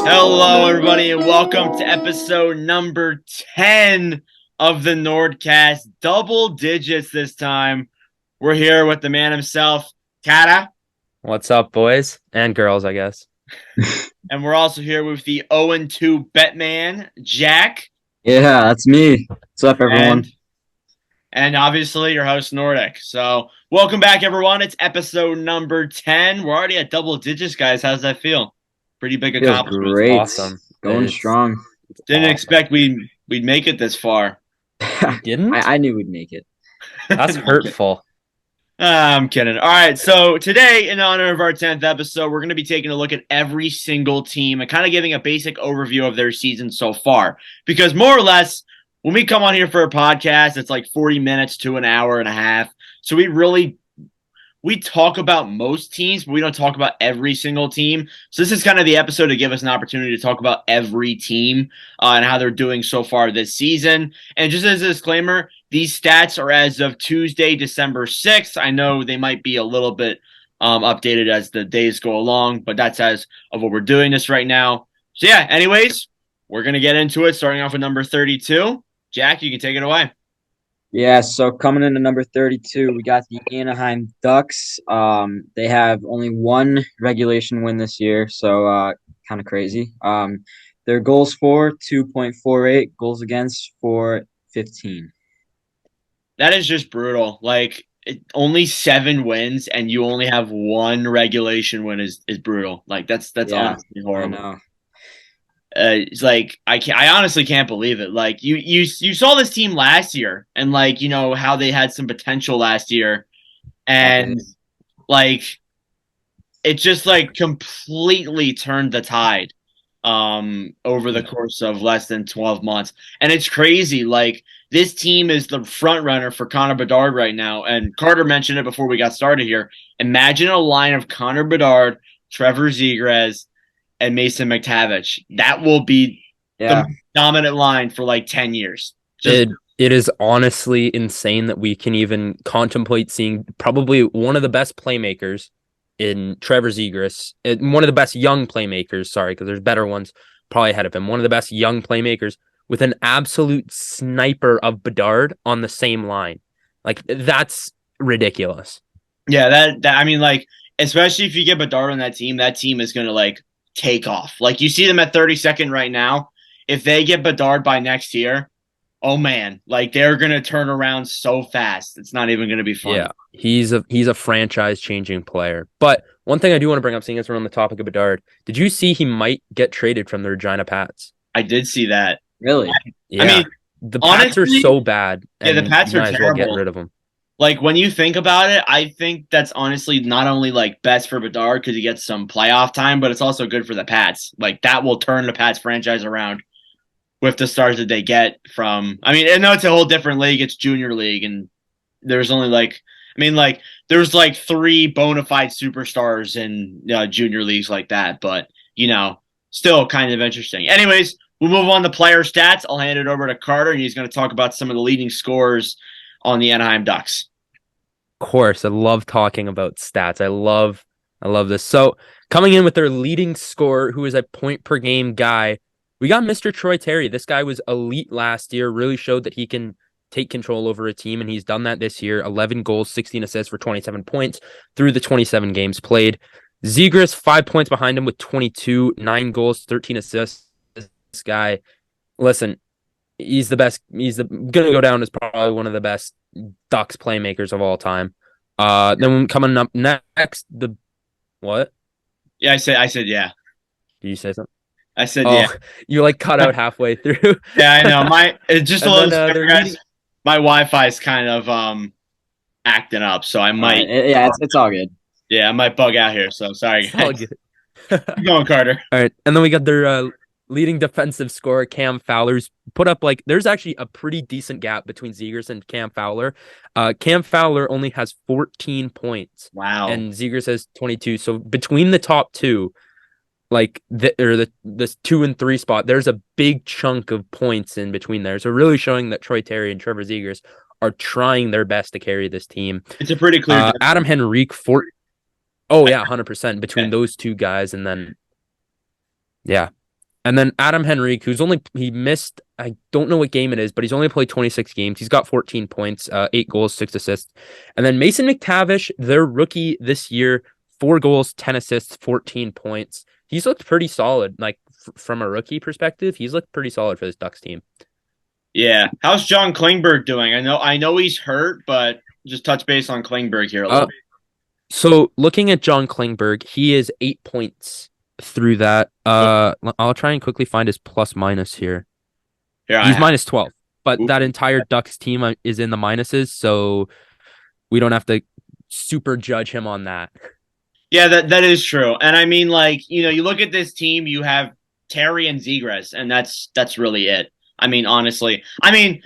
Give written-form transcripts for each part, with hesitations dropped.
Hello, everybody, and welcome to episode number 10 of the NordCast. Double digits this time. We're here with the man himself, Kata, What's up, boys and girls, I guess. and we're also here with the 0-2 Betman, Jack, Yeah, that's me. What's up, everyone? and obviously your host, Nordic. So, welcome back, everyone. It's episode number 10. We're already at double digits, guys. How's that feel? Pretty big Feels accomplishment. great. Awesome. Going It's strong. Didn't awesome. expect we'd make it this far. Didn't? I knew we'd make it. That's hurtful. I'm kidding. All right, so today, in honor of our 10th episode, we're going to be taking a look at every single team and kind of giving a basic overview of their season so far. Because more or less, when we come on here for a podcast, it's like 40 minutes to an hour and a half. So we talk about most teams, but we don't talk about every single team. So this is kind of the episode to give us an opportunity to talk about every team and how they're doing so far this season. And just as a disclaimer, these stats are as of Tuesday, December 6th. I know they might be a little bit updated as the days go along, but that's as of what we're doing this right now. So yeah, anyways, we're going to get into it, starting off with number 32. Jack, you can take it away. Yeah, so coming into number 32, we got the Anaheim Ducks. They have only one regulation win this year, so kind of crazy. Their goals for 2.48, goals against for 15. That is just brutal. Like only 7 wins and you only have one regulation win is brutal. Like that's Yeah, honestly horrible. I know. It's like I honestly can't believe it. Like you saw this team last year and like you know how they had some potential last year and like it just like completely turned the tide over the course of less than 12 months. And it's crazy. Like this team is the front runner for Connor Bedard right now. And Carter mentioned it before we got started here. Imagine a line of Connor Bedard, Trevor Zegras, and Mason McTavish. That will be the dominant line for like 10 years. It is honestly insane that we can even contemplate seeing probably one of the best playmakers in Trevor Zegras, one of the best young playmakers, because there's better ones probably ahead of him, one of the best young playmakers with an absolute sniper of Bedard on the same line. Like, that's ridiculous. Yeah, that I mean, like, especially if you get Bedard on that team is going to, like, take off. Like, you see them at 32nd right now. If they get Bedard by next year, oh, man, like, they're going to turn around so fast. It's not even going to be fun. Yeah, he's a franchise-changing player. But one thing I do want to bring up, seeing as we're on the topic of Bedard, did you see he might get traded from the Regina Pats? I did see that. Really? Yeah. I mean, the Pats are so bad. Yeah, the Pats are might as terrible. well get rid of them. Like, when you think about it, I think that's honestly not only, like, best for Bedard because he gets some playoff time, but it's also good for the Pats. Like, that will turn the Pats franchise around with the stars that they get from – I mean, I know it's a whole different league. It's junior league, and there's only, like – I mean, like, there's, like, 3 bona fide superstars in junior leagues like that. But, you know, still kind of interesting. Anyways, we'll move on to player stats. I'll hand it over to Carter, and he's going to talk about some of the leading scorers on the Anaheim Ducks. Of course, I love talking about stats. I love this. So coming in with their leading scorer, who is a point per game guy, we got Mr. Troy Terry. This guy was elite last year, really showed that he can take control over a team, and he's done that this year. 11 goals, 16 assists for 27 points through the 27 games played. Zegras, 5 points behind him with 22, 9 goals, 13 assists. This guy, listen, he's the best. He's going to go down as probably one of the best Ducks playmakers of all time. Then coming up next, what? Yeah, I said yeah. Did you say something? I said yeah. You like cut out halfway through. Yeah, I know. It's just a little. My Wi-Fi is kind of acting up, so I might. It's all good. Yeah, I might bug out here. So sorry, guys. All good. Keep going, Carter. All right, and then we got their leading defensive scorer, Cam Fowler's put up there's actually a pretty decent gap between Zegras and Cam Fowler. Cam Fowler only has 14 points. Wow. And Zegras has 22. So between the top two, like the 2 and 3 spot, there's a big chunk of points in between there. So really showing that Troy Terry and Trevor Zegras are trying their best to carry this team. It's a pretty clear. Adam Henrique, 100% between those two guys, and then And then Adam Henrique, he missed, I don't know what game it is, but he's only played 26 games. He's got 14 points, 8 goals, 6 assists. And then Mason McTavish, their rookie this year, 4 goals, 10 assists, 14 points. He's looked pretty solid. Like from a rookie perspective, he's looked pretty solid for this Ducks team. Yeah. How's John Klingberg doing? I know he's hurt, but just touch base on Klingberg here a little bit. So looking at John Klingberg, he is 8 points through that. I'll try and quickly find his plus minus here. He's minus 12, but that entire Ducks team is in the minuses, so we don't have to super judge him on that. Yeah, that is true. And I mean, like, you look at this team, you have Terry and Zegras, and that's really it. I mean, honestly. I mean,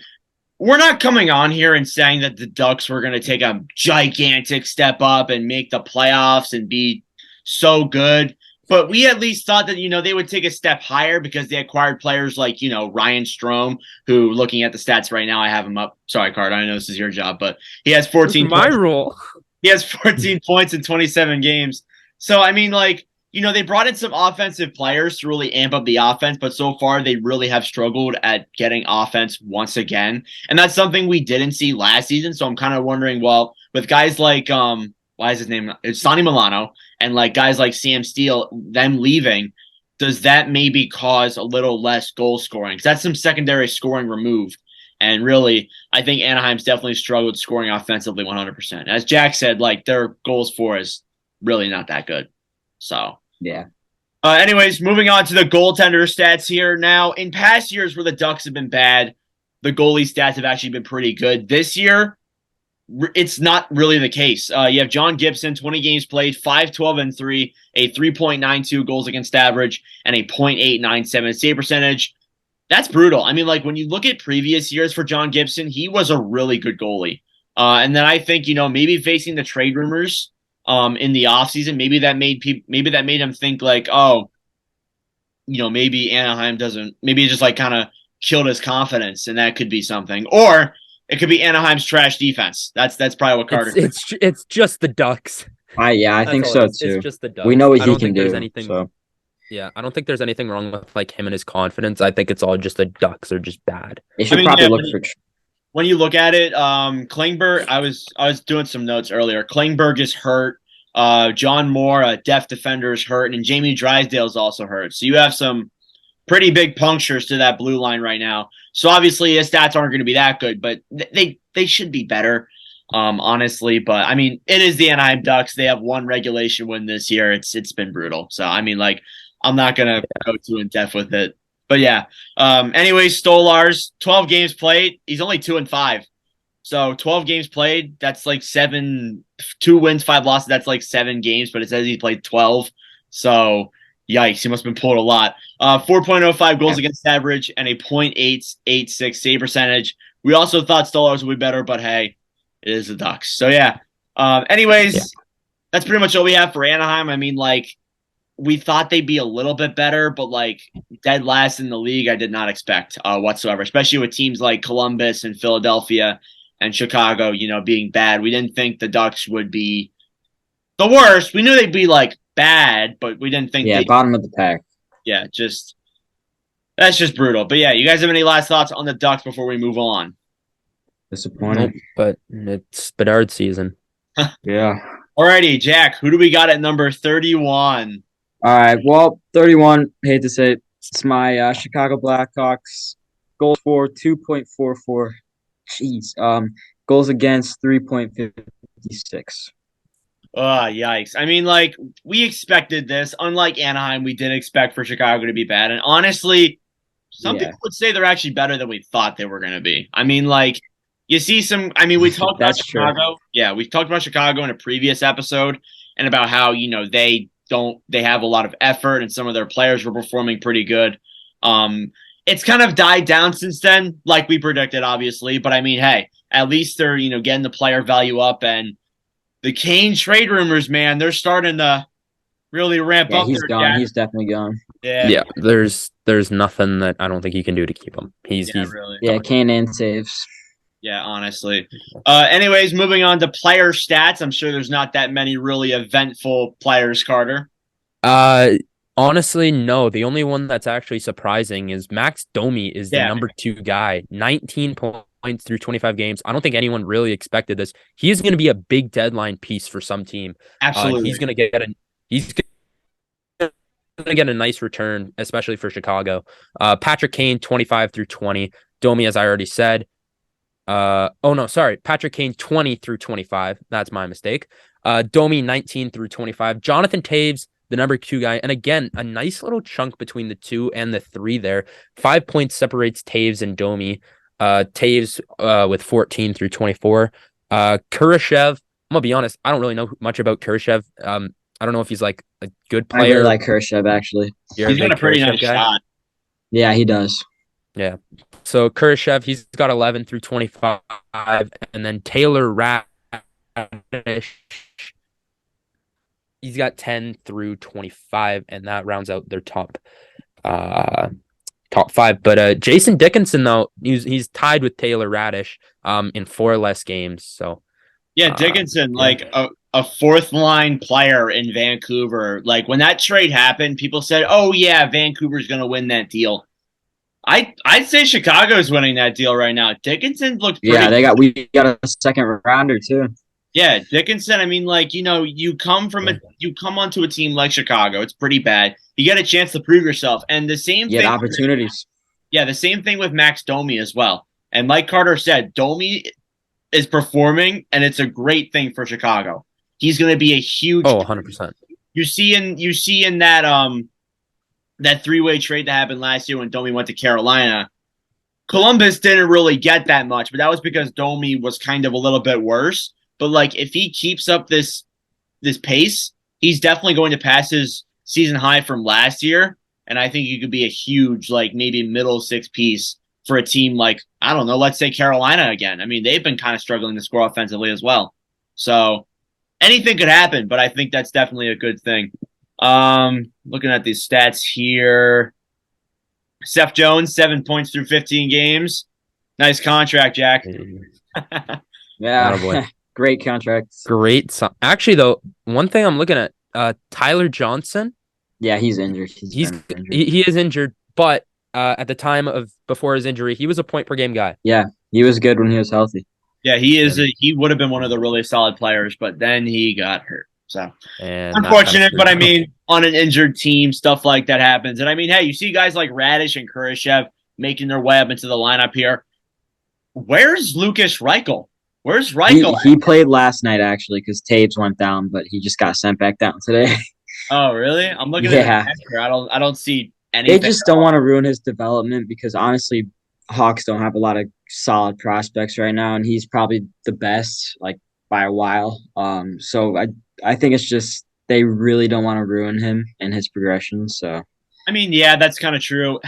we're not coming on here and saying that the Ducks were going to take a gigantic step up and make the playoffs and be so good. But we at least thought that, they would take a step higher because they acquired players like, Ryan Strome, who, looking at the stats right now, I have him up. Sorry, Carter, I know this is your job, but he has 14 points. My rule. He has 14 points in 27 games. So, I mean, like, they brought in some offensive players to really amp up the offense, but so far they really have struggled at getting offense once again. And that's something we didn't see last season. So I'm kind of wondering, well, with guys like, why is his name? It's Sonny Milano, and like guys like Sam Steele, them leaving, does that maybe cause a little less goal scoring? Because that's some secondary scoring removed. And really, I think Anaheim's definitely struggled scoring offensively 100%. As Jack said, like their goals for is really not that good. So, yeah. Anyways, moving on to the goaltender stats here. Now, in past years where the Ducks have been bad, the goalie stats have actually been pretty good. This year, it's not really the case. You have John Gibson, 20 games played, 5-12-3, a 3.92 goals against average, and a .897 save percentage. That's brutal. I mean, like when you look at previous years for John Gibson, he was a really good goalie. And then I think, maybe facing the trade rumors in the offseason, maybe that made him think like, oh, maybe Anaheim maybe it just like kind of killed his confidence, and that could be something. Or it could be Anaheim's trash defense. That's probably what Carter thinks. It's just the Ducks. I think so too. It's just the Ducks. We know what he can do. So. Yeah, I don't think there's anything wrong with like him and his confidence. I think it's all just the Ducks are just bad. They should probably look for. When you look at it, Klingberg, I was doing some notes earlier. Klingberg is hurt. John Moore, a def defender, is hurt, and Jamie Drysdale is also hurt. So you have some pretty big punctures to that blue line right now. So obviously his stats aren't going to be that good, but they should be better, honestly. But I mean, it is the Anaheim Ducks. They have one regulation win this year. It's been brutal. So I mean, like, I'm not gonna go too in depth with it. But yeah. Anyway, Stolarz, 12 games played. He's only 2-5. So 12 games played, that's like 2 wins, 5 losses. That's like 7 games, but it says he played 12. So yikes, he must have been pulled a lot. 4.05 goals against average and a .886 save percentage. We also thought Stolarz would be better, but hey, it is the Ducks. So yeah. Anyways, that's pretty much all we have for Anaheim. I mean, like, we thought they'd be a little bit better, but like dead last in the league, I did not expect whatsoever, especially with teams like Columbus and Philadelphia and Chicago, being bad. We didn't think the Ducks would be the worst. We knew they'd be like bad, but we didn't think bottom of the pack. Yeah, that's just brutal. But yeah, you guys have any last thoughts on the Ducks before we move on? Disappointed. Nope, but it's Bedard season. Yeah. Alrighty, Jack, who do we got at number 31? All right. Well, 31, hate to say it, it's my Chicago Blackhawks. Goals for 2.44. Jeez. Goals against 3.56. Yikes. I mean, like, we expected this. Unlike Anaheim, we did expect for Chicago to be bad. And honestly, some people would say they're actually better than we thought they were going to be. I mean, like, you see we talked about Chicago. True. Yeah, we talked about Chicago in a previous episode and about how, they have a lot of effort and some of their players were performing pretty good. It's kind of died down since then, like we predicted, obviously. But I mean, hey, at least they're, getting the player value up, and the Kane trade rumors, man, they're starting to really ramp up. He's gone. Jack. He's definitely gone. Yeah. There's nothing that I don't think he can do to keep him. He's really. Yeah, Kane and saves. Yeah, honestly. Anyways, moving on to player stats. I'm sure there's not that many really eventful players, Carter. Honestly, no. The only one that's actually surprising is Max Domi is the Yeah, number 2 guy. 19 points through 25 games. I don't think anyone really expected this. He is going to be a big deadline piece for some team. absolutely. He's going to get a nice return, especially for Chicago. Patrick Kane 25 through 20. Domi, as I already said. Patrick Kane 20 through 25. That's my mistake. Domi 19 through 25. Jonathan Taves, the number 2 guy. And again, a nice little chunk between the 2 and the 3 there. 5 points separates Taves and Domi. Taves with 14 through 24. Kurashev, I'm gonna be honest, I don't really know much about Kurashev. I don't know if he's like a good player. I really like Kershev, actually. He's got a pretty nice shot. Yeah, he does. Yeah. So Kurashev, he's got 11 through 25, and then Taylor Radish, he's got 10 through 25, and that rounds out their top 5. But Jason Dickinson, though, he's tied with Taylor Radish in 4 less games. So yeah, Dickinson, like a fourth line player in Vancouver. Like when that trade happened, people said, "Oh yeah, Vancouver's going to win that deal." I'd say Chicago's winning that deal right now. Dickinson looks pretty good. We got a second rounder too. Yeah, Dickinson, I mean, like, you come onto a team like Chicago, it's pretty bad. You get a chance to prove yourself. And the same thing opportunities. Yeah, the same thing with Max Domi as well. And like Carter said, Domi is performing, and it's a great thing for Chicago. He's going to be a huge 100%. You see in that 3-way trade that happened last year when Domi went to Carolina, Columbus didn't really get that much, but that was because Domi was kind of a little bit worse. But like if he keeps up this pace, he's definitely going to pass his season high from last year. And I think he could be a huge, like maybe middle 6 piece for a team like, I don't know, let's say Carolina again. I mean, they've been kind of struggling to score offensively as well. So anything could happen, but I think that's definitely a good thing. Looking at these stats here. Seth Jones, 7 points through 15 games. Nice contract, Jack. Yeah. Great contract. Great. Actually, though, one thing I'm looking at, Tyler Johnson. Yeah, he's injured. He is injured, but at the time before his injury, he was a point per game guy. Yeah, he was good when he was healthy. Yeah, he would have been one of the really solid players, but then he got hurt. So unfortunate, but I mean, on an injured team, stuff like that happens. And I mean, hey, you see guys like Radish and Kurashev making their way up into the lineup here. Where's Lucas Reichel? Where's Reichel? He played last night, actually, because Taves went down, but he just got sent back down today. Oh, really? I'm looking at it. I don't see anything. They just don't want to ruin his development because, honestly, Hawks don't have a lot of solid prospects right now, and he's probably the best, like, by a while. So I think it's just they really don't want to ruin him and his progression. So I mean, yeah, that's kind of true.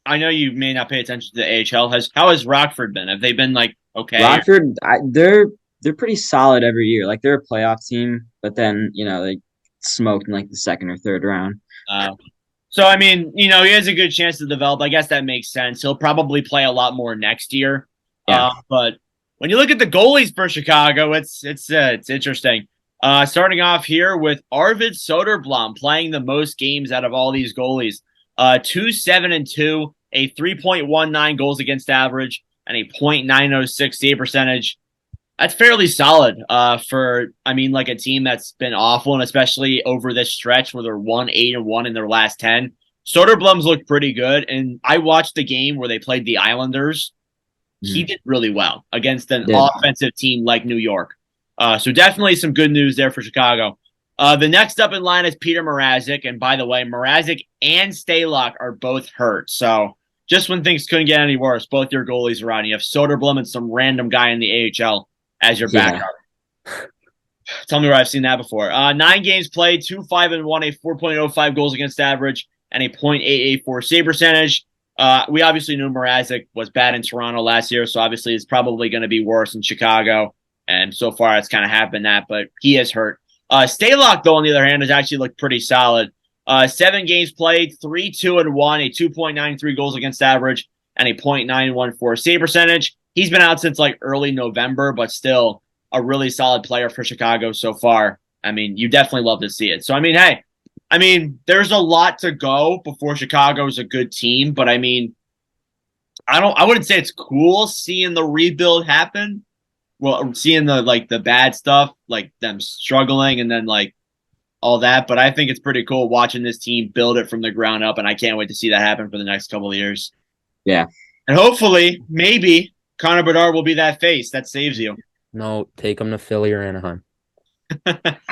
I know you may not pay attention to the AHL. How has Rockford been? Have they been like okay? Rockford, they're pretty solid every year. Like they're a playoff team, but then they smoked in like the second or third round. So I mean, he has a good chance to develop. I guess that makes sense. He'll probably play a lot more next year. Yeah. But when you look at the goalies for Chicago, it's interesting. Starting off here with Arvid Soderblom playing the most games out of all these goalies. 2-7-2, a 3.19 goals against average, and a .906 save percentage. That's fairly solid for like a team that's been awful, and especially over this stretch where they're 1-8-1 in their last 10. Soderblom's looked pretty good, and I watched the game where they played the Islanders. He did really well against an offensive team like New York. So definitely some good news there for Chicago. The next up in line is Peter Mrazek. And by the way, Mrazek and Stalock are both hurt. So just when things couldn't get any worse, both your goalies are out. You have Soderblom and some random guy in the AHL as your backup. Tell me where I've seen that before. 9 games played, 2-5-1, a 4.05 goals against average, and a .884 save percentage. We obviously knew Mrazek was bad in Toronto last year, so obviously it's probably going to be worse in Chicago. And so far, it's kind of happened that, but he is hurt. Stalock, though, on the other hand, has actually looked pretty solid. 7 games played, 3-2-1, a 2.93 goals against average, and a .914 save percentage. He's been out since like early November, but still a really solid player for Chicago so far. I mean, you definitely love to see it. So, I mean, hey, I mean, there's a lot to go before Chicago is a good team, but I mean, I wouldn't say it's cool seeing the rebuild happen. Well, seeing the bad stuff, like them struggling and then like all that, but I think it's pretty cool watching this team build it from the ground up, and I can't wait to see that happen for the next couple of years. Yeah. And hopefully, maybe Connor Bedard will be that face that saves you. No, take him to Philly or Anaheim.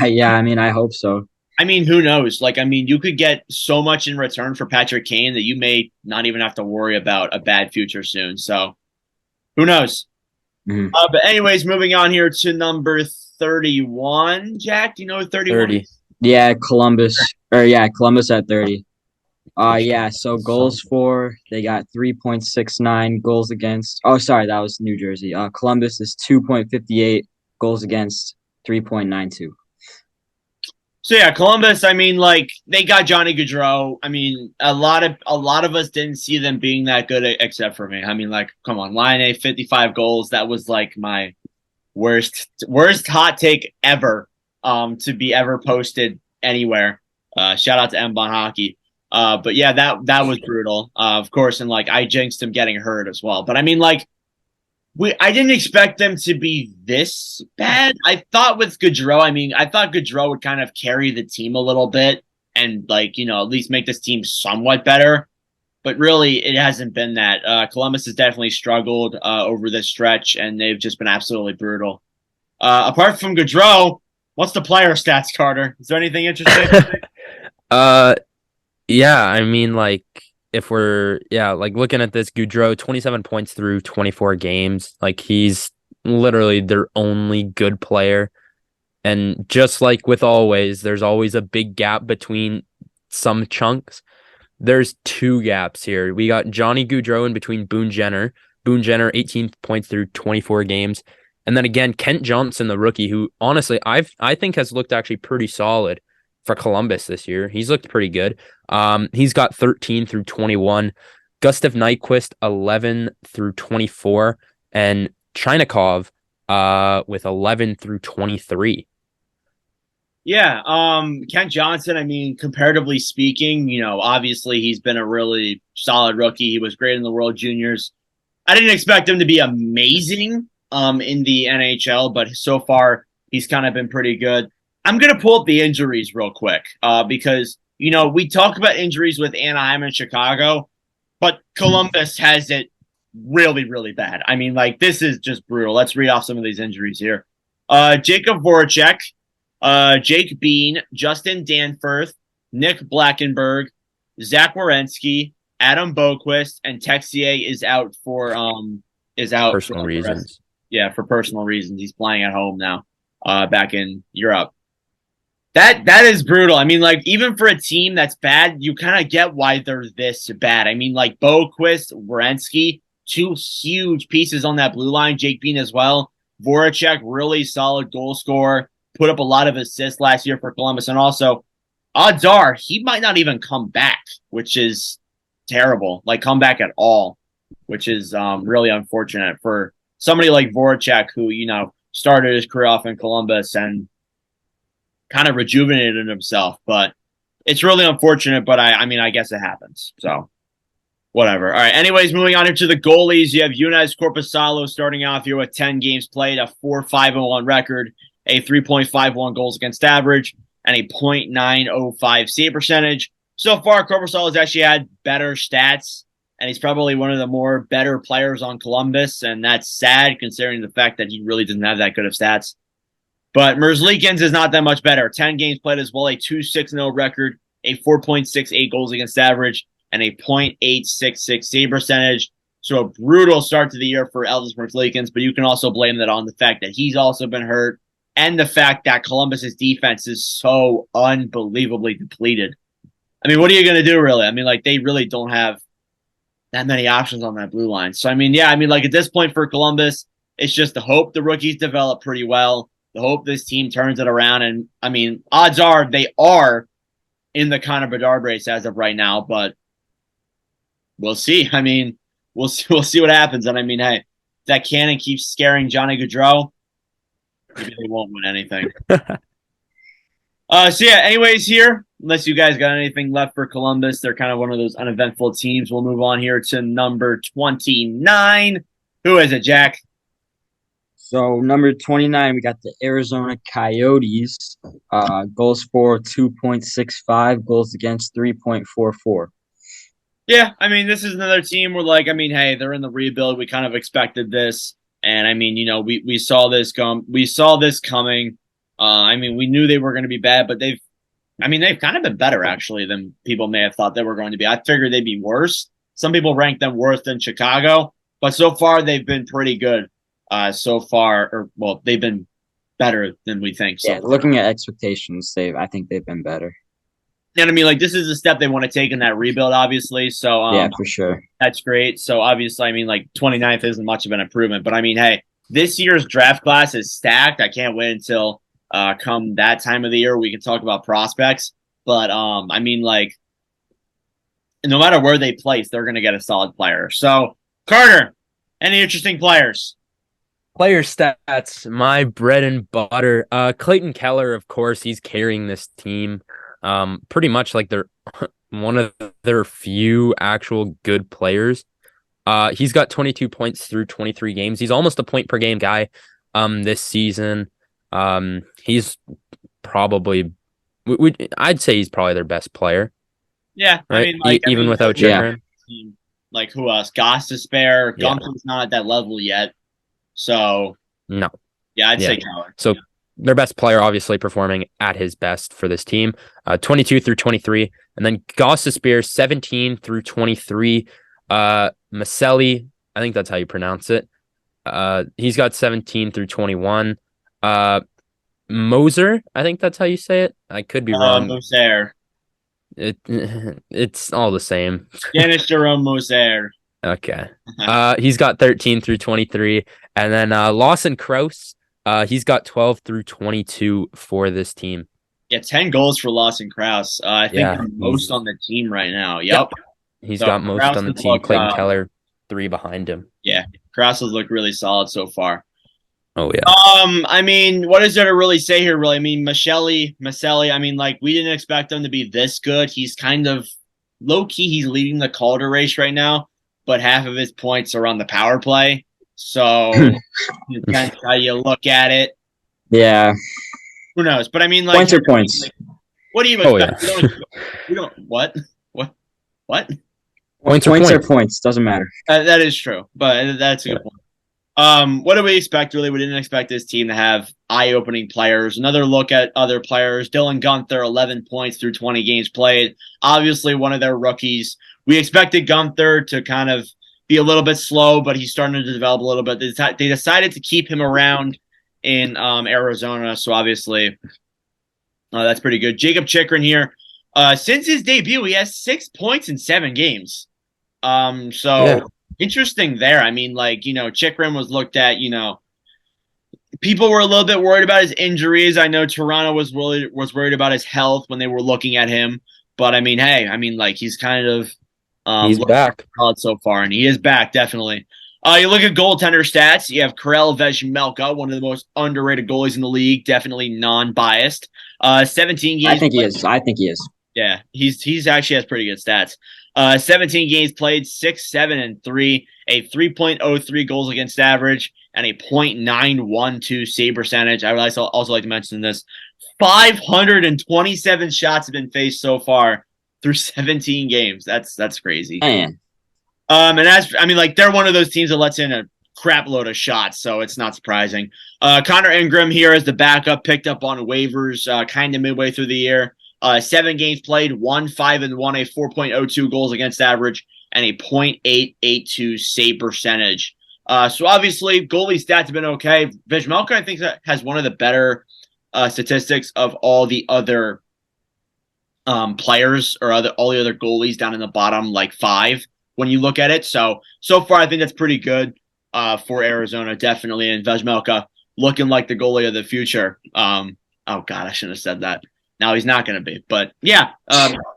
Yeah, I mean, I hope so. I mean, who knows? Like, I mean, you could get so much in return for Patrick Kane that you may not even have to worry about a bad future soon. So, who knows? Mhm. But anyways, moving on here to number 31. Jack, do you know what 31 30. is? Yeah, Columbus at 30. Yeah, so goals for, they got 3.69 goals against. Oh, sorry, that was New Jersey. Columbus is 2.58 goals against 3.92. So yeah, Columbus. I mean, like they got Johnny Gaudreau. I mean, a lot of us didn't see them being that good, except for me. I mean, like, come on, Line A, 55 goals. That was like my worst hot take ever, to be ever posted anywhere. Shout out to M Bon Hockey. But yeah, that was brutal. Of course, and like I jinxed him getting hurt as well. But I mean, like I didn't expect them to be this bad. I thought with Gaudreau, I thought Gaudreau would kind of carry the team a little bit and like, at least make this team somewhat better. But really, it hasn't been that. Columbus has definitely struggled over this stretch, and they've just been absolutely brutal. Apart from Gaudreau, what's the player stats, Carter? Is there anything interesting? Yeah, I mean, like, if we're, like, looking at this, Gaudreau, 27 points through 24 games. Like, he's literally their only good player. And just like with always, there's always a big gap between some chunks. There's two gaps here. We got Johnny Gaudreau in between Boone Jenner. Boone Jenner, 18 points through 24 games. And then again, Kent Johnson, the rookie, who honestly I think has looked actually pretty solid for Columbus this year. He's looked pretty good. He's got 13 through 21. Gustav Nyquist, 11 through 24. And Chinikov with 11 through 23. Yeah, Kent Johnson, I mean, comparatively speaking, obviously he's been a really solid rookie. He was great in the World Juniors. I didn't expect him to be amazing in the NHL, but so far he's kind of been pretty good. I'm going to pull up the injuries real quick because, we talk about injuries with Anaheim and Chicago, but Columbus has it really, really bad. I mean, like, this is just brutal. Let's read off some of these injuries here. Jacob Voracek, Jake Bean, Justin Danforth, Nick Blackenberg, Zach Werenski, Adam Boquist, and Texier is out for Personal reasons. Yeah, for personal reasons. He's playing at home now, back in Europe. That is brutal. I mean, like, even for a team that's bad, you kind of get why they're this bad. I mean, like, Boquist, Werenski, two huge pieces on that blue line. Jake Bean as well. Voracek, really solid goal scorer. Put up a lot of assists last year for Columbus. And also, odds are he might not even come back, which is terrible. Like, come back at all, which is really unfortunate for somebody like Voracek, who, started his career off in Columbus and kind of rejuvenated himself. But it's really unfortunate, but I guess it happens. So, whatever. All right. Anyways, moving on into the goalies, you have Younes Korpisalo starting off here with 10 games played, a 4.5-1 record, a 3.51 goals against average, and a .905 save percentage. So far, Korpisalo has actually had better stats, and he's probably one of the more better players on Columbus, and that's sad considering the fact that he really doesn't have that good of stats. But Merzlikins is not that much better. 10 games played as well, a 2.60 record, a 4.68 goals against average, and a .866 save percentage. So a brutal start to the year for Elvis Merzlikins, but you can also blame that on the fact that he's also been hurt and the fact that Columbus's defense is so unbelievably depleted. I mean, what are you going to do, really? I mean, like, they really don't have that many options on that blue line. So, I mean, like, at this point for Columbus, it's just the hope the rookies develop pretty well, the hope this team turns it around. And, I mean, odds are they are in the Connor Bedard race as of right now, but we'll see. I mean, we'll see what happens. And, I mean, hey, if that cannon keeps scaring Johnny Gaudreau, maybe they won't win anything. Anyways, here, unless you guys got anything left for Columbus, they're kind of one of those uneventful teams. We'll move on here to number 29. Who is it, Jack? So number 29, we got the Arizona Coyotes. Goals for 2.65, goals against 3.44. Yeah, I mean, this is another team where, like, I mean, hey, they're in the rebuild. We kind of expected this, and I mean, we saw this come. We saw this coming. I mean, we knew they were going to be bad, but they've kind of been better actually than people may have thought they were going to be. I figured they'd be worse. Some people rank them worse than Chicago, but so far they've been pretty good. So far, or well, they've been better than we think. So Yeah, looking at expectations, I think they've been better. and I mean, like, this is a step they want to take in that rebuild, obviously. So Yeah, for sure. that's great. So obviously, I mean, like 29th isn't much of an improvement, but I mean, hey, this year's draft class is stacked. I can't wait until come that time of the year we can talk about prospects. But I mean, like, no matter where they place, they're going to get a solid player. So Carter, any interesting players? Player stats, my bread and butter. Clayton Keller, of course, he's carrying this team. Pretty much like they're one of their few actual good players. He's got 22 points through 23 games. He's almost a point per game guy. This season, he's probably, I'd say he's probably their best player. Yeah, right? I mean, like, Even without Chikrin. Like, who else? Goss to spare. Yeah. Gunther's not at that level yet. So No. yeah, I'd Yeah. say Keller. So their best player obviously performing at his best for this team. 22 through 23. And then Goss to Spear, 17 through 23. Maselli, I think that's how you pronounce it. He's got 17 through 21. Moser, I think that's how you say it. I could be wrong. Moser. It's all the same. Dennis Jerome Moser. Okay. He's got 13 through 23. And then Lawson Krause, he's got 12 through 22 for this team. Yeah, 10 goals for Lawson Krause. I think Yeah, they're most on the team right now. Yep. He's So got most Krause on the has team. looked, Clayton Keller, 3 behind him. Yeah, Krause has looked really solid so far. Oh, yeah. I mean, what is there to really say here, really? I mean, Maselli, I mean, like, we didn't expect him to be this good. He's kind of low-key, he's leading the Calder race right now, but half of his points are on the power play. So, depends how you look at it. Yeah. Who knows? But I mean, like, Points are points. like, what do you Oh, expect? yeah. We don't what? Points are points. Doesn't matter. That is true, but that's a good point. What do we expect, really? We didn't expect this team to have eye-opening players. Another look at other players. Dylan Gunther, 11 points through 20 games played. Obviously, one of their rookies. We expected Gunther to kind of be a little bit slow, but he's starting to develop a little bit. They decided to keep him around in Arizona, so obviously that's pretty good. Jacob Chikrin here. Since his debut, he has 6 points in 7 games. Interesting there. I mean, like, Chikrin was looked at, people were a little bit worried about his injuries. I know Toronto was worried about his health when they were looking at him. But I mean, hey, like, he's kind of he's back solid so far, and he is back, definitely. You look at goaltender stats. You have Karel Vejmelka, one of the most underrated goalies in the league, definitely non-biased. 17 games. I think he is. Yeah, he's actually has pretty good stats. 17 games played, 6, 7, and 3, a 3.03 goals against average, and a .912 save percentage. I would also like to mention this. 527 shots have been faced so far through 17 games. That's crazy. Man. And they're one of those teams that lets in a crap load of shots, so it's not surprising. Connor Ingram here as the backup, picked up on waivers kind of midway through the year. 7 games played, 1, 5, and 1, a 4.02 goals against average, and a .882 save percentage. So obviously, goalie stats have been okay. Vejmelka, I think, has one of the better statistics of all the other players or all the other goalies down in the bottom, like 5, when you look at it. So far, I think that's pretty good for Arizona, definitely. And Vejmelka looking like the goalie of the future. Oh, God, I shouldn't have said that. Now he's not going to be. But, yeah,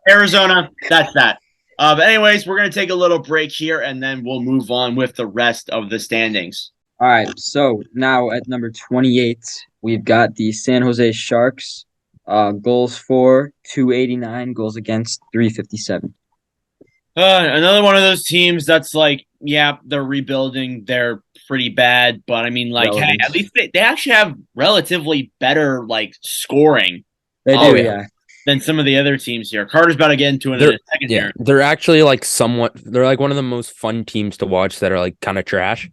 Arizona, that's that. But anyways, we're going to take a little break here, and then we'll move on with the rest of the standings. All right, so now at number 28, we've got the San Jose Sharks. Goals for 289, goals against 357. Another one of those teams that's like, yeah, they're rebuilding. They're pretty bad, but I mean, like, hey, at Relevance. least they actually have relatively better like scoring They Oh, do, yeah. yeah. than some of the other teams here. Carter's about to get into it in a second here. They're actually like they're like one of the most fun teams to watch that are like kind of trash.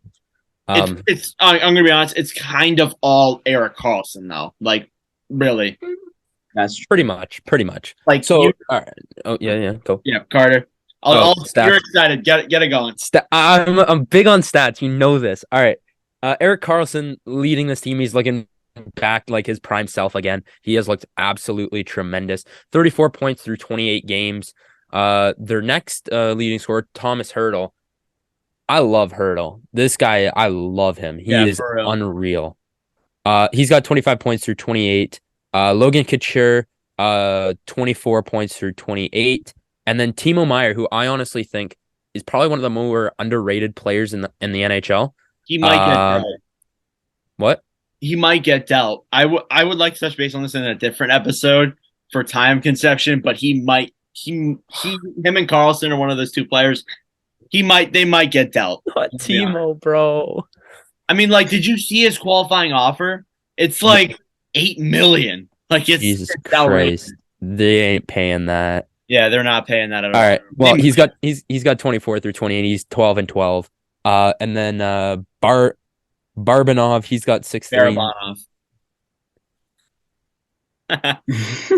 I'm gonna be honest, it's kind of all Eric Carlson though. Like, really, That's true. pretty much. like So, all right. Oh, yeah, go. yeah, Carter. Stats. You're excited. Get it going. I'm big on stats. You know this. All right. Eric Carlson leading this team. He's looking back like his prime self again. He has looked absolutely tremendous. 34 points through 28 games. Their next leading scorer, Thomas Hurdle. I love Hurdle. This guy, I love him. He is for real. unreal. He's got 25 points through 28. Logan Couture, 24 points through 28. And then Timo Meyer, who I honestly think is probably one of the more underrated players in the NHL. He might get dealt. What? He might get dealt. I would like to touch base on this in a different episode for time conception, but him and Carlson are one of those two players. They might get dealt. What Timo, bro? I mean, like, did you see his qualifying offer? It's like $8 million. Like, Jesus it's outrageous. Christ, they ain't paying that. Yeah, they're not paying that at all. All right. Well, he's got 24 through 28. He's 12 and 12. And then Barbanov, he's got 16. Barabanov.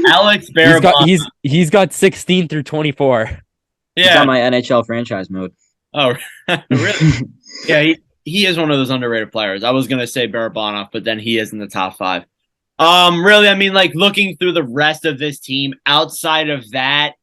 Alex Barabanov. He's got 16 through 24. He's got Yeah. my NHL franchise mode. Oh, really? Yeah, he is one of those underrated players. I was gonna say Barabanov, but then he is in the top 5. Really, I mean, like, looking through the rest of this team, outside of that,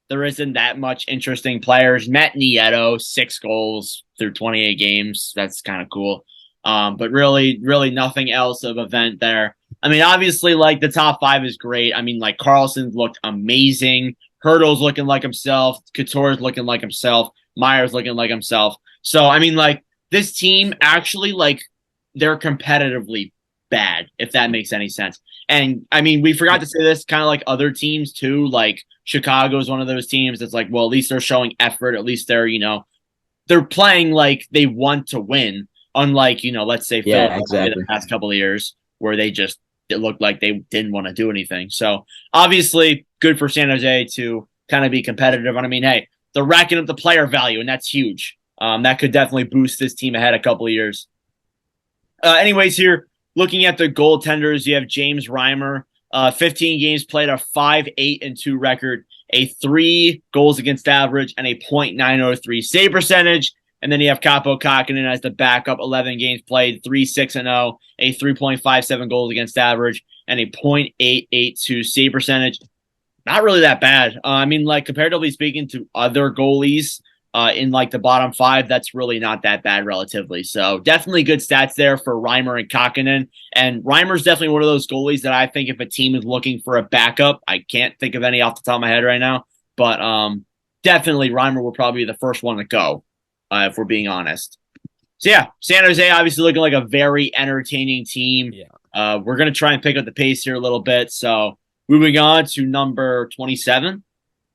there isn't that much interesting players. Matt Nieto, 6 goals through 28 games. That's kind of cool. But really nothing else of event there. I mean, obviously, like, the top 5 is great. I mean, like, Carlson looked amazing. Hurdle's looking like himself. Couture's looking like himself. Meyer's looking like himself. So, I mean, like, this team actually, like, they're competitively bad, if that makes any sense. And, I mean, we forgot to say this, kind of like other teams, too. Like, Chicago's one of those teams that's like, well, at least they're showing effort. At least they're, they're playing like they want to win. Unlike, let's say Philadelphia exactly. the past couple of years where it looked like they didn't want to do anything. So, obviously, good for San Jose to kind of be competitive. And I mean, hey, they're racking up the player value, and that's huge. That could definitely boost this team ahead a couple of years. Anyways, here, looking at the goaltenders, you have James Reimer, 15 games played, a 5-8-2 record, a 3 goals against average, and a .903 save percentage. And then you have Kaapo Kähkönen as the backup, 11 games played, 3-6-0, a 3.57 goals against average, and a .882 save percentage. Not really that bad. I mean, like, comparatively speaking to other goalies in, like, the bottom 5, that's really not that bad relatively. So definitely good stats there for Reimer and Kähkönen. And Reimer's definitely one of those goalies that I think if a team is looking for a backup, I can't think of any off the top of my head right now, but definitely Reimer will probably be the first one to go, if we're being honest. So, yeah, San Jose obviously looking like a very entertaining team. Yeah. We're going to try and pick up the pace here a little bit. So, moving on to number 27,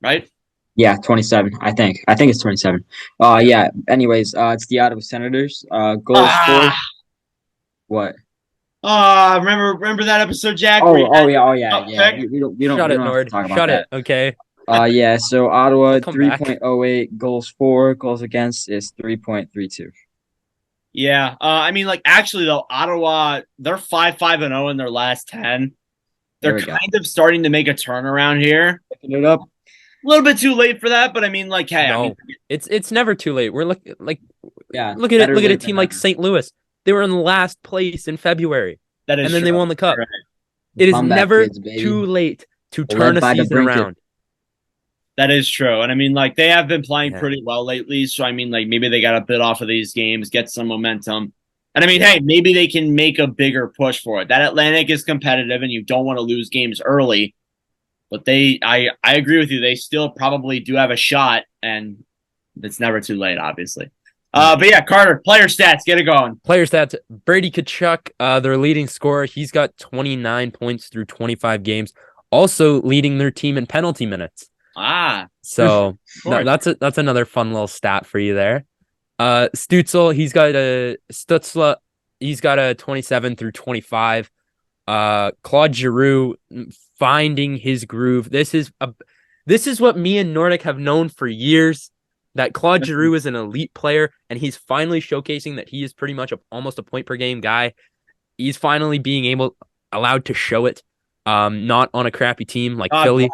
right? Yeah, 27, I think. I think it's 27. Yeah. Anyways, it's the Ottawa Senators. Goals for what? Remember that episode, Jack? Oh yeah. We don't Shut it, have to Nord. talk about Shut that. it. Okay. Yeah. So Ottawa Come back. 3.08 goals for, goals against is 3.32. Yeah. I mean, like, actually though, Ottawa, they're 5-5-0 in their last 10. They're kind of starting to make a turnaround here. Picking it up. A little bit too late for that, but I mean, like, hey, No, it's never too late. We're look at better a late team than like never. St. Louis. They were in last place in February, that is and then true. they won the cup. Right. It is Comeback never kids, baby. too late to Led turn a by season DeBrincat. around. That is true. And I mean, like, they have been playing Yeah. pretty well lately. So, I mean, like, maybe they got a bit off of these games, get some momentum. And I mean, hey, maybe they can make a bigger push for it. That Atlantic is competitive and you don't want to lose games early. But I agree with you. They still probably do have a shot, and it's never too late, obviously. But yeah, Carter, player stats, get it going. Player stats: Brady Tkachuk, their leading scorer. He's got 29 points through 25 games. also leading their team in penalty minutes. So that's another fun little stat for you there. Stutzla, he's got a 27 through 25. Claude Giroux finding his groove. This is what me and Nordic have known for years, that Claude Giroux is an elite player, and he's finally showcasing that he is pretty much almost a point per game guy. He's finally being allowed to show it. Not on a crappy team like Philly.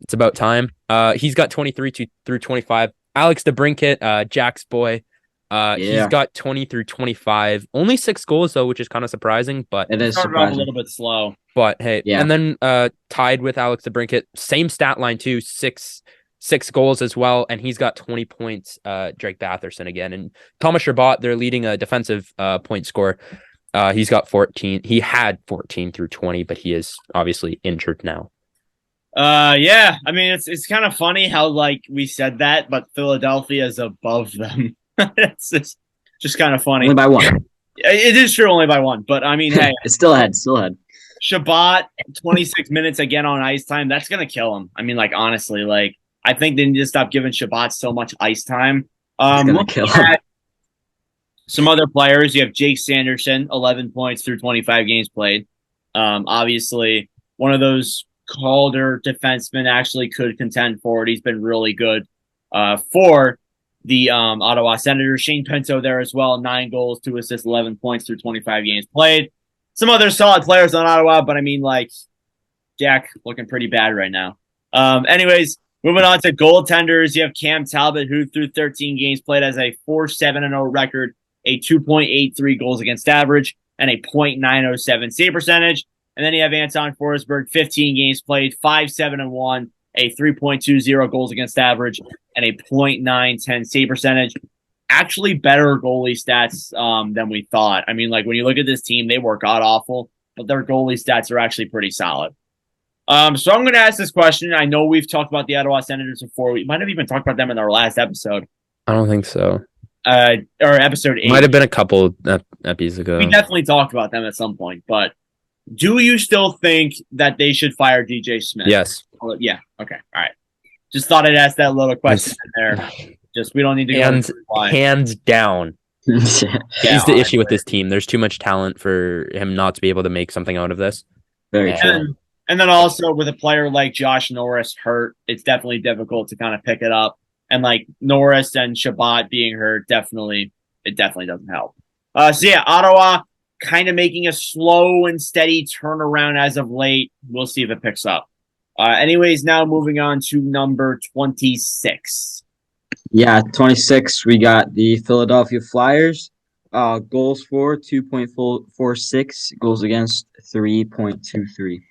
It's about time. He's got 23 through 25. Alex DeBrincat, Jack's boy. He's got 20 through 25. Only 6 goals though, which is kind of surprising, but it is surprising. A little bit slow. But hey, and then tied with Alex DeBrincat, same stat line too, 6 goals as well, and he's got 20 points. Drake Batherson again, and Thomas Chabot, they're leading a defensive point score. He's got 14. He had 14 through 20, but he is obviously injured now. Yeah. I mean, it's kind of funny how like we said that, but Philadelphia is above them. It's just kind of funny. Only by 1. It is true, only by 1. But I mean, hey, it's still ahead. Chabot, 26 minutes again on ice time. That's gonna kill him. I mean, like honestly, like I think they need to stop giving Chabot so much ice time. It's gonna kill him. Some other players, you have Jake Sanderson, 11 points through 25 games played. Obviously, one of those Calder defensemen actually could contend for it. He's been really good for the Ottawa Senators. Shane Pinto there as well, 9 goals, 2 assists, 11 points through 25 games played. Some other solid players on Ottawa, but I mean, like, Jack looking pretty bad right now. Anyways, moving on to goaltenders, you have Cam Talbot, who through 13 games played has a 4-7-0 record, a 2.83 goals against average, and a .907 save percentage. And then you have Anton Forsberg, 15 games played, 5-7-1, a 3.20 goals against average, and a .910 save percentage. Actually better goalie stats than we thought. I mean, like when you look at this team, they were god-awful, but their goalie stats are actually pretty solid. So I'm going to ask this question. I know we've talked about the Ottawa Senators before. We might have even talked about them in our last episode. I don't think so. Or episode 8. Might have been a couple episodes ago. We definitely talked about them at some point, but do you still think that they should fire DJ Smith? Yes. Yeah. Okay. All right. Just thought I'd ask that little question in there. Just we don't need to go hands down. He's the issue with this team. There's too much talent for him not to be able to make something out of this. Very true. And then also with a player like Josh Norris hurt, it's definitely difficult to kind of pick it up. And like Norris and Chabot being hurt, it definitely doesn't help. So yeah, Ottawa kind of making a slow and steady turnaround as of late. We'll see if it picks up. Anyways, now moving on to number 26. Yeah, 26, we got the Philadelphia Flyers. Goals for 2.46, goals against 3.23.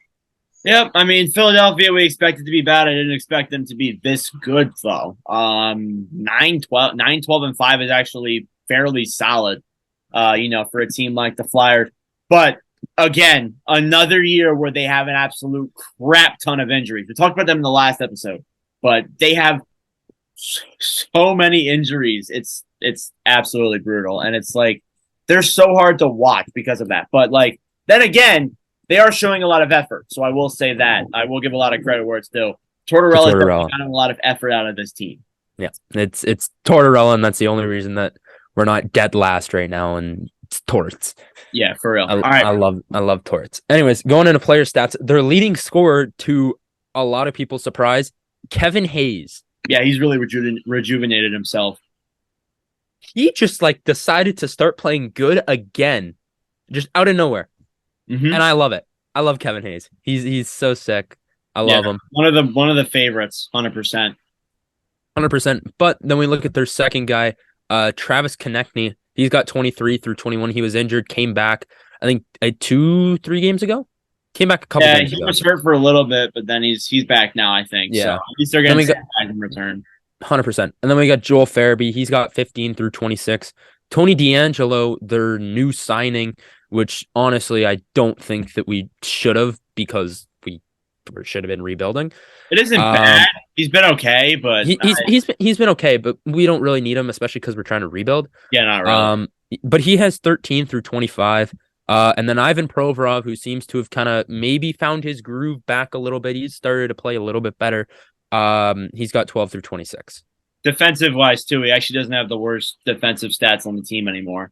Yep, I mean, Philadelphia, we expected to be bad. I didn't expect them to be this good, though. 9-12-5 is actually fairly solid, for a team like the Flyers. But, again, another year where they have an absolute crap ton of injuries. We talked about them in the last episode, but they have so many injuries. It's absolutely brutal. And it's like, they're so hard to watch because of that. But, like, then again, they are showing a lot of effort, so I will say that. I will give a lot of credit where it's due. Tortorella's gotten a lot of effort out of this team. Yeah, it's Tortorella, and that's the only reason that we're not dead last right now, and it's Torts. Yeah, for real. All right. I love Torts. Anyways, going into player stats, their leading scorer, to a lot of people's surprise, Kevin Hayes. Yeah, he's really rejuvenated himself. He just decided to start playing good again, just out of nowhere. Mm-hmm. And I love it. I love Kevin Hayes. He's so sick. I love him. One of the favorites, 100%. 100%. But then we look at their second guy, Travis Konechny. He's got 23 through 21. He was injured, came back, I think 2-3 games ago. Came back a couple games ago. Yeah, he was hurt for a little bit, but then he's back now, I think. Yeah. So he's still getting back in return. 100%. And then we got Joel Farabee. He's got 15 through 26. Tony DeAngelo, their new signing, which honestly I don't think that we should have, because we should have been rebuilding. It isn't bad. He's been okay, but he's been okay, but we don't really need him, especially because we're trying to rebuild. Yeah, not really. But he has 13 through 25. And then Ivan Provorov, who seems to have kind of maybe found his groove back a little bit. He's started to play a little bit better. He's got 12 through 26. Defensive wise, too, he actually doesn't have the worst defensive stats on the team anymore.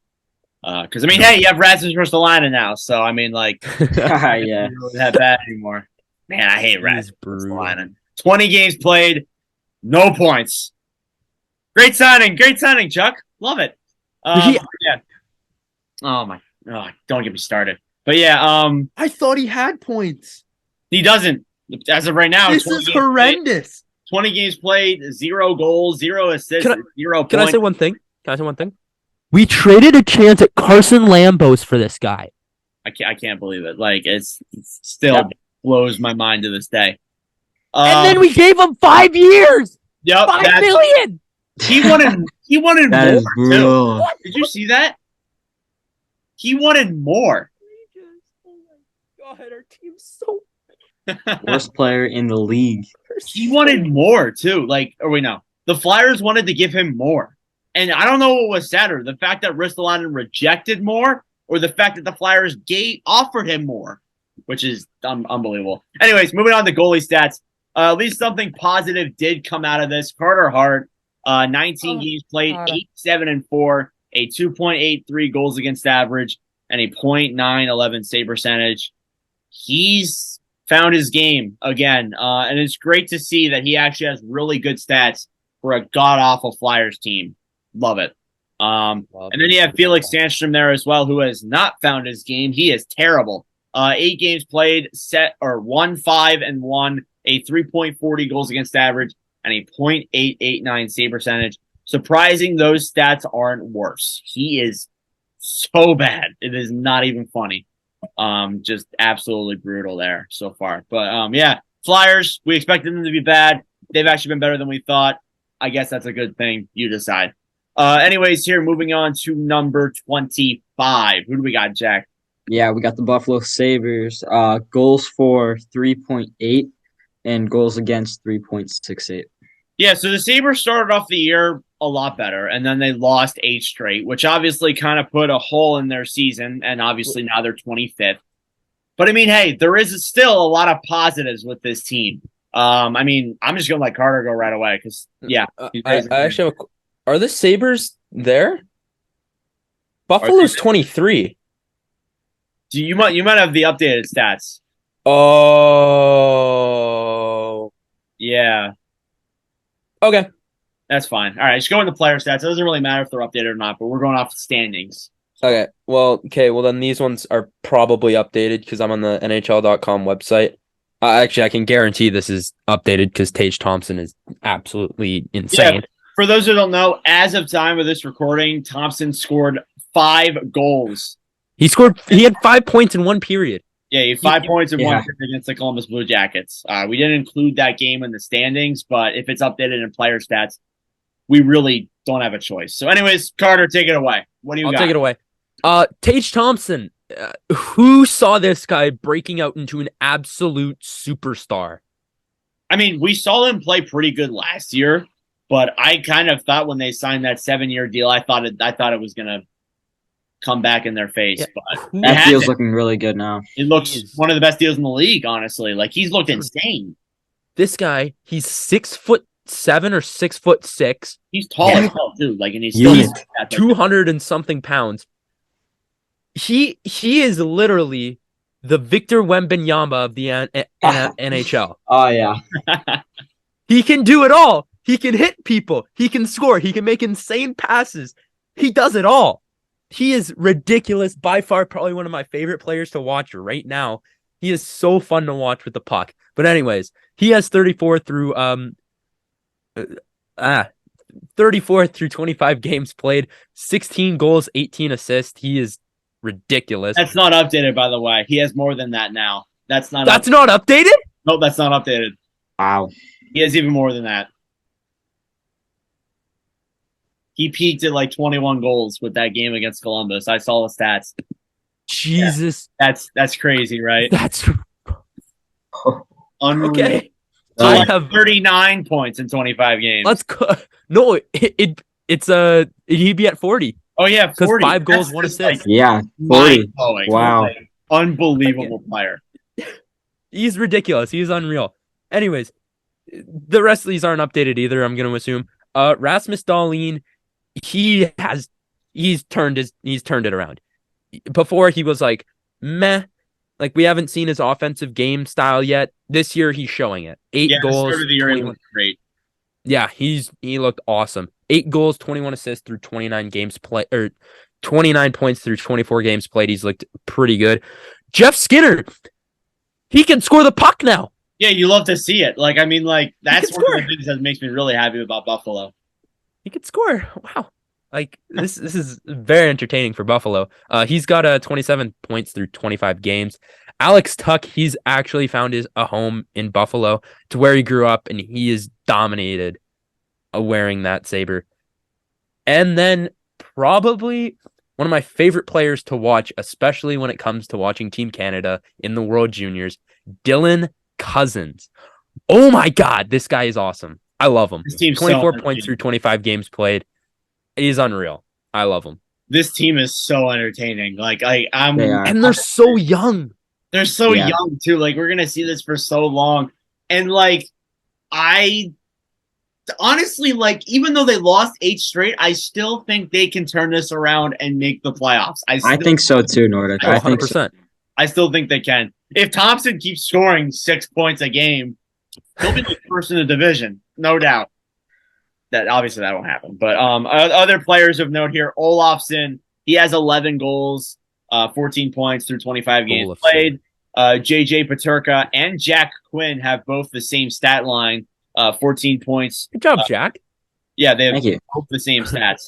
Because, I mean, hey, you have Rasmus Ristolainen now. So, I mean, like, Yeah. you don't really have that anymore. Man, I hate Rasmus brutal. Ristolainen. 20 games played, no points. Great signing, Chuck. Love it. Yeah. Oh, my. Oh, don't get me started. But, yeah. I thought he had points. He doesn't. As of right now, This is horrendous. 20 games played, 0 goals, 0 assists, 0 points. Can I say one thing? We traded a chance at Carson Lambos for this guy. I can't believe it. Like, it's still blows my mind to this day. And then we gave him 5 years. Yep, $5 million. He wanted That is more, brutal. too. Did you see that? He wanted more. Oh my God, our team's so Worst player in the league. He wanted more, too. Like, or wait, no. The Flyers wanted to give him more. And I don't know what was sadder, the fact that Ristolainen rejected more or the fact that the Flyers offered him more, which is unbelievable. Anyways, moving on to goalie stats. At least something positive did come out of this. Carter Hart, 19 games played, 8-7-4, a 2.83 goals against average, and a .911 save percentage. He's found his game again, and it's great to see that he actually has really good stats for a god-awful Flyers team. Love it. And then you have Felix Sandstrom there as well, who has not found his game. He is terrible. 8 games played, 1-5-1, a 3.40 goals against average, and a .889 save percentage. Surprising those stats aren't worse. He is so bad. It is not even funny. Just absolutely brutal there so far. But yeah, Flyers, we expected them to be bad. They've actually been better than we thought. I guess that's a good thing. You decide. Anyways, here, moving on to number 25. Who do we got, Jack? Yeah, we got the Buffalo Sabres. Goals for 3.8 and goals against 3.68. Yeah, so the Sabres started off the year a lot better, and then they lost 8 straight, which obviously kind of put a hole in their season, and obviously now they're 25th. But, I mean, hey, there is still a lot of positives with this team. I mean, I'm just going to let Carter go right away because, yeah. I actually have are the Sabres there? Buffalo's 23. You might have the updated stats. Oh. Yeah. Okay. That's fine. All right, just go into player stats. It doesn't really matter if they're updated or not, but we're going off standings. Okay. Well, then these ones are probably updated because I'm on the NHL.com website. Actually, I can guarantee this is updated because Tage Thompson is absolutely insane. Yeah, for those who don't know, as of time of this recording, Thompson scored 5 goals. He had 5 points in one period. Yeah, he had 5 points in one period against the Columbus Blue Jackets. We didn't include that game in the standings, but if it's updated in player stats, we really don't have a choice. So anyways, Carter, take it away. What do you got? I'll take it away. Tage Thompson. Who saw this guy breaking out into an absolute superstar? I mean, we saw him play pretty good last year, but I kind of thought when they signed that 7-year deal, I thought it was gonna come back in their face. Yeah. But That deal's looking really good now. it looks one of the best deals in the league, honestly. Like he's looked insane. This guy, he's 6'7" or 6'6". He's tall as hell too. Like, and he's still He's 200 and something pounds. He is literally the Victor Wembanyama of the NHL. Oh, yeah. He can do it all. He can hit people. He can score. He can make insane passes. He does it all. He is ridiculous. By far, probably one of my favorite players to watch right now. He is so fun to watch with the puck. But anyways, he has 34 through 25 games played, 16 goals, 18 assists. He is ridiculous. That's not updated, by the way. He has more than that now. That's not updated? Nope, that's not updated. Wow. He has even more than that. He peaked at like 21 goals with that game against Columbus. I saw the stats. Jesus. Yeah. That's crazy, right? That's Unreal. okay. So I like have 39 points in 25 games. Let's go. No, he'd be at 40. Oh yeah, because 40. 5 goals, That's 1 just, assist. Yeah, 40. mind-blowing. Wow. Like, unbelievable player. He's ridiculous. He's unreal. Anyways, the rest of these aren't updated either, I'm going to assume. Rasmus Dahlin, he's turned it around. Before he was like meh, like we haven't seen his offensive game style yet. This year he's showing it. 8 The goals, start of the year he 21. looked great. Yeah, he looked awesome. 8 goals, 21 assists through 29 games play, or 29 points through 24 games played. He's looked pretty good. Jeff Skinner, he can score the puck now. Yeah, you love to see it. Like, I mean, like, that's can one of score. the things that makes me really happy about Buffalo. He could score. Wow. Like this is very entertaining for Buffalo. He's got 27 points through 25 games. Alex Tuck, he's actually found a home in Buffalo to where he grew up, and he is dominated wearing that saber. And then probably one of my favorite players to watch, especially when it comes to watching Team Canada in the World Juniors, Dylan Cousins. Oh my God, this guy is awesome. I love him. This team's 24 so points through 25 games played. He's unreal. I love him. This team is so entertaining. Like, I'm They are. And they're so young. they're so Yeah. young too. Like, we're gonna see this for so long. And like, I honestly, like, even though they lost 8 straight, I still think they can turn this around and make the playoffs. I think so too, Nordic. Oh, I think so. 100%. I still think they can. If Thompson keeps scoring 6 points a game, he'll be the first in the division, no doubt. That obviously that won't happen. But other players of note here: Olofsson, he has 11 goals, 14 points through 25 games Olofsson. played. JJ Paterka and Jack Quinn have both the same stat line, 14 points. Good job, Jack. Yeah, they have Thank you. both the same stats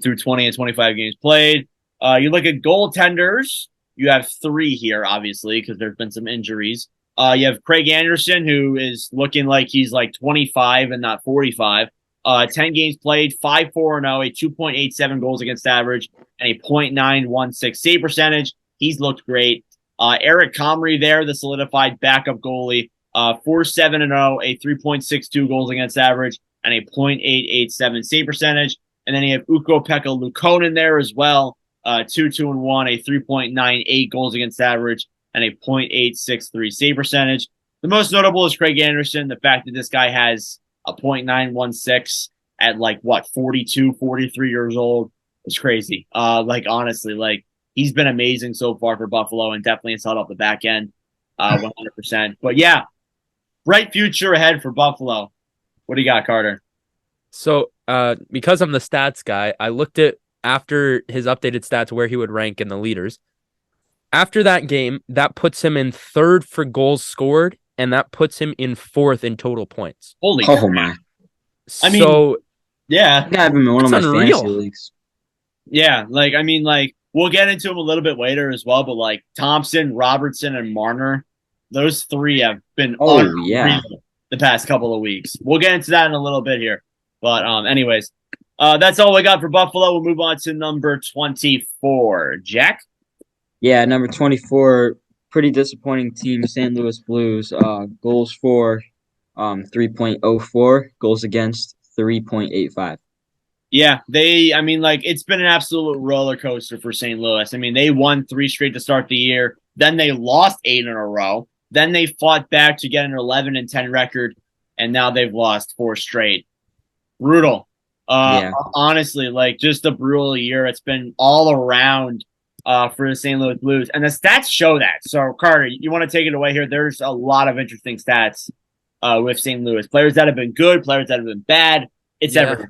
through 20 and 25 games played. You look at goaltenders, you have 3 here, obviously, because there's been some injuries. You have Craig Anderson, who is looking like he's like 25 and not 45. 10 games played, 5-4-0, a 2.87 goals against average, and a .916 save percentage. He's looked great. Eric Comrie there, the solidified backup goalie, 4-7-0, a 3.62 goals against average, and a .887 save percentage. And then you have Ukko-Pekka Luukkonen there as well, 2-2-1, a 3.98 goals against average, and a .863 save percentage. The most notable is Craig Anderson. The fact that this guy has a .916 at like what 42, 43 years old is crazy. Like honestly, like he's been amazing so far for Buffalo and definitely has held up the back end, 100%. But yeah, bright future ahead for Buffalo. What do you got, Carter? So, because I'm the stats guy, I looked at after his updated stats where he would rank in the leaders. After that game, that puts him in 3rd for goals scored, and that puts him in 4th in total points. Holy Oh crap. my! I mean, so yeah, I got him in one of my That's unreal. fantasy leagues. yeah. Like I mean, like we'll get into him a little bit later as well. But like Thompson, Robertson, and Marner, those 3 have been Oh, unreal yeah. the past couple of weeks. We'll get into that in a little bit here. But anyways, that's all we got for Buffalo. We'll move on to number 24. Jack? Yeah, number 24, pretty disappointing team, St. Louis Blues. Goals for 3.04, goals against 3.85. Yeah, I mean, like, it's been an absolute roller coaster for St. Louis. I mean, they won 3 straight to start the year. Then they lost 8 in a row. Then they fought back to get an 11-10 record. And now they've lost 4 straight. Brutal. Yeah. Honestly, like, just a brutal year. It's been all around for the St. Louis Blues. And the stats show that. So, Carter, you want to take it away here? There's a lot of interesting stats with St. Louis. Players that have been good, players that have been bad. It's everywhere.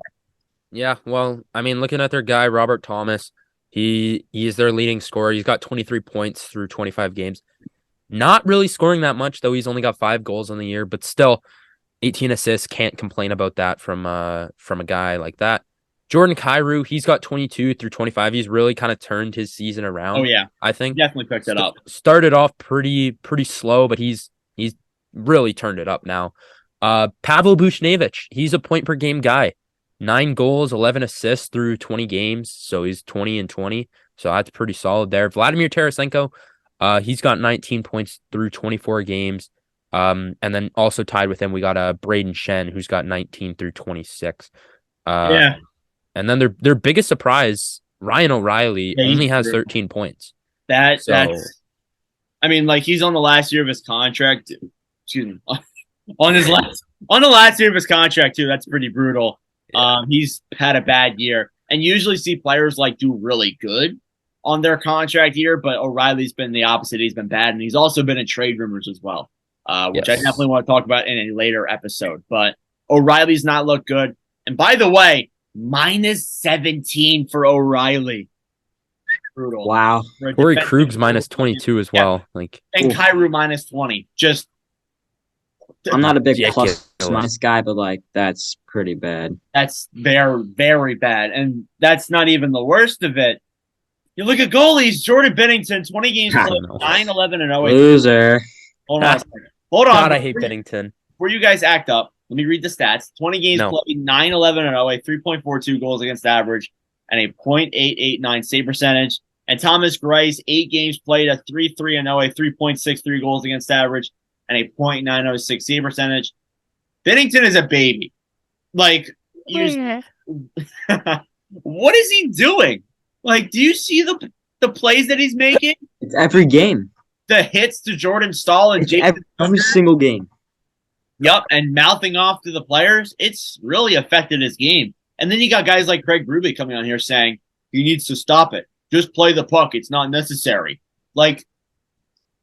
Yeah, well, I mean, looking at their guy, Robert Thomas, he is their leading scorer. He's got 23 points through 25 games. Not really scoring that much, though. He's only got 5 goals on the year, but still, 18 assists. Can't complain about that from a guy like that. Jordan Kyrou, he's got 22 through 25. He's really kind of turned his season around. Oh, yeah. I think Definitely picked it up. Started off pretty slow, but he's really turned it up now. Pavel Buchnevich, he's a point per game guy. 9 goals, 11 assists through 20 games, so he's 20-20. So that's pretty solid there. Vladimir Tarasenko, he's got 19 points through 24 games. And then also tied with him, we got Braden Shen, who's got 19 through 26. Yeah. And then their biggest surprise, Ryan O'Reilly, Yeah, only he's has brutal. 13 points. That's So I mean, like he's on the last year of his contract. Excuse me. On the last year of his contract too. That's pretty brutal. Yeah. He's had a bad year, and usually see players like do really good on their contract year, but O'Reilly's been the opposite. He's been bad, and he's also been in trade rumors as well, which I Yes. definitely want to talk about in a later episode. But O'Reilly's not looked good. And by the way, minus 17 for O'Reilly. Brutal. Wow. For a Corey defensive Krug's minus 22 as Yeah. well. Like, And Ooh. Kyrou minus 20. Just I'm not a big Ridiculous. plus minus guy, but like that's pretty bad. that's very, very bad. And that's not even the worst of it. You look at goalies, Jordan Bennington, 20 games I played, don't know. 9, 11, and 0. Loser. Hold on a second. Hold on. God, I hate Before you- Bennington. Before you guys act up, let me read the stats. 20 games No. played, 9, 11, and 0, a 3.42 goals against average, and a .889 save percentage. And Thomas Greiss, 8 games played, a 3.3 and 0, a 3.63 goals against average, and a .906 save percentage. Bennington is a baby. Like, what is he doing? Like, do you see the plays that he's making? It's every game. The hits to Jordan Stahl and It's Jason. every single game. Yep, and mouthing off to the players, it's really affected his game. And then you got guys like Craig Berube coming on here saying he needs to stop it. Just play the puck. It's not necessary. Like,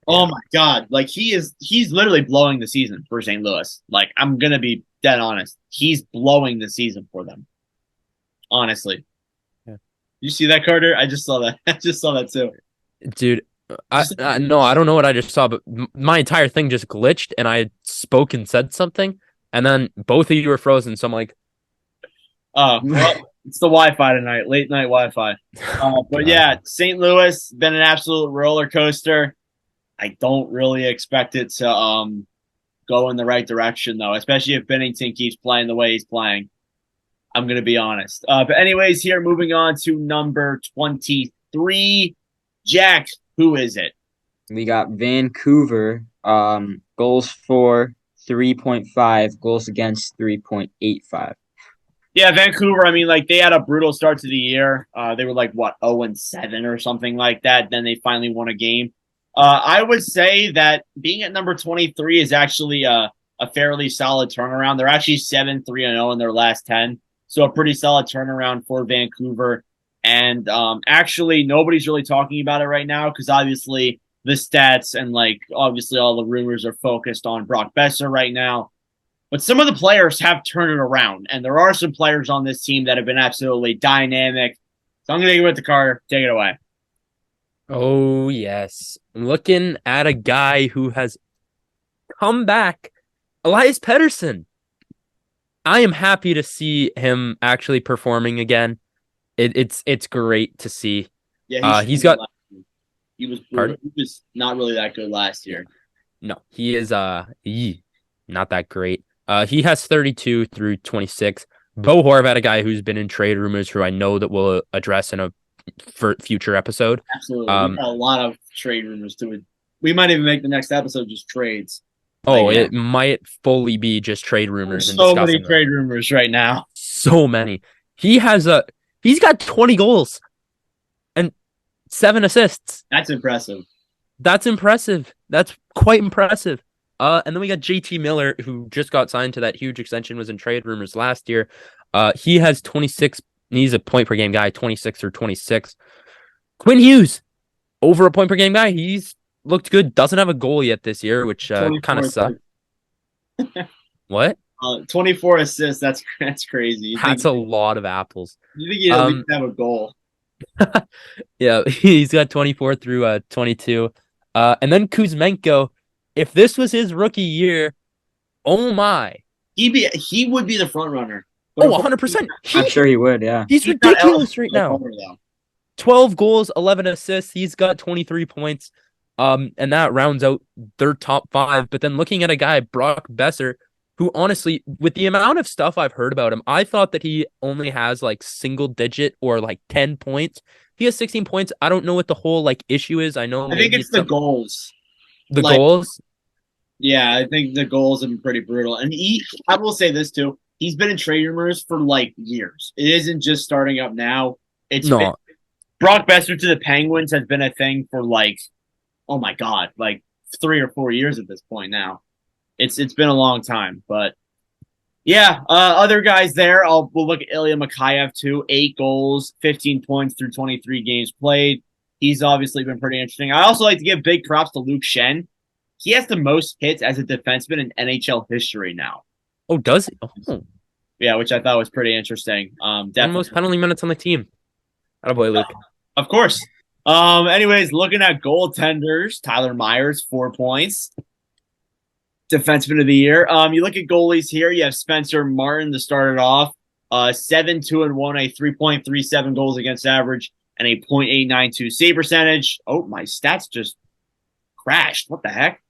oh my God. Like he's literally blowing the season for St. Louis. Like, I'm gonna be dead honest. He's blowing the season for them. Honestly. Yeah. You see that, Carter? I just saw that. I just saw that too. Dude, no, I don't know what I just saw, but my entire thing just glitched and I had spoke and said something, and then both of you were frozen. So I'm like, Oh, well, it's the Wi-Fi tonight, late night Wi-Fi. But yeah, St. Louis been an absolute roller coaster. I don't really expect it to go in the right direction though, especially if Bennington keeps playing the way he's playing. I'm gonna be honest. But anyways, here moving on to number 23. Jack, who is it? We got Vancouver. Goals for 3.5, goals against 3.85. Yeah, Vancouver. I mean, like they had a brutal start to the year. They were like what 0-7 or something like that. Then they finally won a game. I would say that being at number 23 is actually a fairly solid turnaround. They're actually 7-3-0 in their last 10, so a pretty solid turnaround for Vancouver. And actually, nobody's really talking about it right now because obviously the stats and like obviously all the rumors are focused on Brock Besser right now. But some of the players have turned it around, and there are some players on this team that have been absolutely dynamic. So I'm going to give it to Carter. Take it away. oh yes, I'm looking at a guy who has come back, Elias Pettersson. I am happy to see him actually performing again. It's great to see. Yeah, he's got. He was Pardon? he was not really that good last year. No, he is not that great. He has 32 through 26. Bo Horvat, a guy who's been in trade rumors, who I know that we'll address in a future episode. Absolutely, we got a lot of trade rumors to it. We might even make the next episode just trades. Oh, Like, it might fully be just trade rumors. There's And so many discussing them. trade rumors right now. So many. He's got 20 goals and 7 assists. That's impressive. That's impressive. That's quite impressive. And then we got JT Miller, who just got signed to that huge extension, was in trade rumors last year. He has 26. He's a point per game guy, 26 or 26. Quinn Hughes, over a point per game guy. He's looked good. Doesn't have a goal yet this year, which kind of sucks. What? 24 assists. That's crazy. That's a lot of apples. You think he'd at least have a goal? Yeah, he's got 24 through 22. And then Kuzmenko, if this was his rookie year, oh my. He would be the front runner. Oh, 100%. I'm sure he would, yeah. He's He's not ridiculous right eligible now. for it, though. 12 goals, 11 assists. He's got 23 points. And that rounds out their top 5. But then looking at a guy, Brock Besser, who honestly, with the amount of stuff I've heard about him, I thought that he only has like single digit or like 10 points. He has 16 points. I don't know what the whole like issue is. I know I think it's the goals. goals. Yeah, I think the goals have been pretty brutal. And I will say this too. he's been in trade rumors for like years. It isn't just starting up now. It's been No, Brock Besser to the Penguins has been a thing for like, oh my God, like 3 or 4 years at this point now. It's been a long time, but yeah, other guys there. We'll look at Ilya Mikheyev too. 8 goals, 15 points through 23 games played. He's obviously been pretty interesting. I also like to give big props to Luke Shen. He has the most hits as a defenseman in NHL history now. oh, does he? Oh, Yeah, which I thought was pretty interesting. one Definitely, most penalty minutes on the team. Attaboy, Luke. of course. Anyways, looking at goaltenders, Tyler Myers, 4 points. Defenseman of the year. You look at goalies here. You have Spencer Martin to start it off. 7-2-1, a 3.37 goals against average, and a .892 save percentage. Oh, my stats just crashed. What the heck?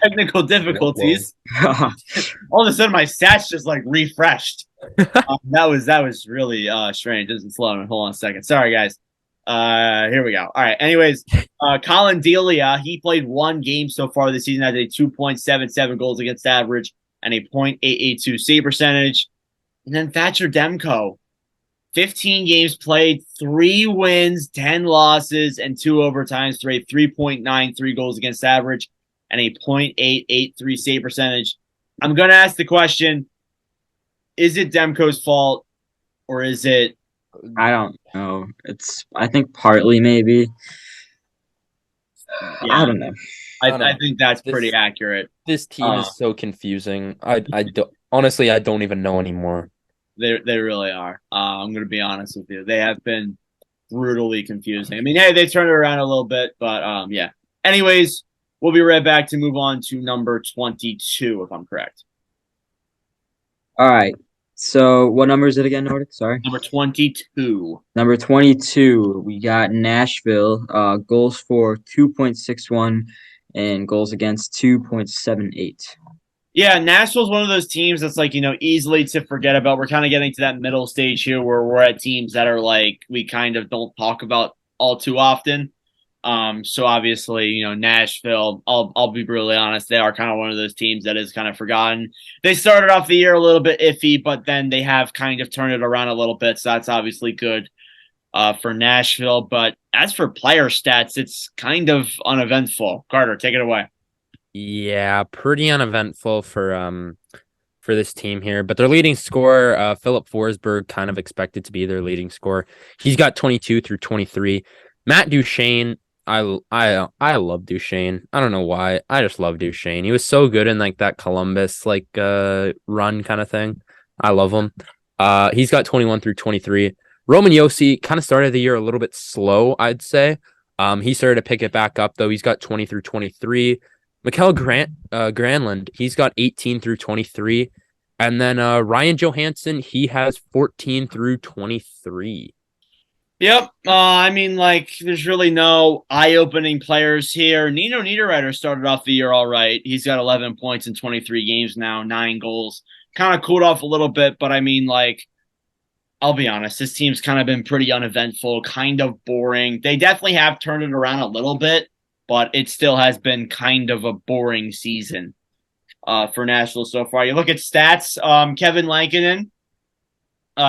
Technical difficulties. All of a sudden, my stats just like refreshed. That was really strange. It doesn't slow down. Hold on a second. Sorry, guys. Here we go. All right. Anyways, Colin Delia, he played 1 game so far this season, has a 2.77 goals against average and a .882 save percentage. And then Thatcher Demko, 15 games played, 3 wins, 10 losses, and 2 overtimes for a 3.93 goals against average and a .883 save percentage. I'm going to ask the question, is it Demko's fault or is it? I don't know. I think partly maybe. Yeah, I don't know. I think that's This- pretty accurate. This team is so confusing. I don't honestly, I don't even know anymore. They really are. I'm going to be honest with you. They have been brutally confusing. I mean, hey, they turned it around a little bit, but yeah. Anyways, we'll be right back to move on to number 22, if I'm correct. All right. So what number is it again, Nordic? Sorry. Number 22. Number 22, we got Nashville. Goals for 2.61 and goals against 2.78. Yeah, Nashville's one of those teams that's like, easily to forget about. We're kind of getting to that middle stage here where we're at teams that are like, we kind of don't talk about all too often. So obviously, Nashville, I'll be brutally honest, they are kind of one of those teams that is kind of forgotten. They started off the year a little bit iffy, but then they have kind of turned it around a little bit. So that's obviously good for Nashville. But as for player stats, it's kind of uneventful. Carter, take it away. Yeah, pretty uneventful for this team here. But their leading scorer, Philip Forsberg, kind of expected to be their leading scorer. He's got 22 through 23. Matt Duchene, I love Duchene. I don't know why. I just love Duchene. He was so good in like that Columbus run kind of thing. I love him. He's got 21 through 23. Roman Josi kind of started the year a little bit slow, I'd say. He started to pick it back up though. He's got 20 through 23. Mikael Granlund, he's got 18 through 23. And then Ryan Johansson, he has 14 through 23. Yep. I mean, there's really no eye-opening players here. Nino Niederreiter started off the year all right. He's got 11 points in 23 games now, 9 goals. Kind of cooled off a little bit, but I mean, I'll be honest, this team's kind of been pretty uneventful, kind of boring. They definitely have turned it around a little bit, but it still has been kind of a boring season for Nashville so far. You look at stats, Kevin Lankinen,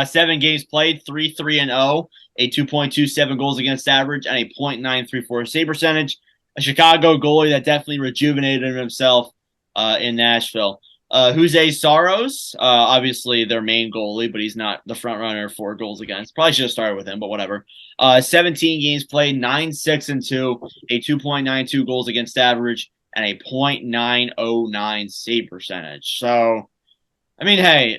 7 games played, 3-3-0, a 2.27 goals against average, and a .934 save percentage. A Chicago goalie that definitely rejuvenated himself in Nashville. Jose Saros, obviously their main goalie, but he's not the front runner for goals against. Probably should have started with him, but whatever. 17 games played, 9-6-2, a 2.92 goals against average, and a .909 save percentage. So, I mean, hey,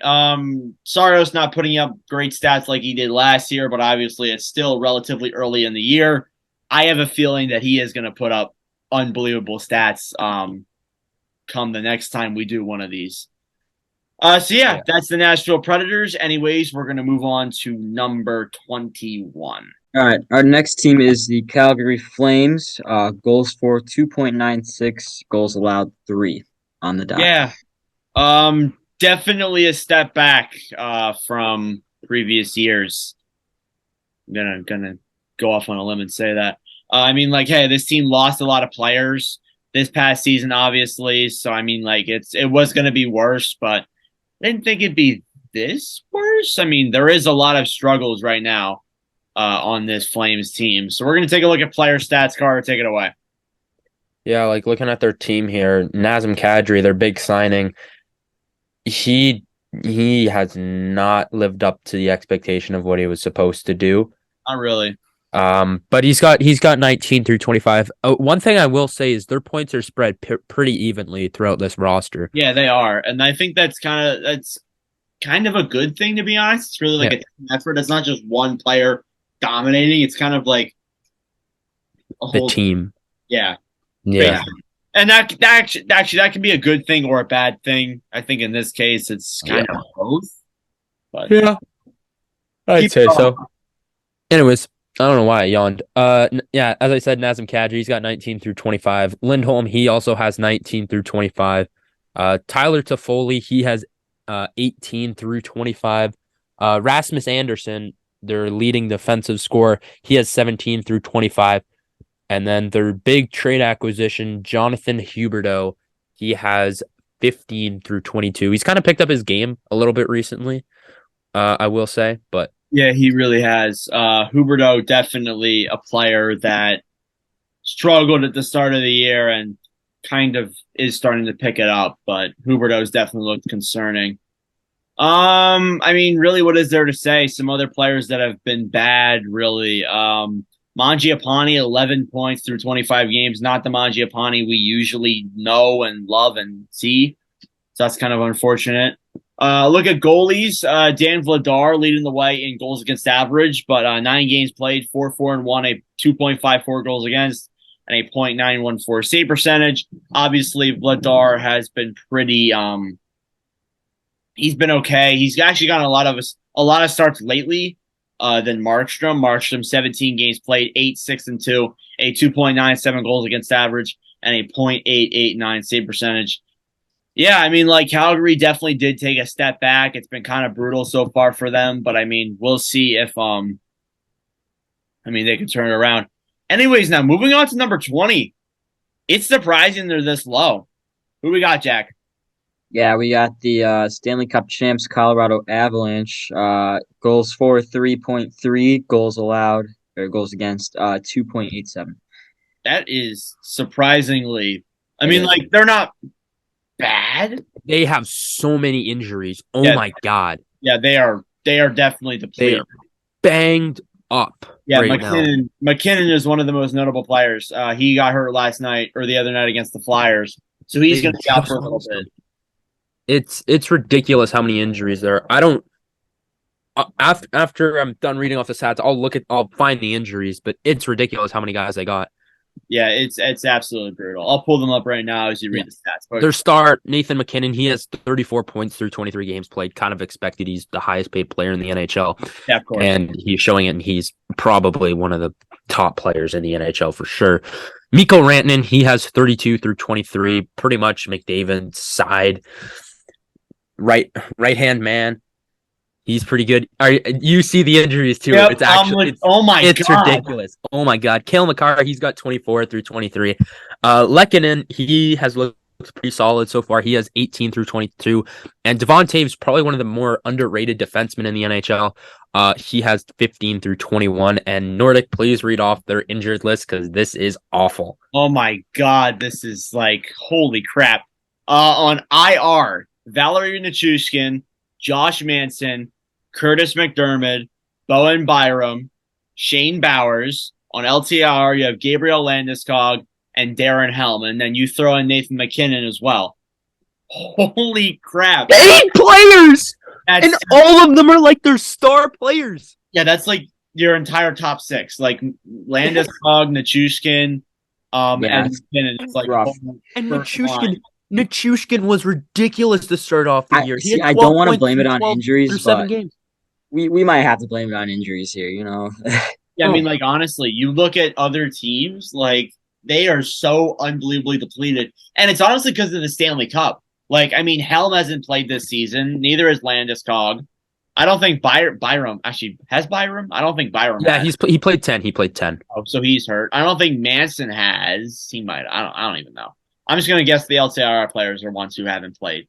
Saros not putting up great stats like he did last year, but obviously it's still relatively early in the year. I have a feeling that he is going to put up unbelievable stats come the next time we do one of these. So yeah, that's the Nashville Predators. Anyways, we're going to move on to number 21. All right. Our next team is the Calgary Flames. Goals for 2.96, goals allowed 3 on the dot. Yeah. Definitely a step back from previous years. I'm gonna go off on a limb and say that. I mean, hey, this team lost a lot of players. this past season, obviously. So I mean, like it was going to be worse, but I didn't think it'd be this worse. I mean, there is a lot of struggles right now on this Flames team. So we're going to take a look at player stats. Carter, take it away. Yeah, like looking at their team here, Nazem Kadri, their big signing, he has not lived up to the expectation of what he was supposed to do. Not really. But he's got 19 through 25. One thing I will say is their points are spread pretty evenly throughout this roster. Yeah, they are, and I think that's kind of a good thing, to be honest. It's really like a team effort. It's not just one player dominating. It's kind of like a whole team. Yeah. Yeah. And that can be a good thing or a bad thing. I think in this case it's kind of both. But yeah. I'd say so. Anyways, I don't know why I yawned. Yeah, as I said, Nazem Kadri, he's got 19 through 25. Lindholm, he also has 19 through 25. Tyler Toffoli, he has 18 through 25. Rasmus Anderson, their leading defensive scorer, he has 17 through 25. And then their big trade acquisition, Jonathan Huberdeau, he has 15 through 22. He's kind of picked up his game a little bit recently, I will say, but yeah, he really has. Huberdeau, definitely a player that struggled at the start of the year and kind of is starting to pick it up, but Huberdeau's definitely looked concerning. I mean, really, what is there to say? Some other players that have been bad, really. Mangiapane, 11 points through 25 games. Not the Mangiapane we usually know and love and see. So that's kind of unfortunate. Look at goalies. Dan Vladar leading the way in goals against average, but 9 games played, 4-4-1, a 2.54 goals against, and a .914 save percentage. Obviously, Vladar has been pretty. He's been okay. He's actually gotten a lot of starts lately than Markstrom. Markstrom, 17 games played, 8-6-2, a 2.97 goals against average, and a .889 save percentage. Yeah, I mean, like Calgary definitely did take a step back. It's been kind of brutal so far for them, but I mean, we'll see if they can turn it around. Anyways, now moving on to number 20. It's surprising they're this low. Who we got, Jack? Yeah, we got the Stanley Cup champs, Colorado Avalanche. Goals for 3.3, goals allowed or goals against 2.87. That is surprisingly. I mean, like they're not bad. They have so many injuries. Oh my god. Yeah, they are definitely depleted. They are banged up. Yeah, right McKinnon is one of the most notable players. He got hurt last night or the other night against the Flyers, so he's going to be out for a little bit. It's ridiculous how many injuries there are. I don't. After I'm done reading off the stats, I'll find the injuries, but it's ridiculous how many guys they got. Yeah, it's absolutely brutal. I'll pull them up right now as you read the stats. But their star, Nathan McKinnon, he has 34 points through 23 games played. Kind of expected. He's the highest paid player in the NHL. Yeah, of course. And he's showing it, and he's probably one of the top players in the NHL for sure. Mikko Rantanen, he has 32 through 23, pretty much McDavid's side. Right-hand man. He's pretty good. You see the injuries too. Yep, it's actually it's ridiculous. Oh my god. Cale Makar, he's got 24 through 23. Lehkonen, he has looked pretty solid so far. He has 18 through 22. And Devon Taves, probably one of the more underrated defensemen in the NHL. He has 15 through 21. And Nordic, please read off their injured list because this is awful. Oh my god, this is like holy crap. On IR, Valerie Nichushkin, Josh Manson, Curtis McDermott, Bowen Byram, Shane Bowers. On LTIR, you have Gabriel Landeskog and Darren Helm, and then you throw in Nathan McKinnon as well. Holy crap. 8 players! And all of them are like their star players. Yeah, that's like your entire top 6. Like Landeskog, Nichushkin, and McKinnon. It's like rough. And Nichushkin was ridiculous to start off the year. I don't want to blame it on injuries, but 7 games. We might have to blame it on injuries here, you know. Yeah, I mean, like, honestly, you look at other teams, like, they are so unbelievably depleted. And it's honestly because of the Stanley Cup. Like, I mean, Helm hasn't played this season. Neither has Landeskog. I don't think Byram actually has Byram. I don't think Byram. Yeah, has. he played 10. He played 10. Oh, so he's hurt. I don't think Manson has. He might. I don't even know. I'm just going to guess the LCRR players are ones who haven't played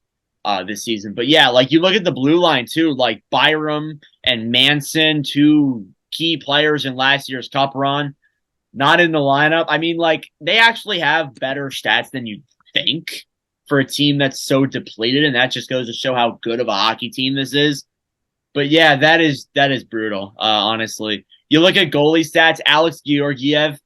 this season. But yeah, like you look at the blue line too, like Byram and Manson, two key players in last year's Cup run, not in the lineup. I mean, like they actually have better stats than you think for a team that's so depleted, and that just goes to show how good of a hockey team this is. But yeah, that is brutal, honestly. You look at goalie stats, Alex Georgiev,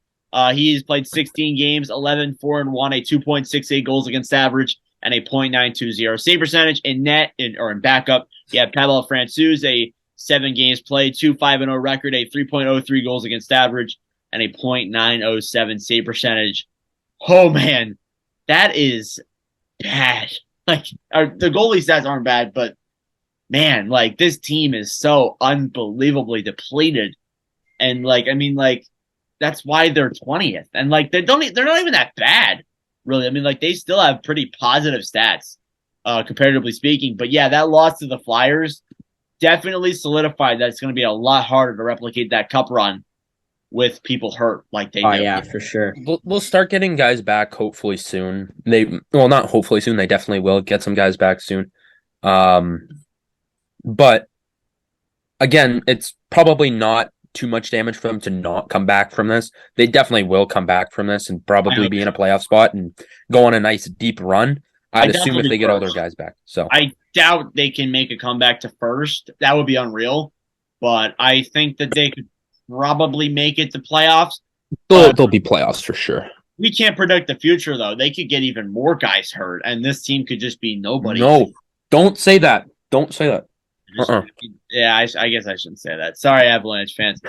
he's played 16 games, 11, 4, and 1, a 2.68 goals against average, and a .920 save percentage. In net, in backup, you have Pavel Francouz, a 7 games played, 2-5-0 record, a 3.03 goals against average, and a .907 save percentage. Oh, man, that is bad. Like, the goalie stats aren't bad, but man, like this team is so unbelievably depleted. And like, I mean, like that's why they're 20th. And like they're not even that bad, really. I mean, like they still have pretty positive stats, comparatively speaking. But yeah, that loss to the Flyers definitely solidified that it's going to be a lot harder to replicate that Cup run with people hurt like they Oh do. yeah, for sure. We'll start getting guys back hopefully soon. Not hopefully soon. They definitely will get some guys back soon. But again, it's probably not too much damage for them to not come back from this. They definitely will come back from this and probably be in a playoff spot and go on a nice deep run. I'd assume if they get all their guys back. So I doubt they can make a comeback to first. That would be unreal. But I think that they could probably make it to playoffs. they'll be playoffs for sure. We can't predict the future, though. They could get even more guys hurt, and this team could just be nobody. No, don't say that. Don't say that. Yeah, I guess I shouldn't say that. Sorry, Avalanche fans.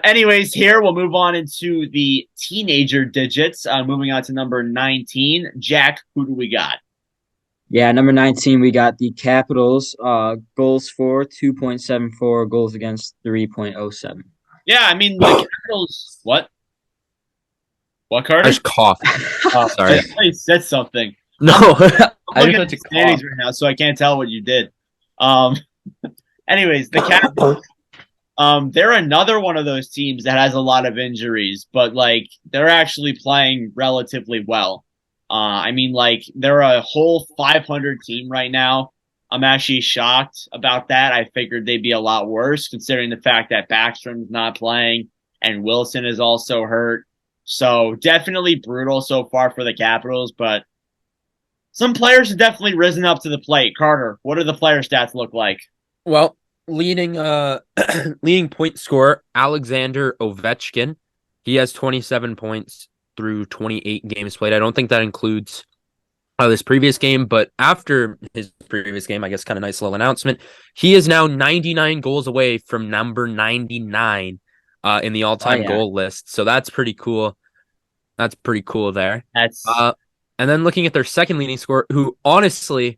Anyways, here we'll move on into the teenager digits. Moving on to number 19. Jack, who do we got? Yeah, number 19, we got the Capitals. Goals for 2.74, goals against 3.07. Yeah, I mean the Capitals. What? What, Carter? I just coughed. Oh, sorry. I said something. No, I'm looking at the standings right now, so I can't tell what you did. Anyways, the Capitals. They're another one of those teams that has a lot of injuries, but like they're actually playing relatively well. I mean, like they're a whole 500 team right now. I'm actually shocked about that. I figured they'd be a lot worse, considering the fact that Backstrom's not playing and Wilson is also hurt. So definitely brutal so far for the Capitals, but some players have definitely risen up to the plate. Carter, what do the player stats look like? Well, leading leading point scorer Alexander Ovechkin. He has 27 points through 28 games played. I don't think that includes this previous game, but after his previous game, I guess kind of nice little announcement. He is now 99 goals away from number 99 in the all-time goal list. So that's pretty cool. That's pretty cool there. That's and then looking at their second leading scorer, who honestly,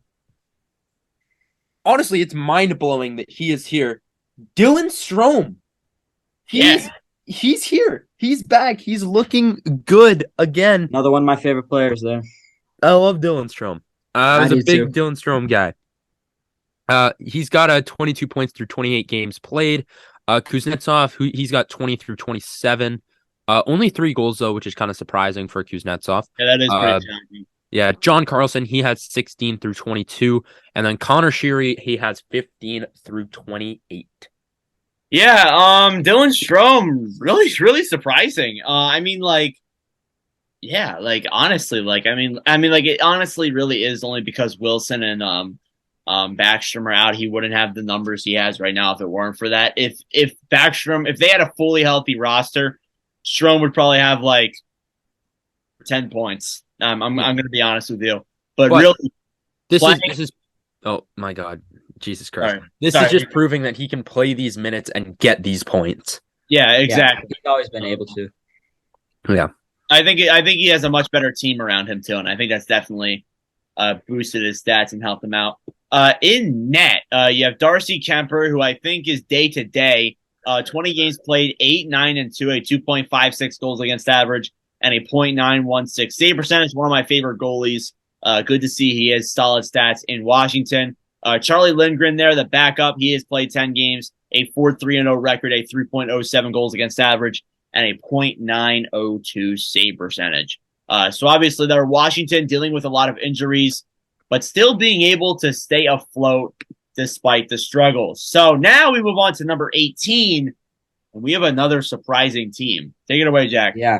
it's mind-blowing that he is here. Dylan Strome. He's here. He's back. He's looking good again. Another one of my favorite players there. I love Dylan Strome. I was a big Dylan Strome guy. He's got 22 points through 28 games played. Kuznetsov, he's got 20 through 27. Only 3 goals, though, which is kind of surprising for Kuznetsov. Yeah, that is pretty challenging. Yeah, John Carlson, he has 16 through 22. And then Connor Sheary, he has 15 through 28. Yeah, Dylan Strome, really surprising. I mean, like, yeah, like honestly, like I mean, like it honestly really is only because Wilson and Backstrom are out. He wouldn't have the numbers he has right now if it weren't for that. If Backstrom, if they had a fully healthy roster, Strome would probably have like 10 points. I'm going to be honest with you, but really, this is. Oh my God, Jesus Christ! Sorry. This is just proving that he can play these minutes and get these points. Yeah, exactly. Yeah, he's always been able to. Yeah. I think he has a much better team around him too, and I think that's definitely boosted his stats and helped him out. In net, you have Darcy Kemper, who I think is day to day. 20 games played, 8, 9, and 2, a 2.56 goals against average, and a .916 save percentage. One of my favorite goalies. Good to see he has solid stats in Washington. Charlie Lindgren there, the backup. He has played 10 games, a 4-3-0 record, a 3.07 goals against average, and a .902 save percentage. So obviously they're Washington dealing with a lot of injuries, but still being able to stay afloat despite the struggles. So now we move on to number 18, and we have another surprising team. Take it away, Jack. Yeah.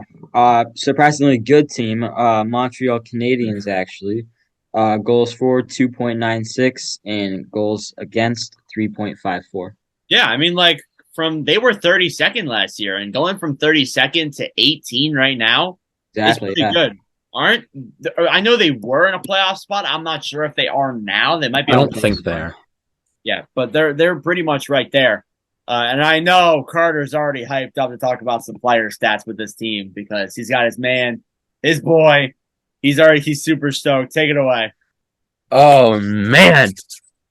Surprisingly good team. Montreal Canadiens actually. Goals for 2.96 and goals against 3.54. Yeah, I mean, like they were 32nd last year, and going from 32nd to 18 right now is Exactly. pretty good. I know they were in a playoff spot. I'm not sure if they are now. They might be. I don't think they are. Yeah, but they're pretty much right there. And I know Carter's already hyped up to talk about some player stats with this team because he's got his boy. He's super stoked. Take it away. Oh man,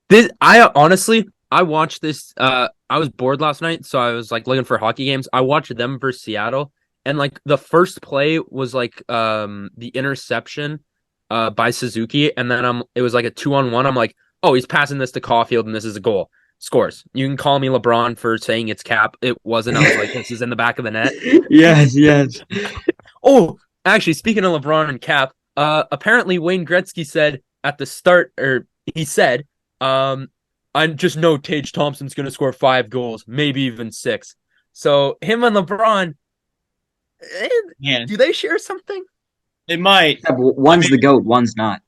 I watched this. I was bored last night, so I was like looking for hockey games. I watched them versus Seattle, and like the first play was like the interception by Suzuki, and then it was like a 2-on-1. I'm like, oh, he's passing this to Caulfield, and this is a goal. Scores. You can call me LeBron for saying it's cap. It wasn't. I was like, this is in the back of the net. Yes. Oh, actually, speaking of LeBron and cap, apparently Wayne Gretzky said at the start, or he said, I just know Tage Thompson's going to score 5 goals, maybe even 6. So him and LeBron, do they share something? It might. Yeah, one's the GOAT, one's not.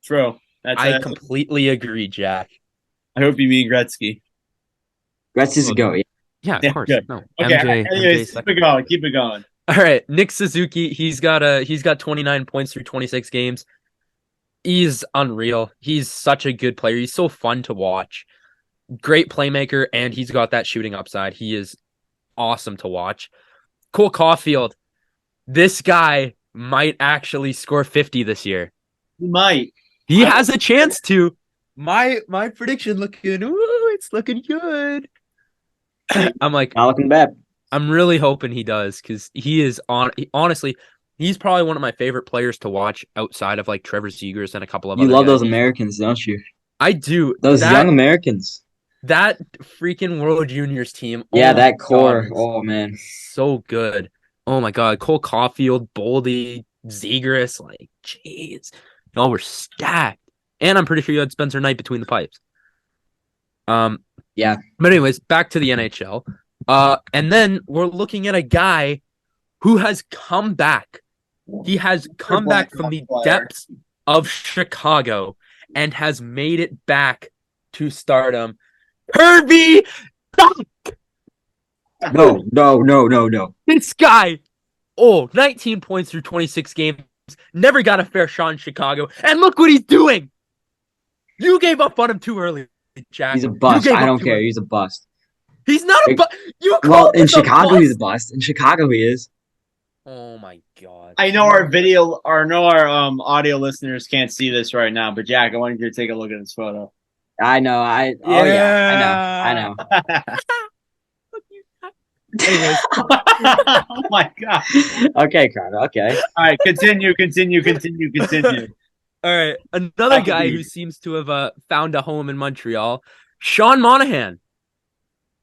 True. I completely agree, Jack. I hope you mean Gretzky. Gretzky's a GOAT. Yeah, of course. Good. No. Okay. Anyways, keep it going. Keep it going. All right, Nick Suzuki. He's got 29 points through 26 games. He's unreal. He's such a good player. He's so fun to watch. Great playmaker, and he's got that shooting upside. He is awesome to watch. Cole Caulfield. This guy might actually score 50 this year. He might. He has a chance to. My prediction it's looking good. I'm like, Not looking bad. I'm really hoping he does because honestly, he's probably one of my favorite players to watch outside of like Trevor Zegras and a couple of You other love guys. those Americans, don't you? I do. Those young Americans. That freaking World Juniors team. Yeah, oh that core. God, oh man, so good. Oh my God, Cole Caulfield, Boldy, Zegras, like jeez, y'all were stacked. And I'm pretty sure you had Spencer Knight between the pipes. Yeah. But anyways, back to the NHL. And then we're looking at a guy who has come back. He has come back from the depths of Chicago and has made it back to stardom. Kirby Dach! No. This guy, 19 points through 26 games, never got a fair shot in Chicago, and look what he's doing! You gave up on him too early, Jack. He's a bust. I don't care. He's a bust. He's not a bust. Well, in Chicago, he's a bust. In Chicago, he is. Oh my God. I know our audio listeners can't see this right now, but Jack, I wanted you to take a look at this photo. I know. I know. Anyways. Oh my God. Okay, Carter. Okay. All right, continue. All right, another guy who seems to have found a home in Montreal, Sean Monahan.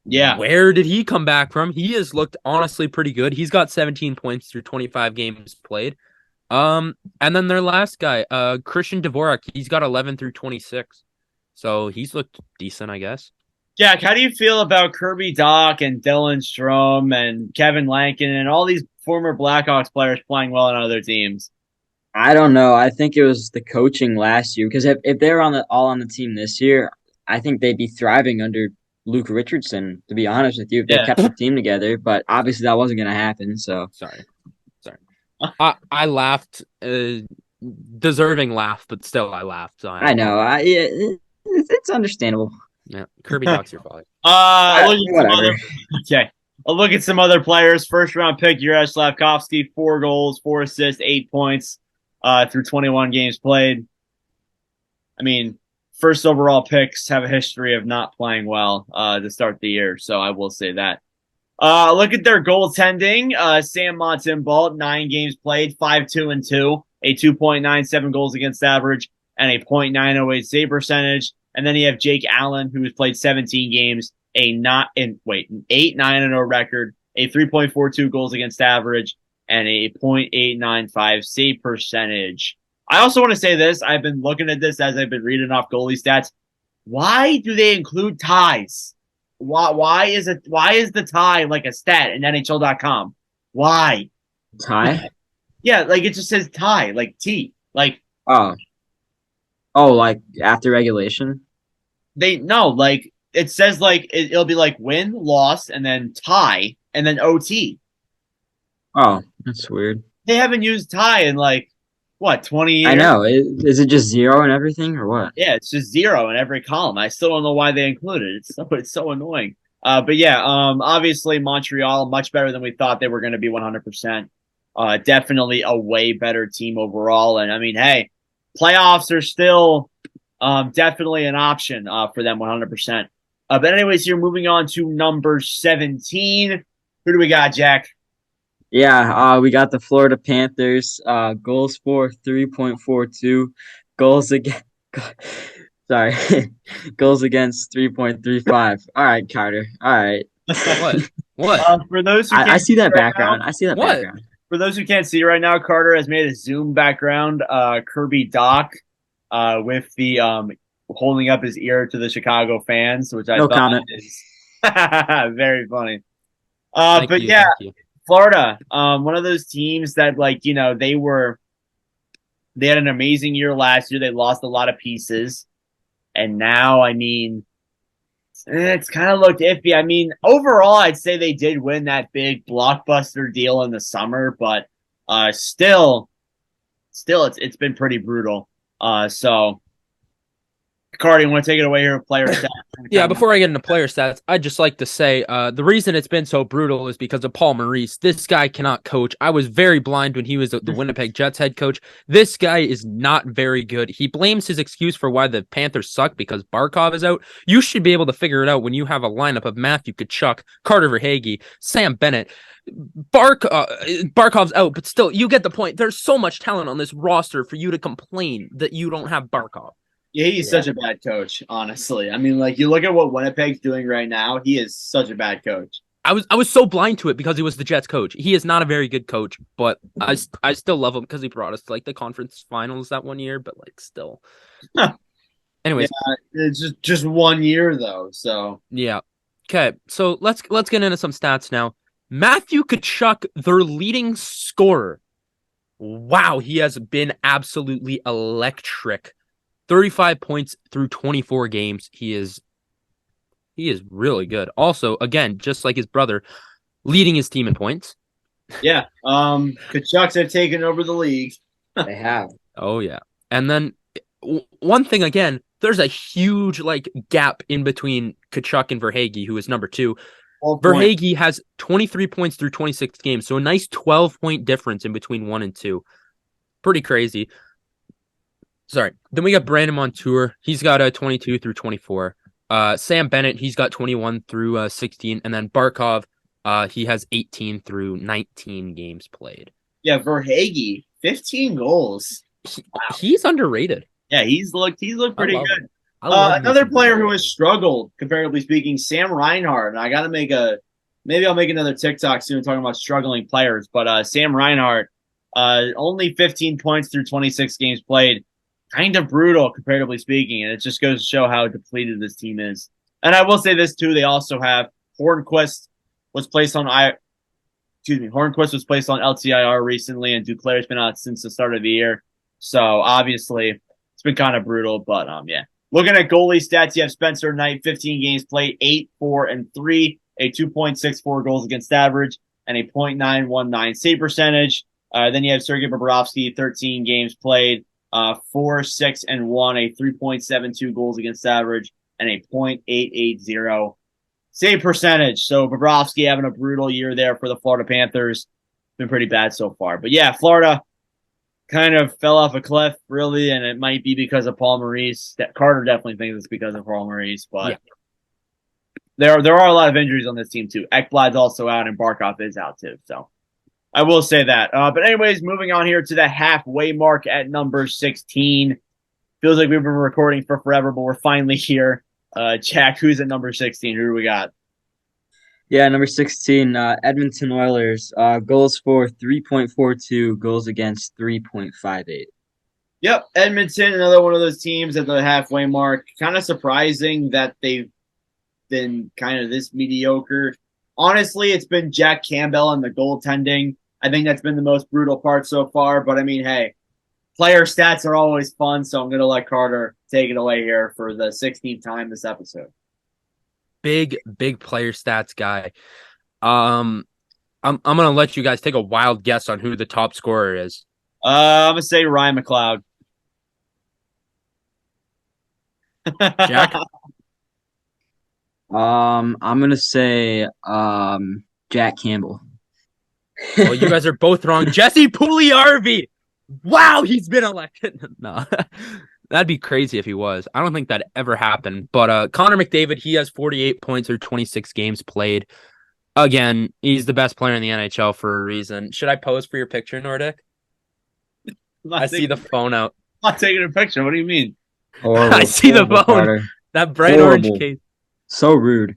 Yeah. Where did he come back from? He has looked honestly pretty good. He's got 17 points through 25 games played. And then their last guy, Christian Dvorak, he's got 11 through 26. So he's looked decent, I guess. Jack, how do you feel about Kirby Dach and Dylan Strome and Kevin Lankin and all these former Blackhawks players playing well on other teams? I don't know. I think it was the coaching last year because if they were all on the team this year, I think they'd be thriving under Luke Richardson, to be honest with you, if they kept the team together. But obviously that wasn't going to happen. So sorry. I laughed, deserving laugh, but still I laughed. So I know. It's understandable. Yeah, Kirby Dach's your father. Whatever. Okay. I'll look at some other players. First round pick, Juraj Slavkovsky, 4 goals, 4 assists, 8 points through 21 games played. I mean, first overall picks have a history of not playing well to start the year, so I will say that. Look at their goaltending. Sam Montembeault, 9 games played, 5-2-2, a 2.97 goals against average, and a .908 save percentage. And then you have Jake Allen, who has played 17 games, an 8-9-0 record, a 3.42 goals against average, and a .895 save percentage. I also want to say this. I've been looking at this as I've been reading off goalie stats. Why do they include ties? Why is the tie like a stat in NHL.com? Why? Tie? Yeah, like it just says tie, like T. Like Oh, like after regulation? like it says like it'll be like win, loss, and then tie, and then OT. Oh, that's weird. They haven't used tie in like what 20 years. I know. Is it just zero and everything or what? Yeah, it's just zero in every column. I still don't know why they include it. It's so annoying. But yeah, obviously Montreal much better than we thought they were going to be 100%. Definitely a way better team overall. And I mean, hey, playoffs are still definitely an option for them 100%. But anyways, here moving on to number 17. Who do we got, Jack? Yeah, we got the Florida Panthers. Goals for 3.42. Goals against sorry. Goals against 3.35. All right, Carter. All right. What? For those who I see that background. Now, I see that What? background. for those who can't see right now, Carter has made a Zoom background, Kirby Doc, with the holding up his ear to the Chicago fans, which I No thought comment. is very funny. Thank But you, yeah, thank you. Florida, one of those teams that they had an amazing year last year. They lost a lot of pieces, and now I mean, it's kind of looked iffy. I mean, overall, I'd say they did win that big blockbuster deal in the summer, but still, it's been pretty brutal. So, Cardi, you want to take it away here with player stats? Yeah, before I get into player stats, I'd just like to say the reason it's been so brutal is because of Paul Maurice. This guy cannot coach. I was very blind when he was the Winnipeg Jets head coach. This guy is not very good. He blames his excuse for why the Panthers suck because Barkov is out. You should be able to figure it out when you have a lineup of Matthew Tkachuk, Carter Verhaeghe, Sam Bennett. Barkov's out, but still, you get the point. There's so much talent on this roster for you to complain that you don't have Barkov. Yeah, he's such a bad coach, honestly. I mean, like, you look at what Winnipeg's doing right now, he is such a bad coach. I was so blind to it because he was the Jets coach. He is not a very good coach, but I still love him because he brought us to like the conference finals that one year, but like still. Anyways, It's just 1 year though, so yeah. Okay, so let's get into some stats now. Matthew Tkachuk, their leading scorer. Wow, he has been absolutely electric. 35 points through 24 games. He is really good. Also, again, just like his brother, leading his team in points. yeah. Kachucks have taken over the league. They have. Oh yeah. And then one thing again, there's a huge like gap in between Tkachuk and Verhaeghe, who is number 2. Verhaeghe has 23 points through 26 games, so a nice 12-point difference in between 1 and 2. Pretty crazy. Sorry. Then we got Brandon Montour. He's got a 22 through 24. Sam Bennett, he's got 21 through 16. And then Barkov, he has 18 through 19 games played. Yeah, Verhaeghe, 15 goals. He's underrated. Yeah, he's looked pretty good. Another Another player who has struggled, comparatively speaking, Sam Reinhart. And I got to maybe I'll make another TikTok soon talking about struggling players. But Sam Reinhart, only 15 points through 26 games played. Kind of brutal, comparatively speaking, and it just goes to show how depleted this team is. And I will say this too: they also have Hornquist was placed on LTIR recently, and Duclair's been out since the start of the year. So obviously, it's been kind of brutal. But yeah, looking at goalie stats, you have Spencer Knight, 15 games played, 8-4-3, a 2.64 goals against average, and a .919 save percentage. Then you have Sergei Bobrovsky, 13 games played. 4-6-1, a 3.72 goals against average, and a .880 save percentage. So Bobrovsky having a brutal year there for the Florida Panthers. Been pretty bad so far. But yeah, Florida kind of fell off a cliff, really, and it might be because of Paul Maurice. Carter definitely thinks it's because of Paul Maurice, but there are a lot of injuries on this team too. Ekblad's also out, and Barkov is out too. So I will say that. But anyways, moving on here to the halfway mark at number 16. Feels like we've been recording for forever, but we're finally here. Jack, who's at number 16? Who do we got? Yeah, number 16, Edmonton Oilers. Goals for 3.42, goals against 3.58. Yep, Edmonton, another one of those teams at the halfway mark. Kind of surprising that they've been kind of this mediocre. Honestly, it's been Jack Campbell and the goaltending. I think that's been the most brutal part so far. But I mean, hey, player stats are always fun, so I'm going to let Carter take it away here for the 16th time this episode. Big player stats guy. I'm gonna let you guys take a wild guess on who the top scorer is. I'm going to say Ryan McLeod. Jack? I'm gonna say Jack Campbell. Well, you guys are both wrong. Jesse Puljujarvi. Wow, he's been elected. No, that'd be crazy if he was. I don't think that ever happened. But Connor McDavid, he has 48 points or 26 games played. Again, he's the best player in the NHL for a reason. Should I pose for your picture, Nordic? I see the phone out. I'm not taking a picture. What do you mean? Horrible, I see the phone. Carter. That bright Horrible. orange case. So rude.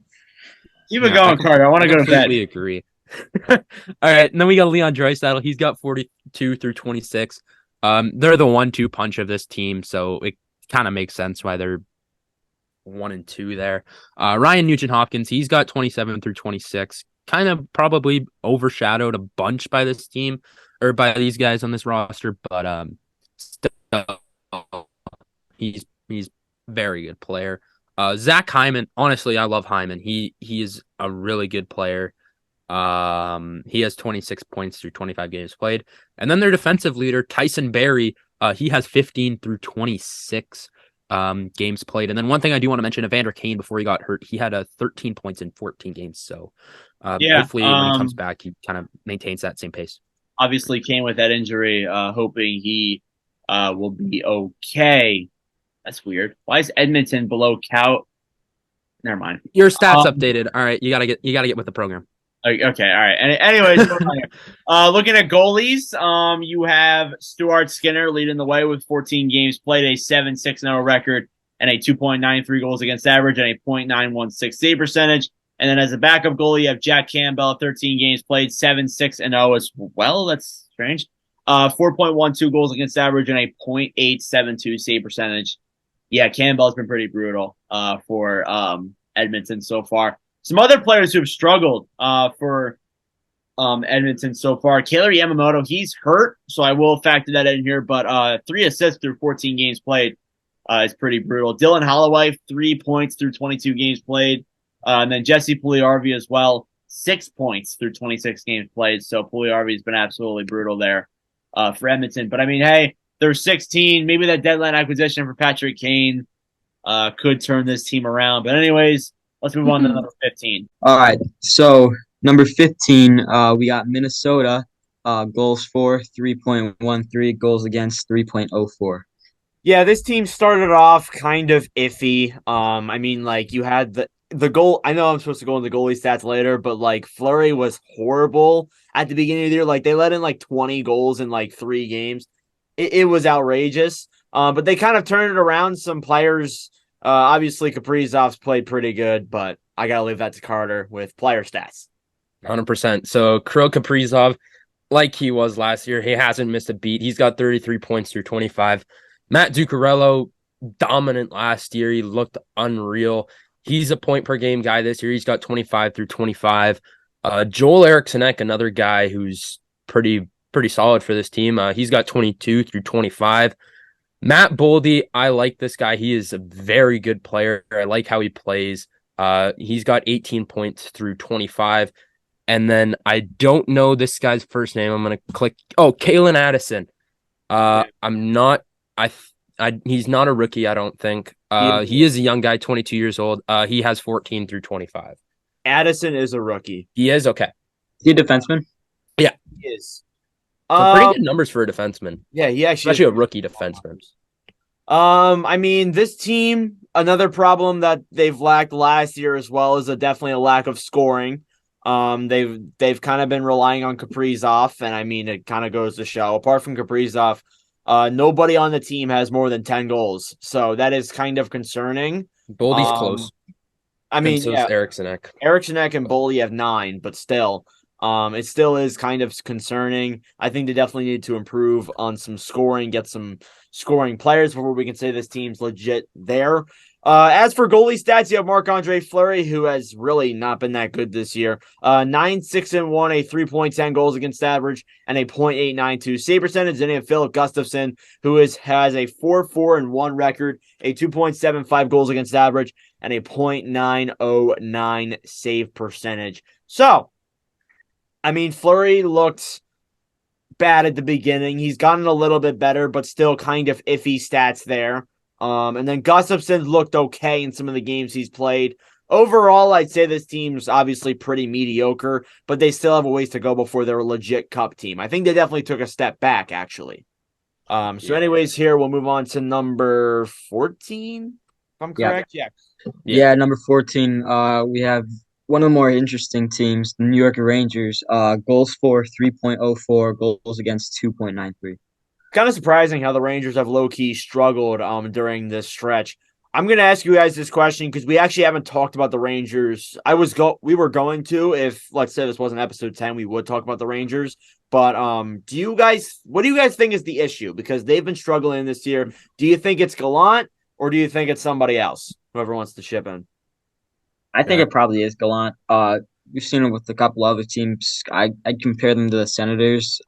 Keep it going, Carter. I want to go to bed. completely agree. All right, and then we got Leon Draisaitl. He's got 42 through 26. They're the 1-2 punch of this team, so it kind of makes sense why they're 1 and 2 there. Ryan Nugent-Hopkins, he's got 27 through 26. Kind of probably overshadowed a bunch by this team or by these guys on this roster, but still, he's very good player. Zach Hyman, honestly, I love Hyman. He is a really good player. He has 26 points through 25 games played. And then their defensive leader, Tyson Barrie, he has 15 through 26 games played. And then one thing I do want to mention, Evander Kane, before he got hurt, he had 13 points in 14 games. So hopefully when he comes back, he kind of maintains that same pace. Obviously came with that injury, hoping he will be okay. That's weird. Why is Edmonton below Cout? Never mind. Your stats updated. All right, you gotta get with the program. Okay, all right. Anyways, looking at goalies, you have Stuart Skinner leading the way with 14 games played, a 7.6-0 record, and a 2.93 goals against average, and a .916 save percentage. And then as a backup goalie, you have Jack Campbell, 13 games played, 7.6-0 as well. That's strange. 4.12 goals against average, and a .872 save percentage. Yeah, Campbell's been pretty brutal for Edmonton so far. Some other players who have struggled for Edmonton so far. Kailer Yamamoto, he's hurt, so I will factor that in here. But 3 assists through 14 games played is pretty brutal. Dylan Holloway, 3 points through 22 games played. And then Jesse Puljujarvi as well, 6 points through 26 games played. So Puljujarvi has been absolutely brutal there for Edmonton. But I mean, hey, they're 16. Maybe that deadline acquisition for Patrick Kane could turn this team around. But anyways, let's move on to number 15. All right. So number 15, we got Minnesota. Goals for 3.13, goals against 3.04. Yeah, this team started off kind of iffy. I mean, like, you had the goal. I know I'm supposed to go into the goalie stats later, but like Fleury was horrible at the beginning of the year. Like, they let in like 20 goals in like 3 games. It was outrageous. But they kind of turned it around. Some players, obviously Kaprizov's played pretty good, but I got to leave that to Carter with player stats. 100%. So Kirill Kaprizov, like he was last year, he hasn't missed a beat. He's got 33 points through 25. Matt Zuccarello, dominant last year. He looked unreal. He's a point per game guy this year. He's got 25 through 25. Joel Erikssonek, another guy who's pretty solid for this team. He's got 22 through 25. Matt Boldy, I like this guy. He is a very good player. I like how he plays. He's got 18 points through 25. And then I don't know this guy's first name. I'm going to click. Oh, Kalen Addison. He's not a rookie, I don't think. He is a young guy, 22 years old. He has 14 through 25. Addison is a rookie. He is? Okay. Is he a defenseman? He is. So pretty good numbers for a defenseman. Yeah, he actually especially a rookie defenseman. I mean, this team, another problem that they've lacked last year as well is definitely a lack of scoring. They've kind of been relying on Kaprizov, and I mean, it kind of goes to show. Apart from Kaprizov, nobody on the team has more than 10 goals, so that is kind of concerning. Boldy's close. I And mean, so yeah, is Eriksson Ek. Eriksson Ek and Boley have 9, but still, it still is kind of concerning. I think they definitely need to improve on some scoring, get some scoring players before we can say this team's legit there. As for goalie stats, you have Marc-Andre Fleury, who has really not been that good this year. 9-6-1, a 3.10 goals against average, and a .892 save percentage. Then you have Philip Gustafsson, who has a 4-4-1 record, a 2.75 goals against average, and a .909 save percentage. So, I mean, Fleury looked bad at the beginning. He's gotten a little bit better, but still kind of iffy stats there. And then Gustafsson looked okay in some of the games he's played. Overall, I'd say this team's obviously pretty mediocre, but they still have a ways to go before they're a legit cup team. I think they definitely took a step back, actually. Anyways, here we'll move on to number 14, if I'm correct. Yeah, number 14. We have one of the more interesting teams, the New York Rangers. Goals for 3.04, goals against 2.93. Kind of surprising how the Rangers have low-key struggled during this stretch. I'm going to ask you guys this question because we actually haven't talked about the Rangers. We were going to, if let's say this wasn't episode 10, we would talk about the Rangers. But what do you guys think is the issue? Because they've been struggling this year. Do you think it's Gallant or do you think it's somebody else? Whoever wants to chip in. I think it probably is Gallant. We've seen it with a couple other teams. I'd compare them to the Senators.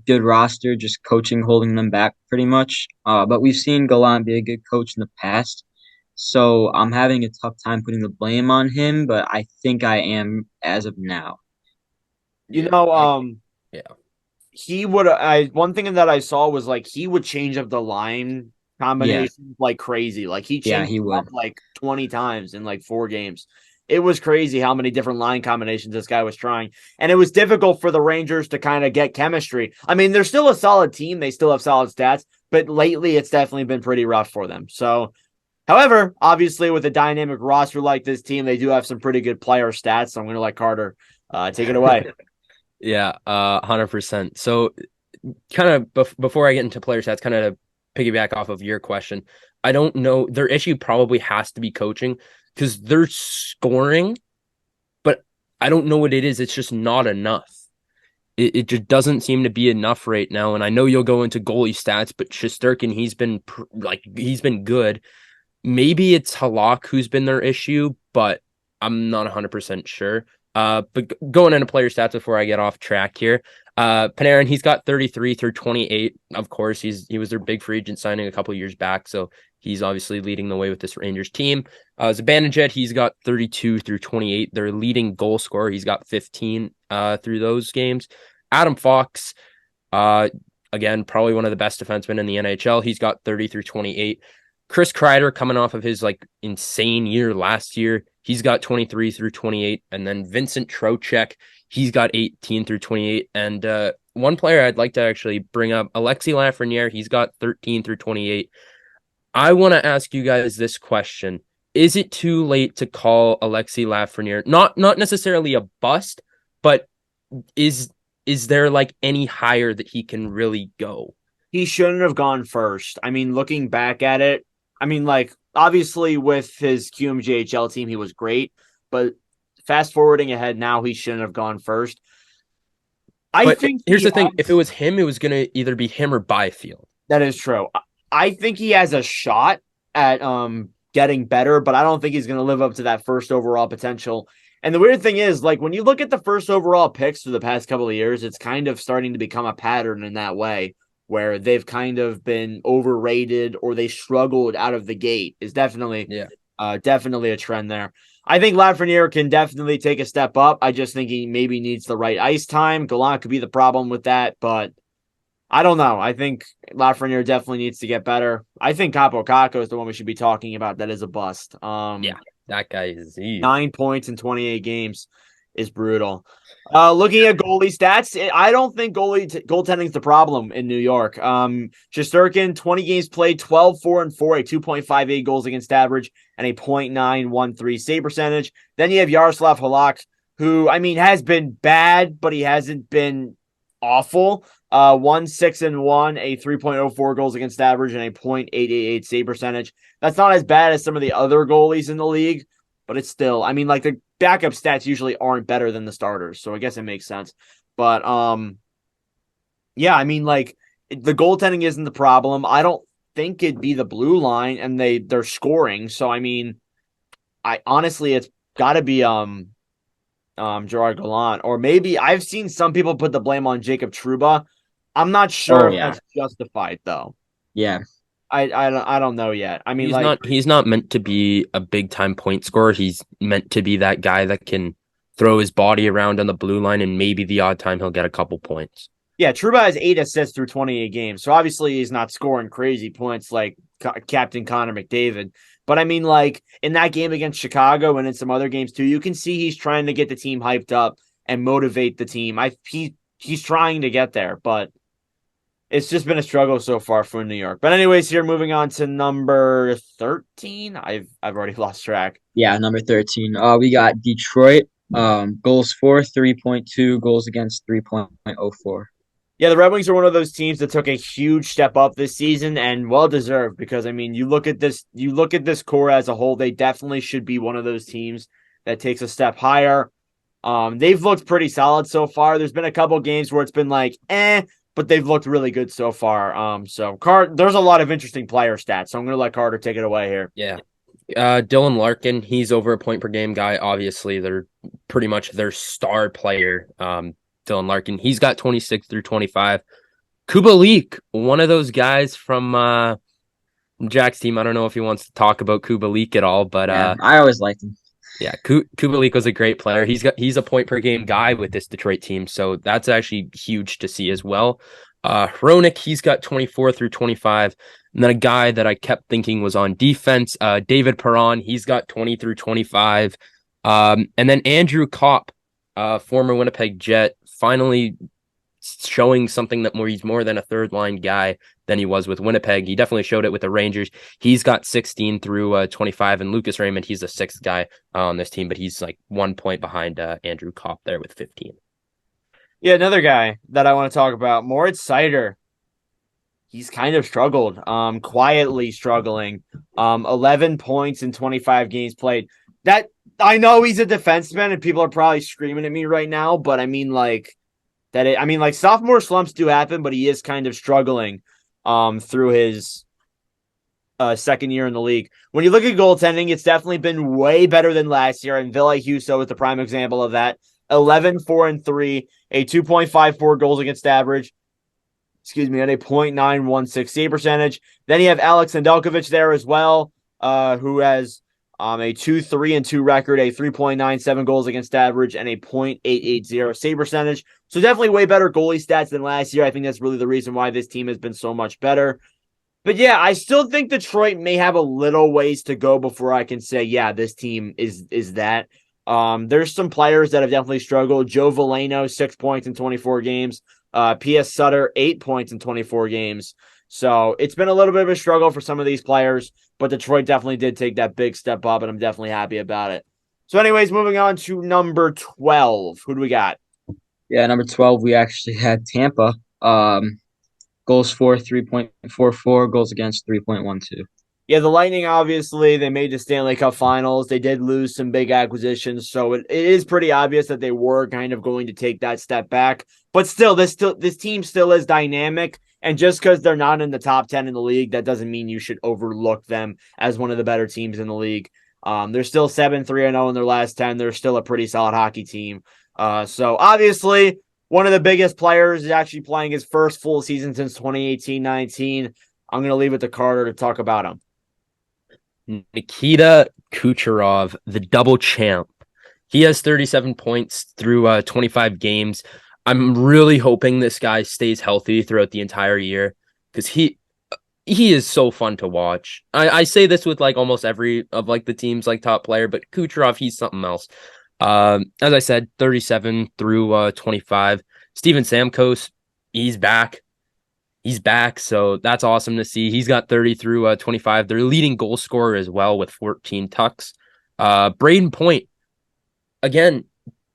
Good roster, just coaching holding them back pretty much. But we've seen Gallant be a good coach in the past. So I'm having a tough time putting the blame on him, but I think I am as of now. He would. One thing that I saw was like he would change up the line combinations like crazy. Like he changed up like 20 times in like 4 games. It was crazy how many different line combinations this guy was trying. And it was difficult for the Rangers to kind of get chemistry. I mean, they're still a solid team. They still have solid stats, but lately it's definitely been pretty rough for them. So, however, obviously with a dynamic roster like this team, they do have some pretty good player stats. So I'm going to let Carter take it away. Yeah, 100%. So kind of before I get into player stats, kind of piggyback off of your question, I don't know. Their issue probably has to be coaching because they're scoring, but I don't know what it is. It's just not enough. It just doesn't seem to be enough right now. And I know you'll go into goalie stats, but Shesterkin, he's been good. Maybe it's Halak who's been their issue, but I'm not 100% sure. But going into player stats before I get off track here, Panarin, he's got 33 through 28. Of course, he was their big free agent signing a couple years back, so he's obviously leading the way with this Rangers team. Zibanejad, he's got 32 through 28. Their leading goal scorer, he's got 15 through those games. Adam Fox, again, probably one of the best defensemen in the NHL. He's got 30 through 28. Chris Kreider, coming off of his insane year last year, he's got 23 through 28. And then Vincent Trocheck, he's got 18 through 28. And one player I'd like to actually bring up, Alexis Lafreniere, he's got 13 through 28. I want to ask you guys this question. Is it too late to call Alexis Lafreniere not necessarily a bust, but is there any higher that he can really go? He shouldn't have gone first. I mean, looking back at it, obviously with his QMJHL team, he was great, but fast forwarding ahead now, he shouldn't have gone first. Here's the thing. If it was him, it was going to either be him or Byfield. That is true. I think he has a shot at getting better, but I don't think he's going to live up to that first overall potential. And the weird thing is, when you look at the first overall picks for the past couple of years, it's kind of starting to become a pattern in that way, where they've kind of been overrated or they struggled out of the gate is definitely a trend there. I think Lafreniere can definitely take a step up. I just think he maybe needs the right ice time. Gallant could be the problem with that, but I don't know. I think Lafreniere definitely needs to get better. I think Capo Caco is the one we should be talking about that is a bust. That guy is 9 points in 28 games is brutal. Looking at goalie stats, I don't think goaltending is the problem in New York. Shesterkin, 20 games played, 12-4-4, a 2.58 goals against average, and a .913 save percentage. Then you have Yaroslav Halak, who, has been bad, but he hasn't been awful. 1-6-1, a 3.04 goals against average, and a .888 save percentage. That's not as bad as some of the other goalies in the league. but it's still, I mean, like the backup stats usually aren't better than the starters, so I guess it makes sense. But yeah, I mean, like the goaltending isn't the problem. I don't think it'd be the blue line, and they're scoring. So I mean, I honestly, it's got to be Gerard Gallant, or maybe I've seen some people put the blame on Jacob Trouba. I'm not sure Oh, if yeah. that's justified though. Yeah. I don't know yet. I mean, He's not meant to be a big time point scorer. He's meant to be that guy that can throw his body around on the blue line, and maybe the odd time he'll get a couple points. yeah, Trouba has 8 assists through 28 games, so obviously he's not scoring crazy points like Captain Connor McDavid. But I mean, like in that game against Chicago and in some other games too, you can see he's trying to get the team hyped up and motivate the team. He's trying to get there, but it's just been a struggle so far for New York. But anyways, here moving on to number 13. I've already lost track. Yeah, number 13. We got Detroit. Goals for 3.2, goals against 3.04. Yeah, the Red Wings are one of those teams that took a huge step up this season, and well deserved, because I mean, you look at this core as a whole, they definitely should be one of those teams that takes a step higher. They've looked pretty solid so far. There's been a couple games where it's been like, but they've looked really good so far. So there's a lot of interesting player stats, so I'm gonna let Carter take it away here. Yeah. Dylan Larkin, he's over a point per game guy. Obviously, they're pretty much their star player. Dylan Larkin, he's got 26 through 25. Kubalik, one of those guys from Jack's team. I don't know if he wants to talk about Kubalik at all, but Yeah, I always liked him. yeah, Kubalik was a great player. He's a point per game guy with this Detroit team, so that's actually huge to see as well. Hronik, he's got 24 through 25. And then a guy that I kept thinking was on defense, David Perron, he's got 20 through 25. And then Andrew Kopp, former Winnipeg Jet, finally showing something that he's more than a third line guy than he was with Winnipeg. He definitely showed it with the Rangers. He's got 16 through 25, and Lucas Raymond, he's the sixth guy on this team, but he's like 1 point behind Andrew Kopp there with 15. Yeah, another guy that I want to talk about, Moritz Seider. He's kind of struggled, quietly struggling. 11 points in 25 games played. That I know he's a defenseman, and people are probably screaming at me right now, but I mean, like sophomore slumps do happen, but he is kind of struggling through his second year in the league. When you look at goaltending, it's definitely been way better than last year, and Ville Husso is the prime example of that. 11, 4, and 3, a 2.54 goals against average. Excuse me, at a .916 save percentage. Then you have Alex Nedeljkovic there as well, who has a 2-3-2 record, a 3.97 goals against average, and a .880 save percentage. So definitely way better goalie stats than last year. I think that's really the reason why this team has been so much better. But yeah, I still think Detroit may have a little ways to go before I can say, yeah, this team is that. There's some players that have definitely struggled. Joe Veleno, 6 points in 24 games. P.S. Sutter, 8 points in 24 games. So it's been a little bit of a struggle for some of these players, but Detroit definitely did take that big step up, and I'm definitely happy about it. So anyways, moving on to number 12. Who do we got? Yeah, number 12, we actually had Tampa. Goals for 3.44, goals against 3.12. Yeah, the Lightning, obviously, they made the Stanley Cup Finals. They did lose some big acquisitions, so it is pretty obvious that they were kind of going to take that step back. But still, this team still is dynamic, and just because they're not in the top 10 in the league, that doesn't mean you should overlook them as one of the better teams in the league. They're still 7-3-0 in their last 10. They're still a pretty solid hockey team. So obviously, one of the biggest players is actually playing his first full season since 2018-19. I'm going to leave it to Carter to talk about him. Nikita Kucherov, the double champ. He has 37 points through 25 games. I'm really hoping this guy stays healthy throughout the entire year, because he is so fun to watch. I say this with like almost every of like the team's like top player, but Kucherov, he's something else. As I said, 37 through 25. Steven Stamkos, he's back. He's back, so that's awesome to see. He's got 30 through 25. Their leading goal scorer as well with 14 tucks. Braden Point, again,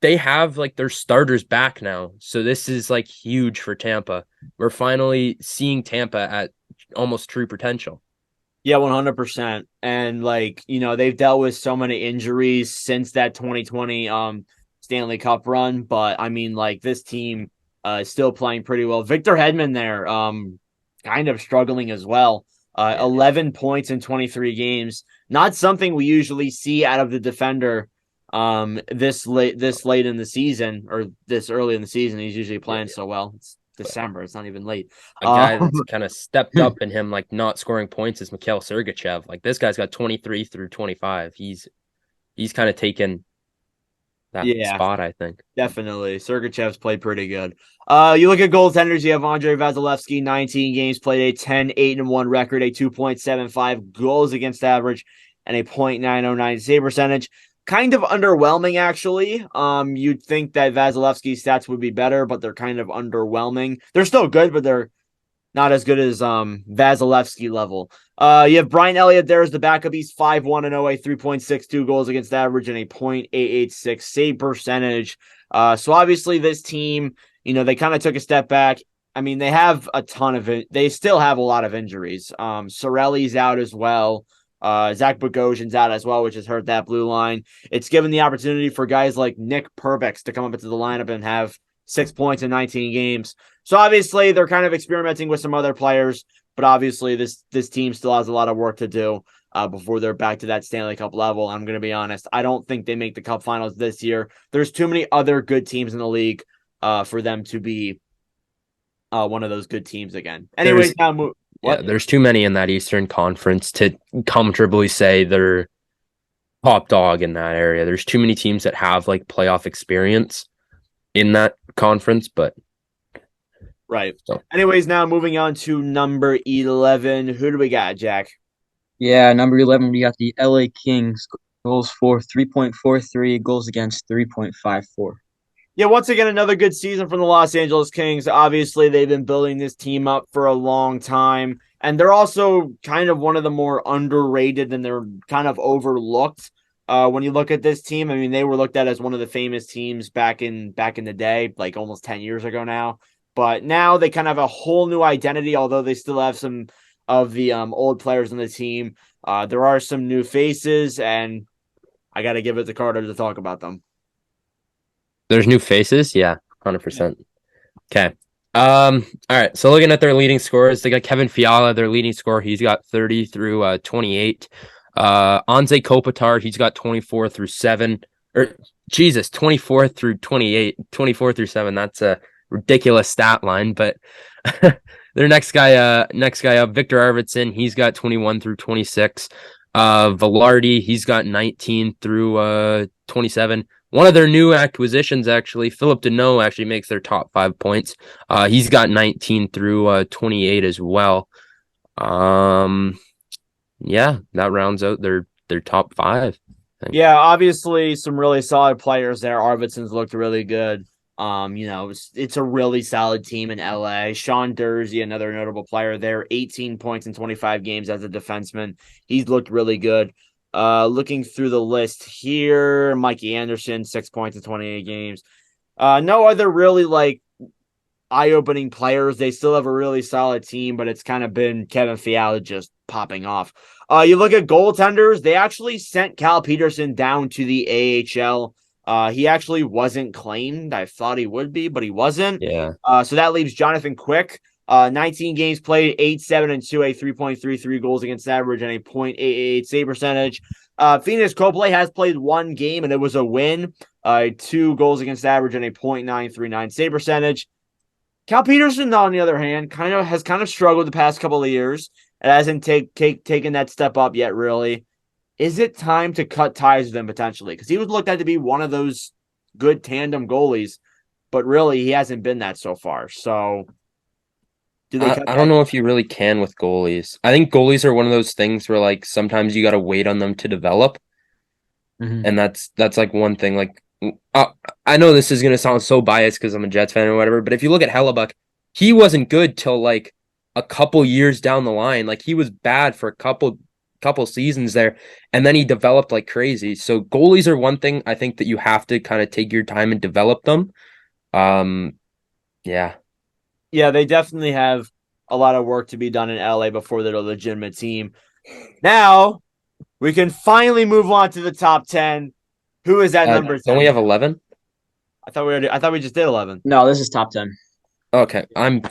they have like their starters back now, so this is like huge for Tampa. We're finally seeing Tampa at almost true potential. Yeah, 100%. And like, they've dealt with so many injuries since that 2020 Stanley Cup run, but I mean like this team is still playing pretty well. Victor Hedman there kind of struggling as well. 11 points in 23 games. Not something we usually see out of the defender this late in the season or this early in the season. He's usually playing so well. It's December. It's not even late. A guy that's kind of stepped up in him, like not scoring points, is Mikhail Sergachev. Like this guy's got 23 through 25. He's kind of taken that Yeah, spot, I think. definitely. Sergachev's played pretty good. You look at goaltenders, you have Andrei Vasilevsky, 19 games played, a 10-8-1 record, a 2.75 goals against average, and a .909 save percentage. Kind of underwhelming, actually. You'd think that Vasilevsky's stats would be better, but they're kind of underwhelming. They're still good, but they're not as good as Vasilevsky level. You have Brian Elliott there as the backup. He's 5-1-0, a 3.62 goals against average and a .886 save percentage. So obviously this team, they kind of took a step back. I mean, they have a ton of it. They still have a lot of injuries. Sorelli's out as well. Zach Bogosian's out as well, which has hurt that blue line. It's given the opportunity for guys like Nick Perbix to come up into the lineup and have 6 points in 19 games. So obviously they're kind of experimenting with some other players, but obviously this team still has a lot of work to do before they're back to that Stanley Cup level. I'm going to be honest. I don't think they make the Cup Finals this year. There's too many other good teams in the league for them to be one of those good teams again. Anyways, there's too many in that Eastern Conference to comfortably say they're top dog in that area. There's too many teams that have like playoff experience in that conference, but right. So. Anyways, now moving on to number 11. Who do we got, Jack? Yeah, number 11, we got the LA Kings. Goals for 3.43, goals against 3.54. Yeah, once again, another good season from the Los Angeles Kings. Obviously, they've been building this team up for a long time, and they're also kind of one of the more underrated and they're kind of overlooked. When you look at this team, I mean, they were looked at as one of the famous teams back in the day, like almost 10 years ago now. But now they kind of have a whole new identity, although they still have some of the old players on the team. There are some new faces, and I got to give it to Carter to talk about them. There's new faces? Yeah, 100%. Okay. All right. So looking at their leading scorers, they got Kevin Fiala, their leading scorer. He's got 30 through 28. Anze Kopitar, he's got 24 through 7. 24 through 28. 24 through 7. That's a ridiculous stat line, but their next guy up, Victor Arvidsson, he's got 21 through 26. Velarde, he's got 19 through 27. One of their new acquisitions, actually, Philip Deneau, actually makes their top 5 points. He's got 19 through 28 as well. Yeah, that rounds out their top 5. Yeah, obviously some really solid players there. Arvidsson's looked really good. It's a really solid team in LA. Sean Durzi, another notable player there, 18 points in 25 games as a defenseman. He's looked really good. Looking through the list here, Mikey Anderson, 6 points in 28 games. No other really like eye-opening players. They still have a really solid team, but it's kind of been Kevin Fiala just popping off. You look at goaltenders, they actually sent Cal Peterson down to the AHL. He actually wasn't claimed. I thought he would be, but he wasn't. Yeah. So that leaves Jonathan Quick. 19 games played, 8-7-2, a 3.33 goals against average, and a .888 save percentage. Phoenix Copley has played 1 game, and it was a win. 2 goals against average, and a .939 save percentage. Cal Peterson, on the other hand, has struggled the past couple of years. It hasn't taken that step up yet, really. Is it time to cut ties with him potentially? Because he was looked at to be one of those good tandem goalies, but really he hasn't been that so far. So I don't know if you really can with goalies. I think goalies are one of those things where like sometimes you got to wait on them to develop. Mm-hmm. And that's like one thing. Like I know this is going to sound so biased because I'm a Jets fan or whatever, but if you look at Hellebuck, he wasn't good till like a couple years down the line. Like he was bad for a couple seasons there, and then he developed like crazy. So goalies are one thing I think that you have to kind of take your time and develop them. Yeah, they definitely have a lot of work to be done in LA before they're a legitimate team. Now we can finally move on to the top 10. Who is at number 10? Don't we have 11? I thought we just did 11. No, this is top 10. Okay, I'm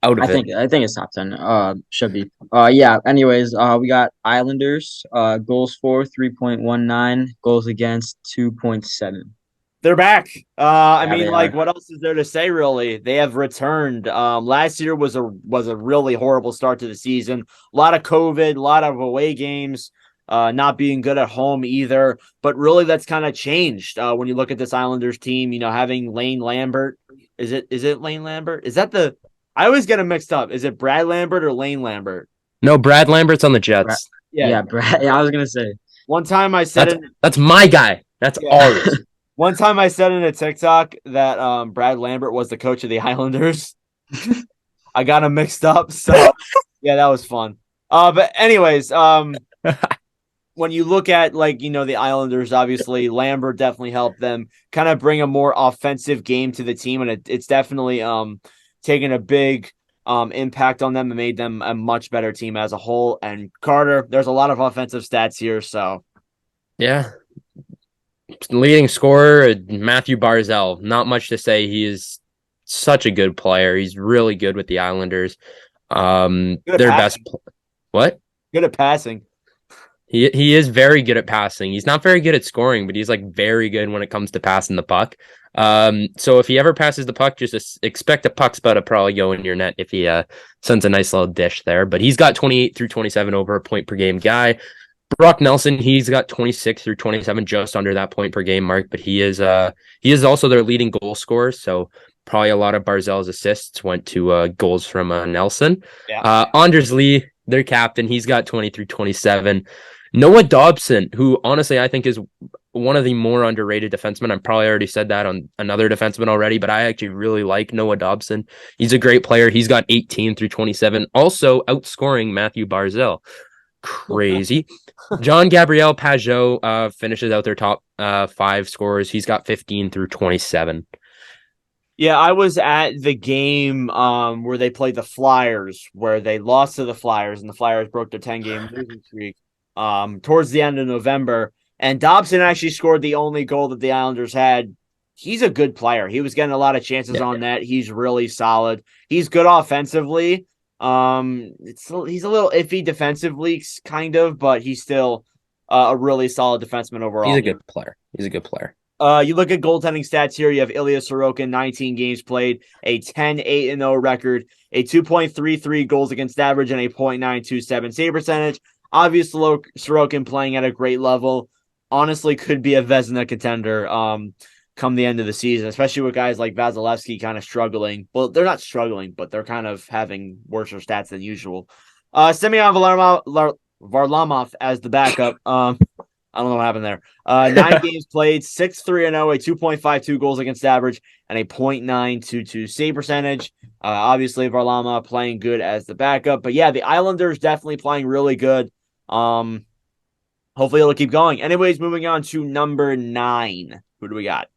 out of I think it. I think it's top 10. Should be. Yeah. Anyways, we got Islanders. Goals for 3.19. Goals against 2.7. They're back. I Yeah, mean, they like, are. what else is there to say? Really, they have returned. Last year was a really horrible start to the season. A lot of COVID, a lot of away games, not being good at home either. But really, that's kind of changed when you look at this Islanders team. You know, having Lane Lambert. Is it Lane Lambert? Is that the? I always get them mixed up. Is it Brad Lambert or Lane Lambert? No, Brad Lambert's on the Brad, Jets. yeah, Brad. Yeah, I was gonna say. One time I said That's my guy. That's Yeah. ours. One time I said in a TikTok that Brad Lambert was the coach of the Islanders. I got him mixed up, so yeah, that was fun. But anyways, when you look at the Islanders, obviously Lambert definitely helped them kind of bring a more offensive game to the team, and it's definitely taken a big impact on them and made them a much better team as a whole. And Carter, there's a lot of offensive stats here, so Yeah. Leading scorer, Matthew Barzal. Not much to say. He is such a good player. He's really good with the Islanders. Good at Their passing. what? Good at passing. He is very good at passing. He's not very good at scoring, but he's like very good when it comes to passing the puck. So if he ever passes the puck, just expect a puck spout to probably go in your net if he sends a nice little dish there. But he's got 28 through 27 over a point per game guy. Brock Nelson, he's got 26 through 27, just under that point per game mark, but he is also their leading goal scorer. So probably a lot of Barzal's assists went to goals from Nelson. Yeah. Anders Lee, their captain, he's got 20 through 27. Noah Dobson, who honestly I think is one of the more underrated defensemen. I probably already said that on another defenseman already, but I actually really like Noah Dobson. He's a great player. He's got 18 through 27, also outscoring Matthew Barzal. Crazy. John Gabriel Pajot finishes out their top 5 scorers. He's got 15 through 27. Yeah, I was at the game where they played the Flyers, where they lost to the Flyers, and the Flyers broke their 10-game losing streak towards the end of November. And Dobson actually scored the only goal that the Islanders had. He's a good player. He was getting a lot of chances on net. He's really solid. He's good offensively. He's a little iffy defensively, kind of, but he's still a really solid defenseman overall. He's a good player. You look at goaltending stats here. You have Ilya Sorokin, 19 games played, a 10-8-0 record, a 2.33 goals against average, and a .927 save percentage. Obviously, Sorokin playing at a great level. Honestly, could be a Vezina contender come the end of the season, especially with guys like Vasilevsky kind of struggling. Well, they're not struggling, but they're kind of having worse stats than usual. Semyon Varlamov as the backup. I don't know what happened there. 9 games played, 6-3-0, a 2.52 goals against average, and a .922 save percentage. Obviously, Varlamov playing good as the backup. But yeah, the Islanders definitely playing really good. Hopefully it'll keep going. Anyways, moving on to number 9. Who do we got?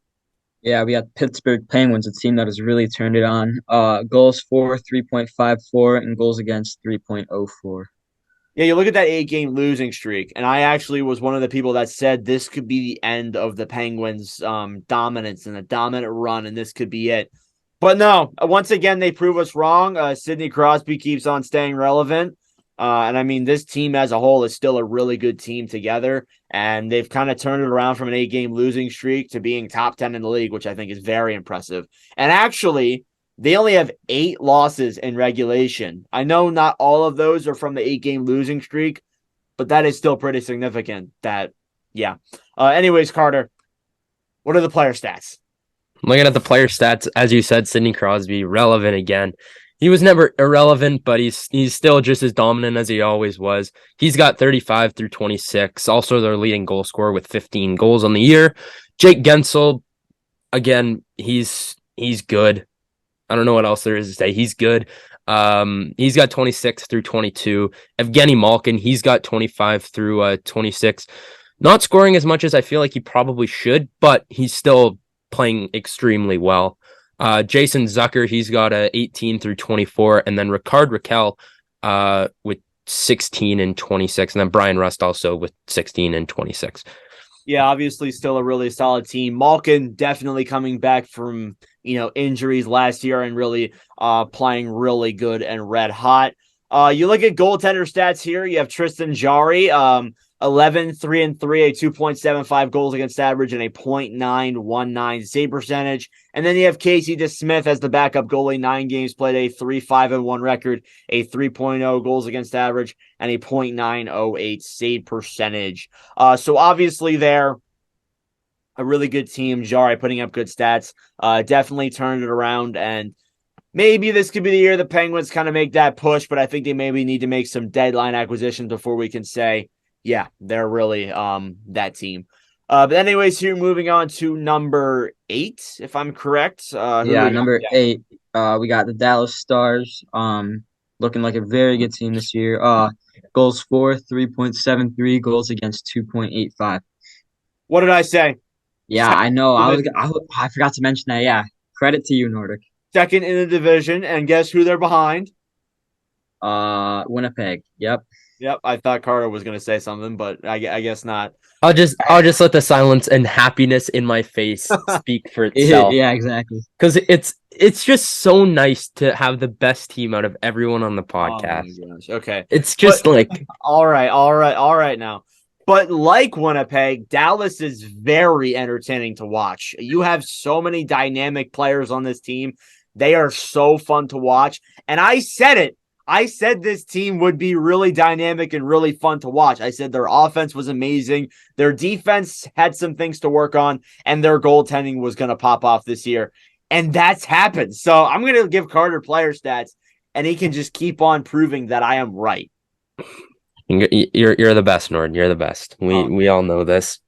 Yeah, we got Pittsburgh Penguins, a team that has really turned it on. Goals for 3.54 and goals against 3.04. Yeah, you look at that 8-game losing streak, and I actually was one of the people that said this could be the end of the Penguins' dominance and a dominant run, and this could be it. But no, once again, they prove us wrong. Sidney Crosby keeps on staying relevant. And I mean, this team as a whole is still a really good team together, and they've kind of turned it around from an 8-game losing streak to being top 10 in the league, which I think is very impressive. And actually, they only have 8 losses in regulation. I know not all of those are from the 8-game losing streak, but that is still pretty significant. Anyways, Carter, what are the player stats? Looking at the player stats, as you said, Sidney Crosby, relevant again. He was never irrelevant, but he's still just as dominant as he always was. He's got 35 through 26, also their leading goal scorer with 15 goals on the year. Jake Gensel, again, he's good. I don't know what else there is to say. He's good. He's got 26 through 22. Evgeny Malkin, he's got 25 through 26. Not scoring as much as I feel like he probably should, but he's still playing extremely well. Jason Zucker, he's got 18 through 24, and then Ricard Raquel with 16 and 26, and then Brian Rust also with 16 and 26. Yeah, obviously still a really solid team. Malkin definitely coming back from, injuries last year and really playing really good and red hot. You look at goaltender stats here. You have Tristan Jarry, 11, 3 and 3, a 2.75 goals against average and a .919 save percentage. And then you have Casey DeSmith as the backup goalie, 9 games played, a 3-5-1 record, a 3.0 goals against average, and a .908 save percentage. So obviously they're a really good team. Jarry putting up good stats, definitely turned it around, and maybe this could be the year the Penguins kind of make that push, but I think they maybe need to make some deadline acquisitions before we can say, yeah, they're really that team. But anyways, here moving on to number 8, if I'm correct. Number 8. We got the Dallas Stars. Looking like a very good team this year. Goals for 3.73, goals against 2.85. What did I say? Yeah, I know. I forgot to mention that. Yeah, credit to you, Nordic. Second in the division, and guess who they're behind? Winnipeg. Yep. I thought Carter was going to say something, but I guess not. I'll just let the silence and happiness in my face speak for itself. Yeah, exactly. Because it's just so nice to have the best team out of everyone on the podcast. Oh my gosh. Okay. It's just all right now. But like Winnipeg, Dallas is very entertaining to watch. You have so many dynamic players on this team. They are so fun to watch. And I said it. I said this team would be really dynamic and really fun to watch. I said their offense was amazing. Their defense had some things to work on, and their goaltending was going to pop off this year. And that's happened. So I'm going to give Carter player stats, and he can just keep on proving that I am right. You're the best, Nord. You're the best. We all know this.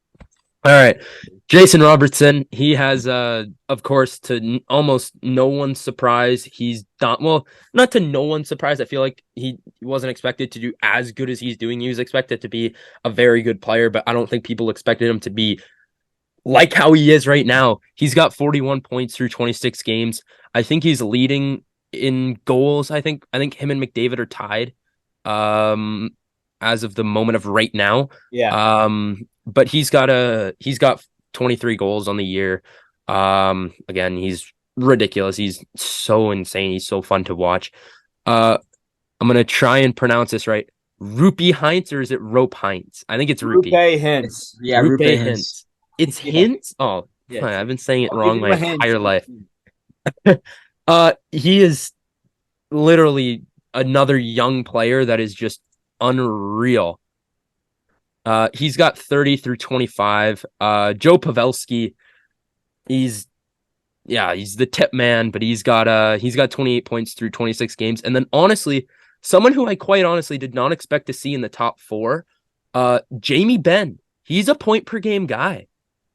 All right. Jason Robertson, he has, of course, to almost no one's surprise, he's done well, not to no one's surprise. I feel like he wasn't expected to do as good as he's doing. He was expected to be a very good player, but I don't think people expected him to be like how he is right now. He's got 41 points through 26 games. I think he's leading in goals. I think him and McDavid are tied as of the moment of right now. Yeah. But he's got 23 goals on the year. Again, he's ridiculous. He's so insane. He's so fun to watch. I'm gonna try and pronounce this right. Rupi Hintz, or is it Rope Hintz? I think it's Rupi. Rupi Hintz. Yeah, Rupi Rupi Hintz. It's Hintz? Oh, yeah. I've been saying it wrong my entire life. Hintz. He is literally another young player that is just unreal. He's got 30 through 25. Joe Pavelski, he's the tip man, but he's got 28 points through 26 games. And then honestly, someone who I quite honestly did not expect to see in the top 4, Jamie Benn. He's a point per game guy.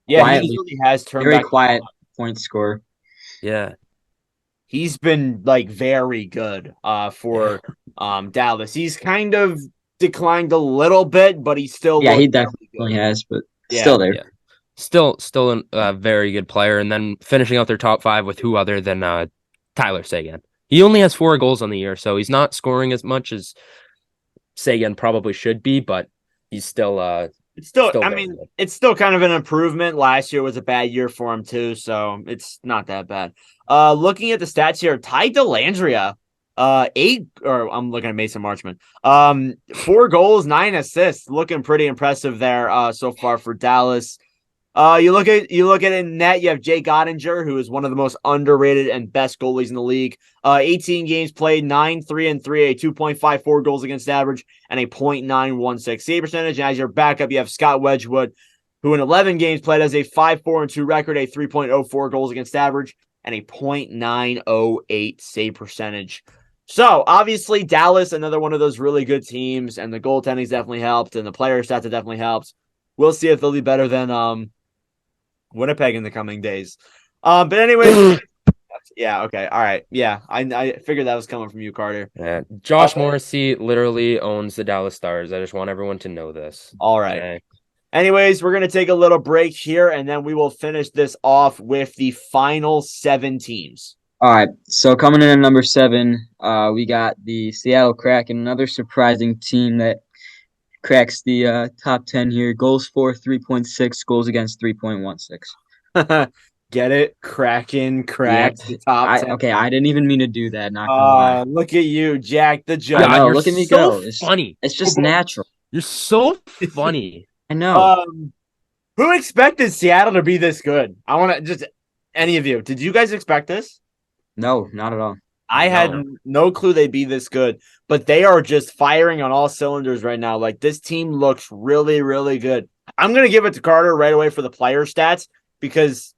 Yeah, Quietly. he really has turned Very back. quiet point scorer. Yeah. He's been like very good for Dallas. He's kind of declined a little bit, but he's still He definitely has, but still there. Yeah. Still a very good player. And then finishing out their top 5 with who other than Tyler Seguin. He only has 4 goals on the year, so he's not scoring as much as Seguin probably should be, but he's still It's still Still I very mean, good. it's still kind of an improvement. Last year was a bad year for him too, so it's not that bad. Looking at the stats here, Ty Dellandrea, I'm looking at Mason Marchman. 4 goals, 9 assists, looking pretty impressive there so far for Dallas. You look at it in net, you have Jake Ottinger, who is one of the most underrated and best goalies in the league. 18 games played, 9, 3 and 3, a 2.54 goals against average, and a .916 save percentage. And as your backup, you have Scott Wedgwood, who in 11 games played has a 5-4-2 record, a 3.04 goals against average, and a .908 save percentage. So obviously Dallas, another one of those really good teams, and the goaltending's definitely helped, and the player stats have definitely helped. We'll see if they'll be better than Winnipeg in the coming days. But anyway, yeah, okay, all right, yeah, I figured that was coming from you, Carter. Yeah. Josh Morrissey literally owns the Dallas Stars. I just want everyone to know this. All right. Okay. Anyways, we're gonna take a little break here, and then we will finish this off with the final 7 teams. All right, so coming in at number 7, we got the Seattle Kraken, another surprising team that cracks the top 10 here. Goals for 3.6, goals against 3.16. Get it? Kraken Yeah, cracks the top 10. okay, I didn't even mean to do that. Not gonna lie. Look at you, Jack the I Judge. know. you're Look at me so go. funny. It's just natural. You're so funny. I know. Who expected Seattle to be this good? I want to just any of you. Did you guys expect this? No, not at all. I had no clue they'd be this good, but they are just firing on all cylinders right now. Like this team looks really, really good. I'm gonna give it to Carter right away for the player stats because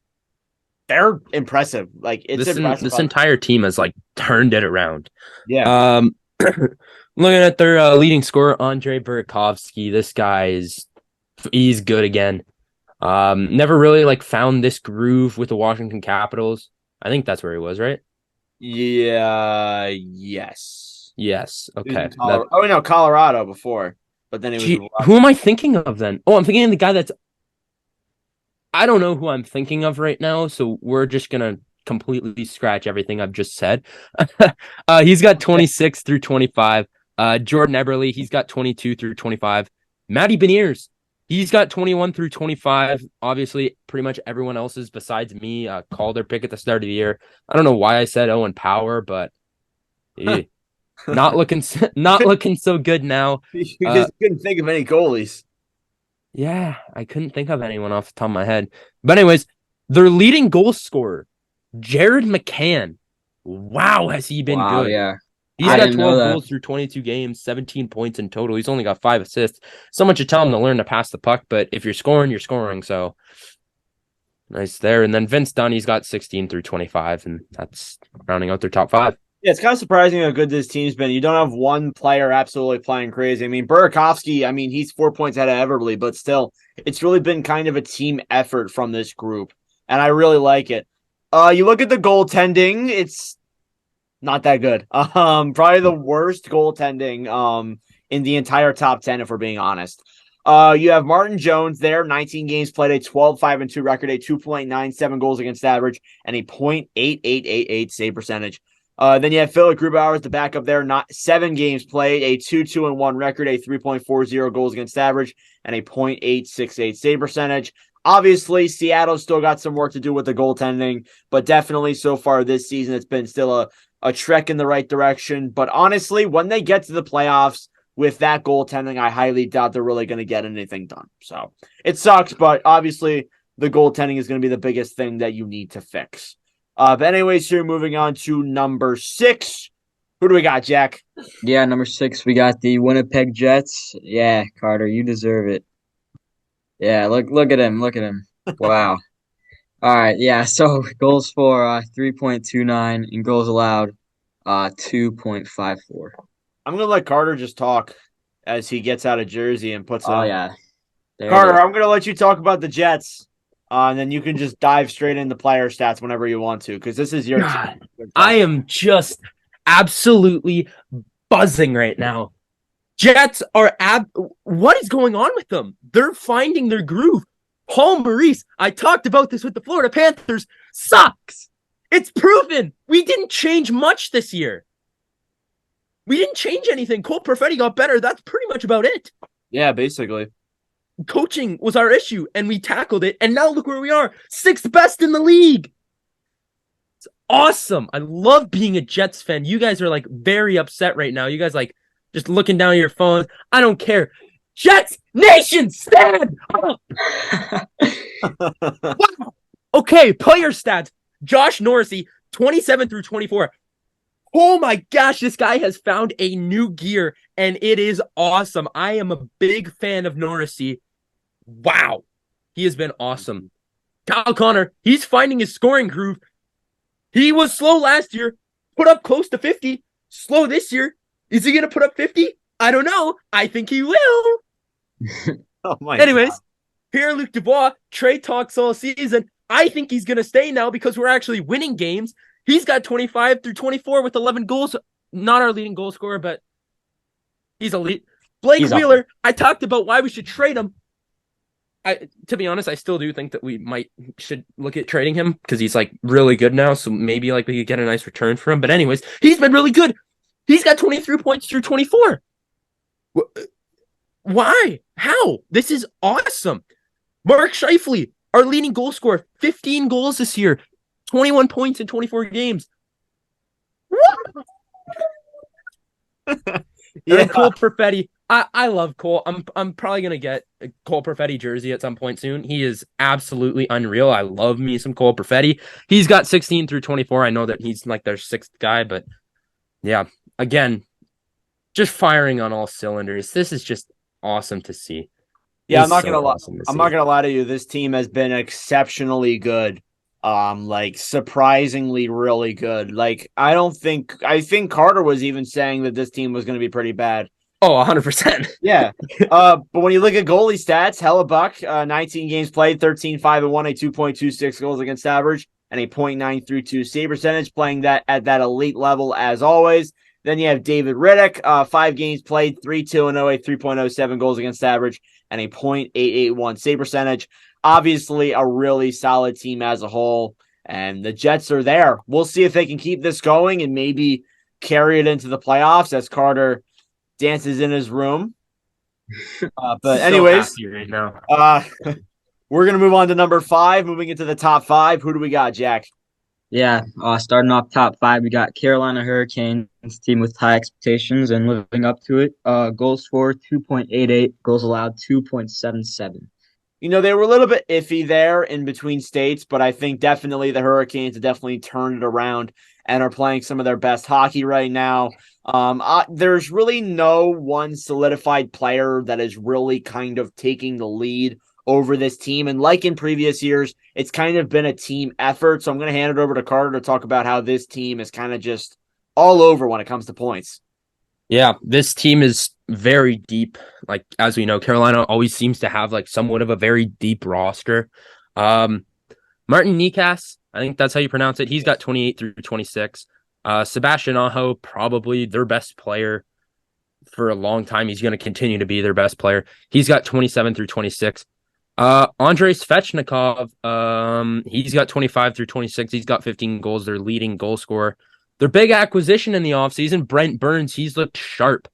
they're impressive. Like it's impressive. This entire team has like turned it around. Yeah. Looking at their leading scorer, Andrei Burakovsky. This guy he's good again. Never really like found this groove with the Washington Capitals. I think that's where he was, right? Yeah. Yes. Yes. Okay. Colorado before, but then he was. Who am I thinking of then? Oh, I'm thinking of the guy that's. I don't know who I'm thinking of right now, so we're just gonna completely scratch everything I've just said. He's got 26 through 25. Jordan Eberle, he's got 22 through 25. Matty Beniers, he's got 21 through 25. Obviously, pretty much everyone else's besides me called their pick at the start of the year. I don't know why I said Owen Power, but not looking so good now. You just couldn't think of any goalies. Yeah, I couldn't think of anyone off the top of my head. But anyways, their leading goal scorer, Jared McCann. Wow, has he been good? Yeah. He's got 12 goals through 22 games, 17 points in total. He's only got 5 assists. Someone should tell him to learn to pass the puck, but if you're scoring, you're scoring. So nice there. And then Vince Dunn, he's got 16 through 25, and that's rounding out their top 5. Yeah, it's kind of surprising how good this team's been. You don't have one player absolutely playing crazy. I mean, Burakovsky, he's 4 points ahead of Everly, but still, it's really been kind of a team effort from this group, and I really like it. You look at the goaltending, it's not that good. Probably the worst goaltending in the entire top 10, if we're being honest. You have Martin Jones there, 19 games played, a 12-5-2 record, a 2.97 goals against average, and a .8888 save percentage. Then you have Philip Grubauer as the backup there, not 7 games played, a 2-2-1 record, a 3.40 goals against average, and a .868 save percentage. Obviously, Seattle's still got some work to do with the goaltending, but definitely so far this season, it's been still a trek in the right direction. But honestly, when they get to the playoffs with that goaltending, I highly doubt they're really going to get anything done. So it sucks, but obviously the goaltending is going to be the biggest thing that you need to fix. But anyways, here moving on to number 6. Who do we got, Jack? Yeah, number 6, we got the Winnipeg Jets. Yeah, Carter, you deserve it. Yeah, look at him. Look at him. Wow. All right, yeah, so goals for 3.29 and goals allowed 2.54. I'm going to let Carter just talk as he gets out of jersey and puts it on. Yeah. Carter, I'm going to let you talk about the Jets. And then you can just dive straight into player stats whenever you want to, because this is your team. I am just absolutely buzzing right now. Jets are what is going on with them? They're finding their groove. Paul Maurice, I talked about this with the Florida Panthers, sucks. It's proven. We didn't change much this year. We didn't change anything. Cole Perfetti got better. That's pretty much about it. Yeah, basically. Coaching was our issue, and we tackled it, and now look where we are. 6th best in the league. It's awesome. I love being a Jets fan. You guys are like very upset right now. You guys like just looking down at your phones. I don't care. Jets Nation, stand up. Wow. Okay, player stats. Josh Norrisy, 27 through 24. Oh my gosh, this guy has found a new gear, and it is awesome. I am a big fan of Norrisy. Wow. He has been awesome. Kyle Connor, he's finding his scoring groove. He was slow last year, put up close to 50. Slow this year. Is he going to put up 50? I don't know. I think he will. Anyways, Pierre-Luc Dubois, trade talks all season. I think he's going to stay now because we're actually winning games. He's got 25 through 24 with 11 goals. Not our leading goal scorer, but he's elite. Blake Wheeler, I talked about why we should trade him. to be honest, I still do think that we should look at trading him because he's like really good now. So maybe like we could get a nice return for him. But anyways, he's been really good. He's got 23 points through 24. Why? How? This is awesome. Mark Scheifele, our leading goal scorer, 15 goals this year, 21 points in 24 games. Yeah, Cole Perfetti. I love Cole. I'm probably gonna get a Cole Perfetti jersey at some point soon. He is absolutely unreal. I love me some Cole Perfetti. He's got 16 through 24. I know that he's like their sixth guy, but yeah, again, just firing on all cylinders. This is just awesome to see. Yeah, I'm not gonna lie. I'm not gonna lie to you. This team has been exceptionally good. Like surprisingly really good. Like I think Carter was even saying that this team was going to be pretty bad. Oh, 100%. Yeah. But when you look at goalie stats, Hellebuck, 19 games played, 13-5-1, a 2.26 goals against average, and a .932 save percentage, playing that at that elite level as always. Then you have David Riddick, 5 games played, 3-2-0, a 3.07 goals against average, and a .881 save percentage. Obviously, a really solid team as a whole, and the Jets are there. We'll see if they can keep this going and maybe carry it into the playoffs as Carter dances in his room. But anyways, so right now. We're going to move on to number 5, moving into the top 5. Who do we got, Jack? Yeah, starting off top 5, we got Carolina Hurricanes, team with high expectations and living up to it. Goals for 2.88, goals allowed 2.77. You know, they were a little bit iffy there in between states, but I think definitely the Hurricanes have definitely turned it around and are playing some of their best hockey right now. There's really no one solidified player that is really kind of taking the lead over this team. And like in previous years, it's kind of been a team effort. So I'm going to hand it over to Carter to talk about how this team is kind of just all over when it comes to points. Yeah, this team is very deep. Like, as we know, Carolina always seems to have like somewhat of a very deep roster. Martin Necas, I think that's how you pronounce it. He's got 28 through 26. Sebastian Aho, probably their best player for a long time. He's going to continue to be their best player. He's got 27 through 26. Andrei Svechnikov, he's got 25 through 26. He's got 15 goals. Their leading goal scorer. Their big acquisition in the offseason, Brent Burns, he's looked sharp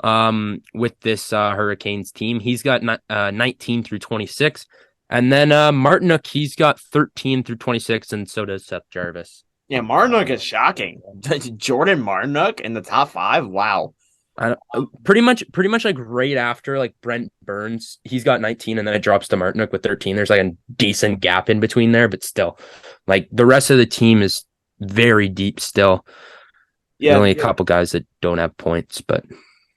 with this Hurricanes team. He's got 19 through 26. And then Martinook, he's got 13 through 26, and so does Seth Jarvis. Yeah, Martinook is shocking. Jordan Martinook in the top 5? Wow. Pretty much like right after like Brent Burns, he's got 19, and then it drops to Martinook with 13. There's like a decent gap in between there, but still, like the rest of the team is very deep still. Yeah, only a couple guys that don't have points, but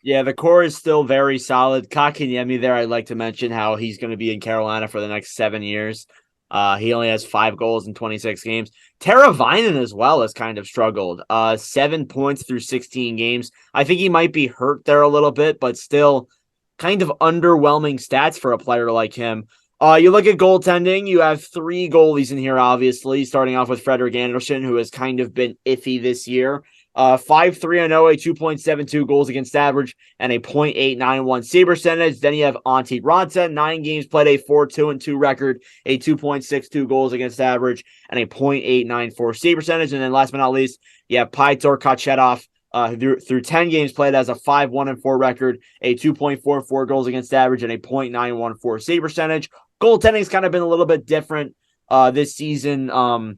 yeah, the core is still very solid. Kakanyemi there, I'd like to mention how he's going to be in Carolina for the next 7 years. He only has 5 goals in 26 games. Tara Vinen as well has kind of struggled. 7 points through 16 games. I think he might be hurt there a little bit, but still kind of underwhelming stats for a player like him. You look at goaltending, you have 3 goalies in here, obviously, starting off with Frederik Andersen, who has kind of been iffy this year. 5-3-0, a 2.72 goals against average, and a .891 save percentage. Then you have Antti Raanta, 9 games played, a 4-2-2 record, a 2.62 goals against average, and a .894 save percentage. And then last but not least, you have Pyotr Kochetov, through 10 games played as a 5-1-4 record, a 2.44 goals against average, and a .914 save percentage. Goaltending's kind of been a little bit different this season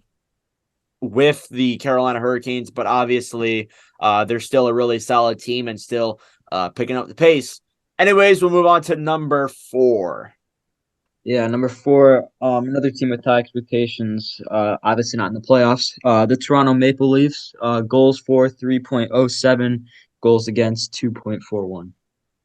with the Carolina Hurricanes, but obviously they're still a really solid team and still picking up the pace. Anyways, we'll move on to number 4. Yeah, number 4, another team with high expectations, obviously not in the playoffs. The Toronto Maple Leafs, goals for 3.07, goals against 2.41.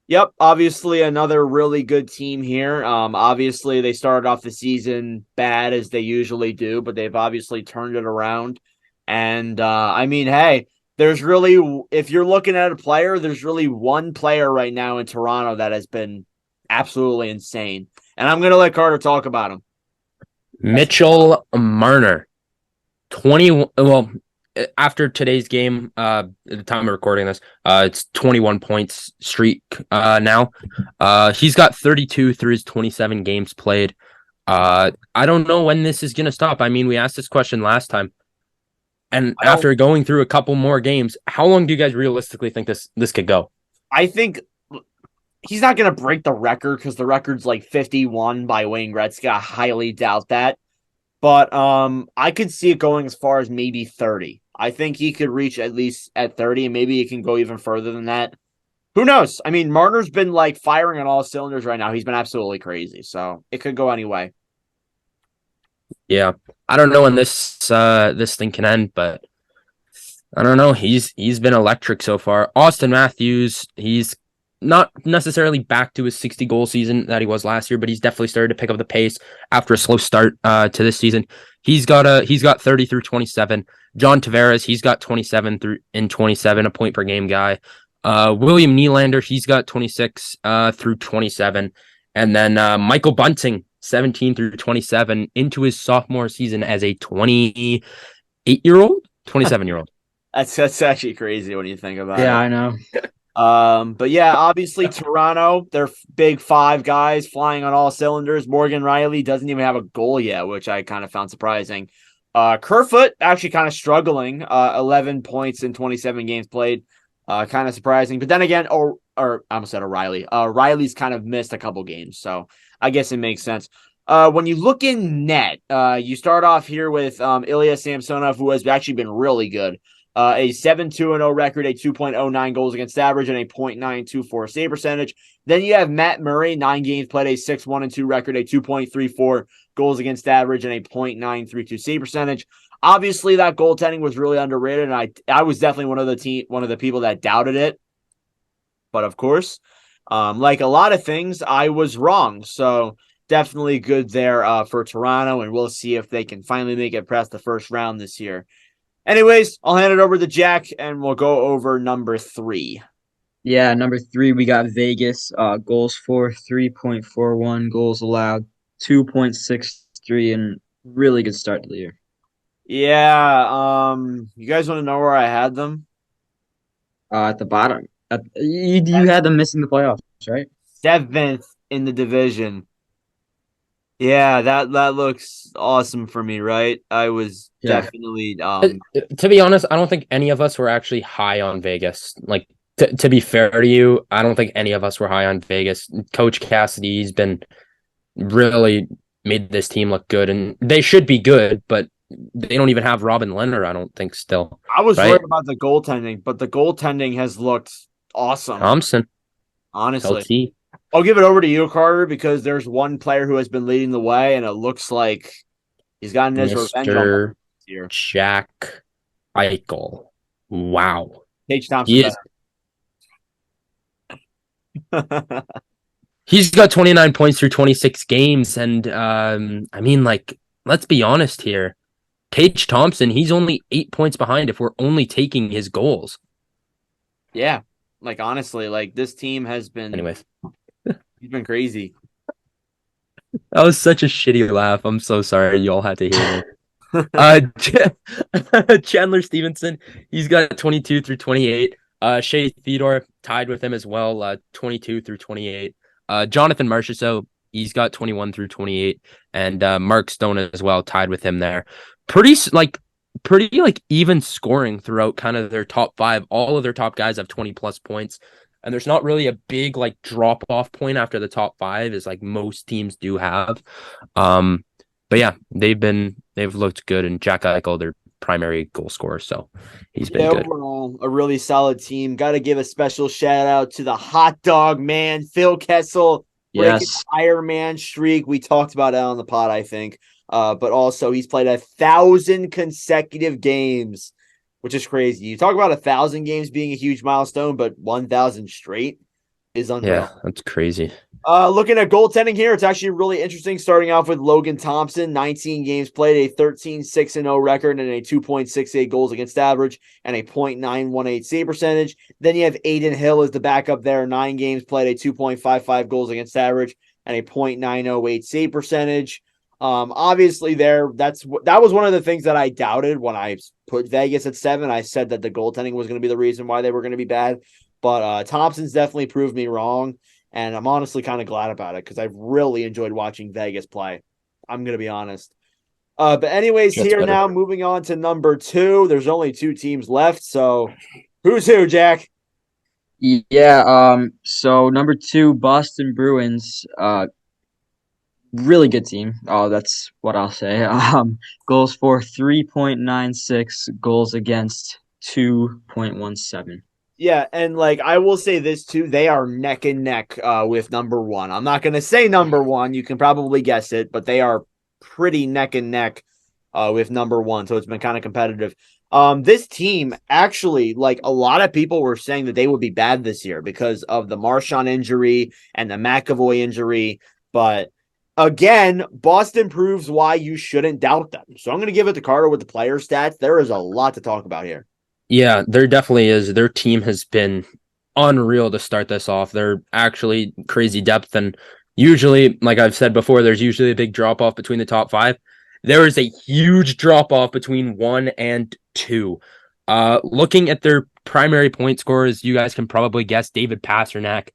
Yep, obviously another really good team here. Obviously they started off the season bad as they usually do, but they've obviously turned it around. And I mean, hey, there's really, if you're looking at a player, there's really one player right now in Toronto that has been absolutely insane. And I'm going to let Carter talk about him. Mitchell Marner, after today's game, at the time of recording this, it's 21 points streak now. He's got 32 through his 27 games played. I don't know when this is gonna stop. I mean, we asked this question last time, and after going through a couple more games, how long do you guys realistically think this could go? I think he's not going to break the record because the record's like 51 by Wayne Gretzky. I highly doubt that. But I could see it going as far as maybe 30. I think he could reach at least at 30, and maybe it can go even further than that. Who knows? I mean, Marner's been like firing on all cylinders right now. He's been absolutely crazy. So it could go anyway. Yeah. I don't know when this thing can end, but I don't know. He's been electric so far. Austin Matthews, he's not necessarily back to his 60 goal season that he was last year, but he's definitely started to pick up the pace after a slow start to this season. He's got 30 through 27. John Tavares, he's got 27 through in 27, a point per game guy. William Nylander, he's got 26 through 27. And then Michael Bunting, 17 through 27 into his sophomore season as a 28-year-old, 27-year-old. That's actually crazy when you think about it. Yeah, I know. But yeah, obviously Toronto, they're big five guys flying on all cylinders. Morgan Riley doesn't even have a goal yet, which I kind of found surprising. Kerfoot actually kind of struggling, 11 points in 27 games played. Kind of surprising. But then again, or I almost said O'Reilly. Riley's kind of missed a couple games, so I guess it makes sense. When you look in net, you start off here with Ilya Samsonov, who has actually been really good. A 7-2-0 record, a 2.09 goals against average, and a .924 save percentage. Then you have Matt Murray, 9 games played, a 6-1-2 record, a 2.34 goals against average, and a .932 save percentage. Obviously, that goaltending was really underrated, and I was definitely one of the people that doubted it. But of course, like a lot of things, I was wrong. So definitely good there for Toronto, and we'll see if they can finally make it past the first round this year. Anyways, I'll hand it over to Jack, and we'll go over number 3. Yeah, number 3, we got Vegas. Goals for 3.41, goals allowed 2.63, and really good start to the year. Yeah, you guys want to know where I had them? At the bottom. You had them missing the playoffs, right? 7th in the division. Yeah, that looks awesome for me, right? I was definitely to be honest, I don't think any of us were actually high on Vegas. Like to be fair to you, I don't think any of us were high on Vegas. Coach Cassidy's been really made this team look good, and they should be good, but they don't even have Robin Leonard, I don't think, still. I was worried about the goaltending, but the goaltending has looked awesome. Thompson. Honestly. LT. I'll give it over to you, Carter, because there's one player who has been leading the way, and it looks like he's gotten his revenge on this year. Jack Eichel. Wow. Tage Thompson. He's got 29 points through 26 games, and I mean, like, let's be honest here. Tage Thompson, he's only 8 points behind if we're only taking his goals. Yeah. Like, honestly, like, this team has been... Anyways. He's been crazy. That was such a shitty laugh. I'm so sorry you all had to hear me. Chandler Stevenson, he's got 22 through 28. Shea Theodore tied with him as well, 22 through 28. Jonathan Marchessault, he's got 21 through 28. And Mark Stone as well, tied with him there. Pretty even scoring throughout kind of their top 5. All of their top guys have 20 plus points. And there's not really a big like drop off point after the top 5 as like most teams do have. But yeah, they've looked good, and Jack Eichel, their primary goal scorer, so he's been good. Overall, a really solid team. Got to give a special shout out to the hot dog man, Phil Kessel, breaking Iron Man streak. We talked about it on the pod, I think. But also he's played 1,000 consecutive games, which is crazy. You talk about 1,000 games being a huge milestone, but 1,000 straight is unreal. Yeah, that's crazy. Looking at goaltending here, it's actually really interesting. Starting off with Logan Thompson, 19 games played, a 13-6-0 record, and a 2.68 goals against average, and a .918 save percentage. Then you have Aiden Hill as the backup there, 9 games played, a 2.55 goals against average, and a .908 save percentage. Obviously that was one of the things that I doubted when I put Vegas at 7. I said that the goaltending was going to be the reason why they were going to be bad, but Thompson's definitely proved me wrong, and I'm honestly kind of glad about it because I've really enjoyed watching Vegas play. I'm going to be honest. But anyways, That's here better. now, moving on to number 2. There's only 2 teams left, so who's who, Jack? Yeah, so number 2, Boston Bruins, really good team. Oh, that's what I'll say. Goals for 3.96, goals against 2.17. Yeah, and like I will say this too, they are neck and neck with number 1. I'm not gonna say number 1, you can probably guess it, but they are pretty neck and neck with number 1, so it's been kind of competitive. This team actually, like a lot of people were saying that they would be bad this year because of the Marchand injury and the McAvoy injury, but again, Boston proves why you shouldn't doubt them. So I'm going to give it to Carter with the player stats. There is a lot to talk about here. Yeah, there definitely is. Their team has been unreal to start this off. They're actually crazy depth. And usually, like I've said before, there's usually a big drop off between the top 5. There is a huge drop off between 1 and 2. Looking at their primary point scorers, you guys can probably guess David Pastrnak.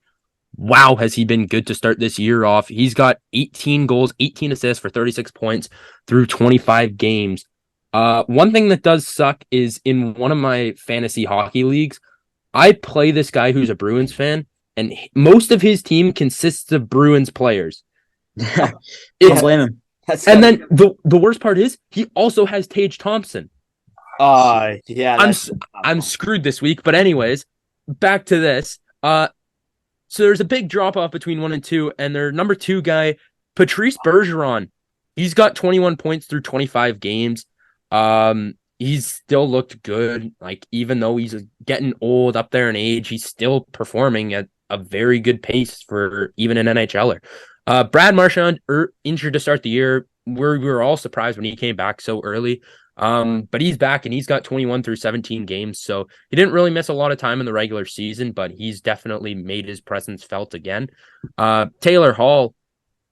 Wow, has he been good to start this year off? He's got 18 goals, 18 assists for 36 points through 25 games. One thing that does suck is in one of my fantasy hockey leagues, I play this guy who's a Bruins fan, and most of his team consists of Bruins players. Don't It's- blame him. and then the worst part is he also has Tage Thompson. Yeah, I'm screwed this week, but anyways, back to this. So there's a big drop off between 1 and 2, and their number 2 guy, Patrice Bergeron, he's got 21 points through 25 games. He's still looked good. Like, even though he's getting old up there in age, he's still performing at a very good pace for even an NHLer. Brad Marchand injured to start the year. We were all surprised when he came back so early. But he's back and he's got 21 through 17 games. So he didn't really miss a lot of time in the regular season, but he's definitely made his presence felt again. Taylor Hall,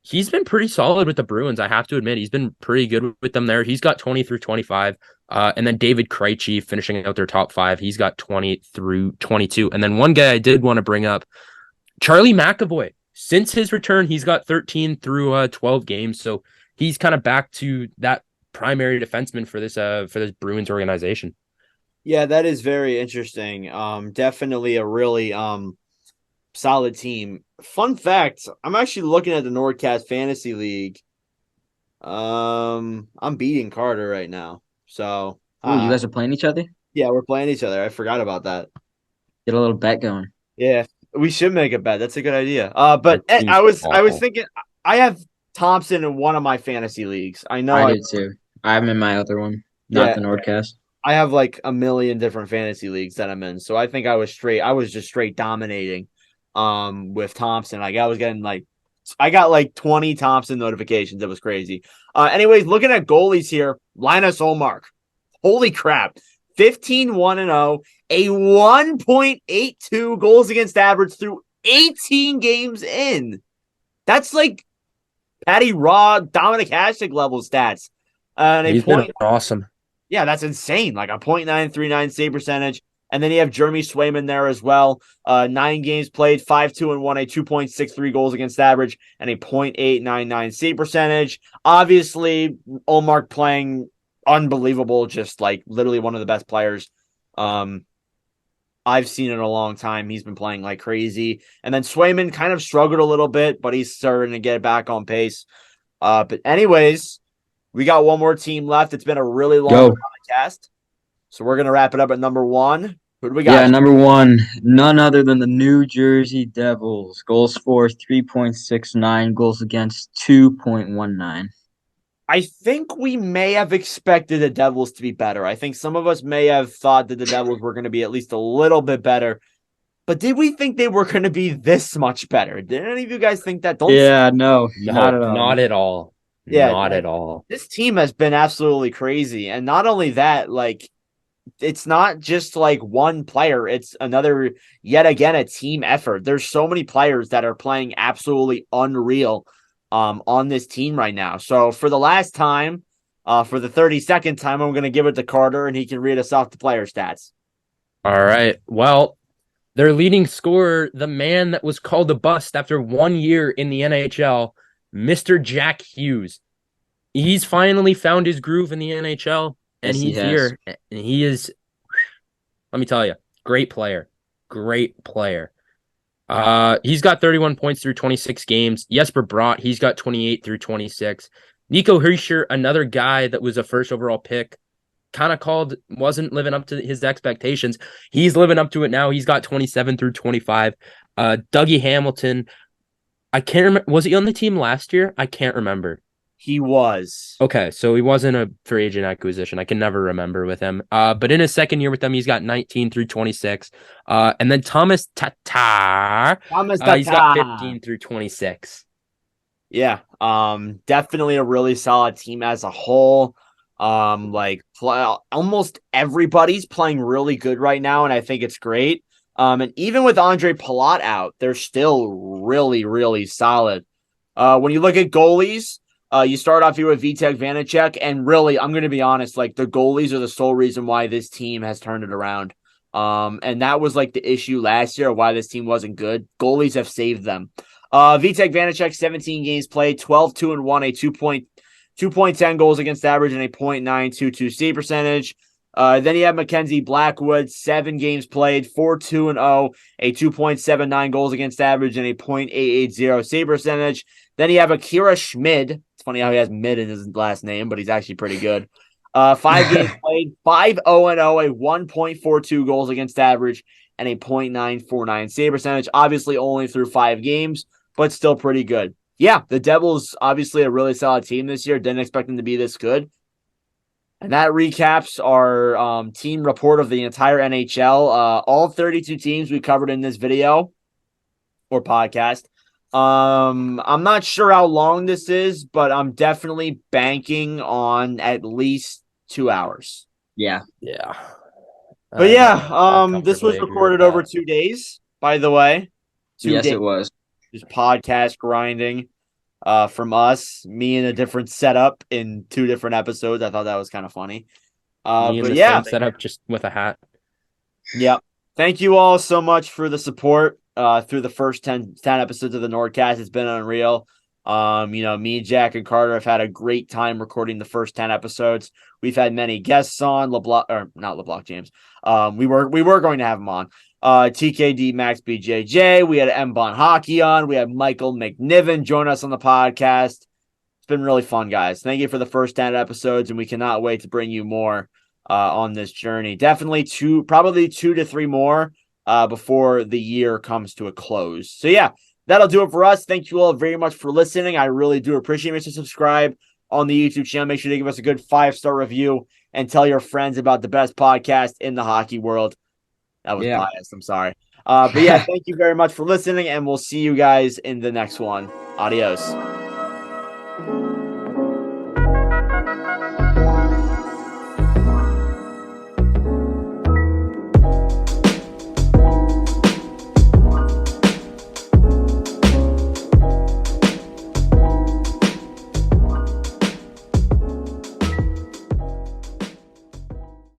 he's been pretty solid with the Bruins. I have to admit, he's been pretty good with them there. He's got 20 through 25. And then David Krejci finishing out their top 5. He's got 20 through 22. And then one guy I did want to bring up, Charlie McAvoy. Since his return, he's got 13 through 12 games. So he's kind of back to that primary defenseman for this Bruins organization. Yeah, that is very interesting. Definitely a really solid team. Fun fact, I'm actually looking at the NordCast Fantasy League. I'm beating Carter right now. So Ooh, you guys are playing each other? yeah, we're playing each other. I forgot about that. Get a little bet going. Yeah, we should make a bet. That's a good idea. But That seems I was awful. thinking I have Thompson in one of my fantasy leagues. I know I do too. I'm in my other one, not Yeah. the Nordcast. I have like a million different fantasy leagues that I'm in. So I think I was just straight dominating with Thompson. Like I got like 20 Thompson notifications. It was crazy. Anyways, looking at goalies here, Linus Ullmark. Holy crap. 15-1-0, a 1.82 goals against average through 18 games in. That's like Patty Raw, Dominic Hasek level stats. And He's been awesome. yeah, that's insane. Like a .939 save percentage. And then you have Jeremy Swayman there as well. 9 games played, 5-2-1, a 2.63 goals against average, and a .899 save percentage. Obviously, Ullmark playing unbelievable, just like literally one of the best players I've seen in a long time. He's been playing like crazy. And then Swayman kind of struggled a little bit, but he's starting to get back on pace. But anyways, we got one more team left. It's been a really long podcast. So we're going to wrap it up at number 1. Who do we got? Yeah, number 1, none other than the New Jersey Devils. Goals for 3.69, goals against 2.19. I think we may have expected the Devils to be better. I think some of us may have thought that the Devils were going to be at least a little bit better. But did we think they were going to be this much better? Did any of you guys think that? No, not at all. Not at all. Yeah, not at all. This team has been absolutely crazy. And not only that, like, it's not just like one player. It's yet again, a team effort. There's so many players that are playing absolutely unreal. on this team right now. So for the last time, for the 32nd time, I'm going to give it to Carter, and he can read us off the player stats. All right. Well, their leading scorer, the man that was called a bust after 1 year in the NHL, Mr. Jack Hughes. He's finally found his groove in the NHL, and Yes, he he's has. here. And he is, let me tell you, great player. Great player. He's got 31 points through 26 games. Jesper Bratt, he's got 28 through 26. Nico Hischier, another guy that was a first overall pick, kind of wasn't living up to his expectations. He's living up to it now. He's got 27 through 25. Dougie Hamilton, I can't remember. Was he on the team last year? I can't remember. He was. Okay, so he wasn't a free agent acquisition. I can never remember with him. But in his second year with them, he's got 19 through 26. And then Thomas Tatar, he's got 15 through 26. Yeah, definitely a really solid team as a whole. Almost everybody's playing really good right now, and I think it's great. And even with Andre Palat out, they're still really, really solid. When you look at goalies, you start off here with Vitek Vanacek, and really, I'm going to be honest, like the goalies are the sole reason why this team has turned it around. And that was like the issue last year of why this team wasn't good. Goalies have saved them. Vitek Vanacek, 17 games played, 12-2-1, a 2.10 goals against average and a .922 save percentage. Then you have Mackenzie Blackwood, 7 games played, 4-2-0, a 2.79 goals against average and a .880 save percentage. Then you have Akira Schmid. It's funny how he has mid in his last name, but he's actually pretty good. 5 games played, 5-0-0, a 1.42 goals against average and a .949 save percentage. Obviously only through 5 games, but still pretty good. Yeah, the Devils obviously a really solid team this year. Didn't expect them to be this good. And that recaps our team report of the entire NHL. All 32 teams we covered in this video or podcast. I'm not sure how long this is, but I'm definitely banking on at least 2 hours. Yeah. Yeah. But this was recorded over 2 days, by the way. 2 Yes, days. it was. Just podcast grinding from us, me in a different setup in 2 different episodes. I thought that was kind of funny. Same setup, just with a hat. Yeah. Thank you all so much for the support through the first 10 episodes of the NordCast. It's been unreal. Me, Jack, and Carter have had a great time recording the first 10 episodes. We've had many guests on, not LeBlanc James. We were going to have him on. TKD Max BJJ. We had M Bon Hockey on. We had Michael McNiven join us on the podcast. It's been really fun, guys. Thank you for the first 10 episodes, and we cannot wait to bring you more on this journey. Definitely probably 2 to 3 more before the year comes to a close. So yeah, that'll do it for us. Thank you all very much for listening. I really do appreciate it. Make sure to subscribe on the YouTube channel. Make sure to give us a good 5-star review and tell your friends about the best podcast in the hockey world. That was biased. I'm sorry. But yeah, thank you very much for listening, and we'll see you guys in the next one. Adios.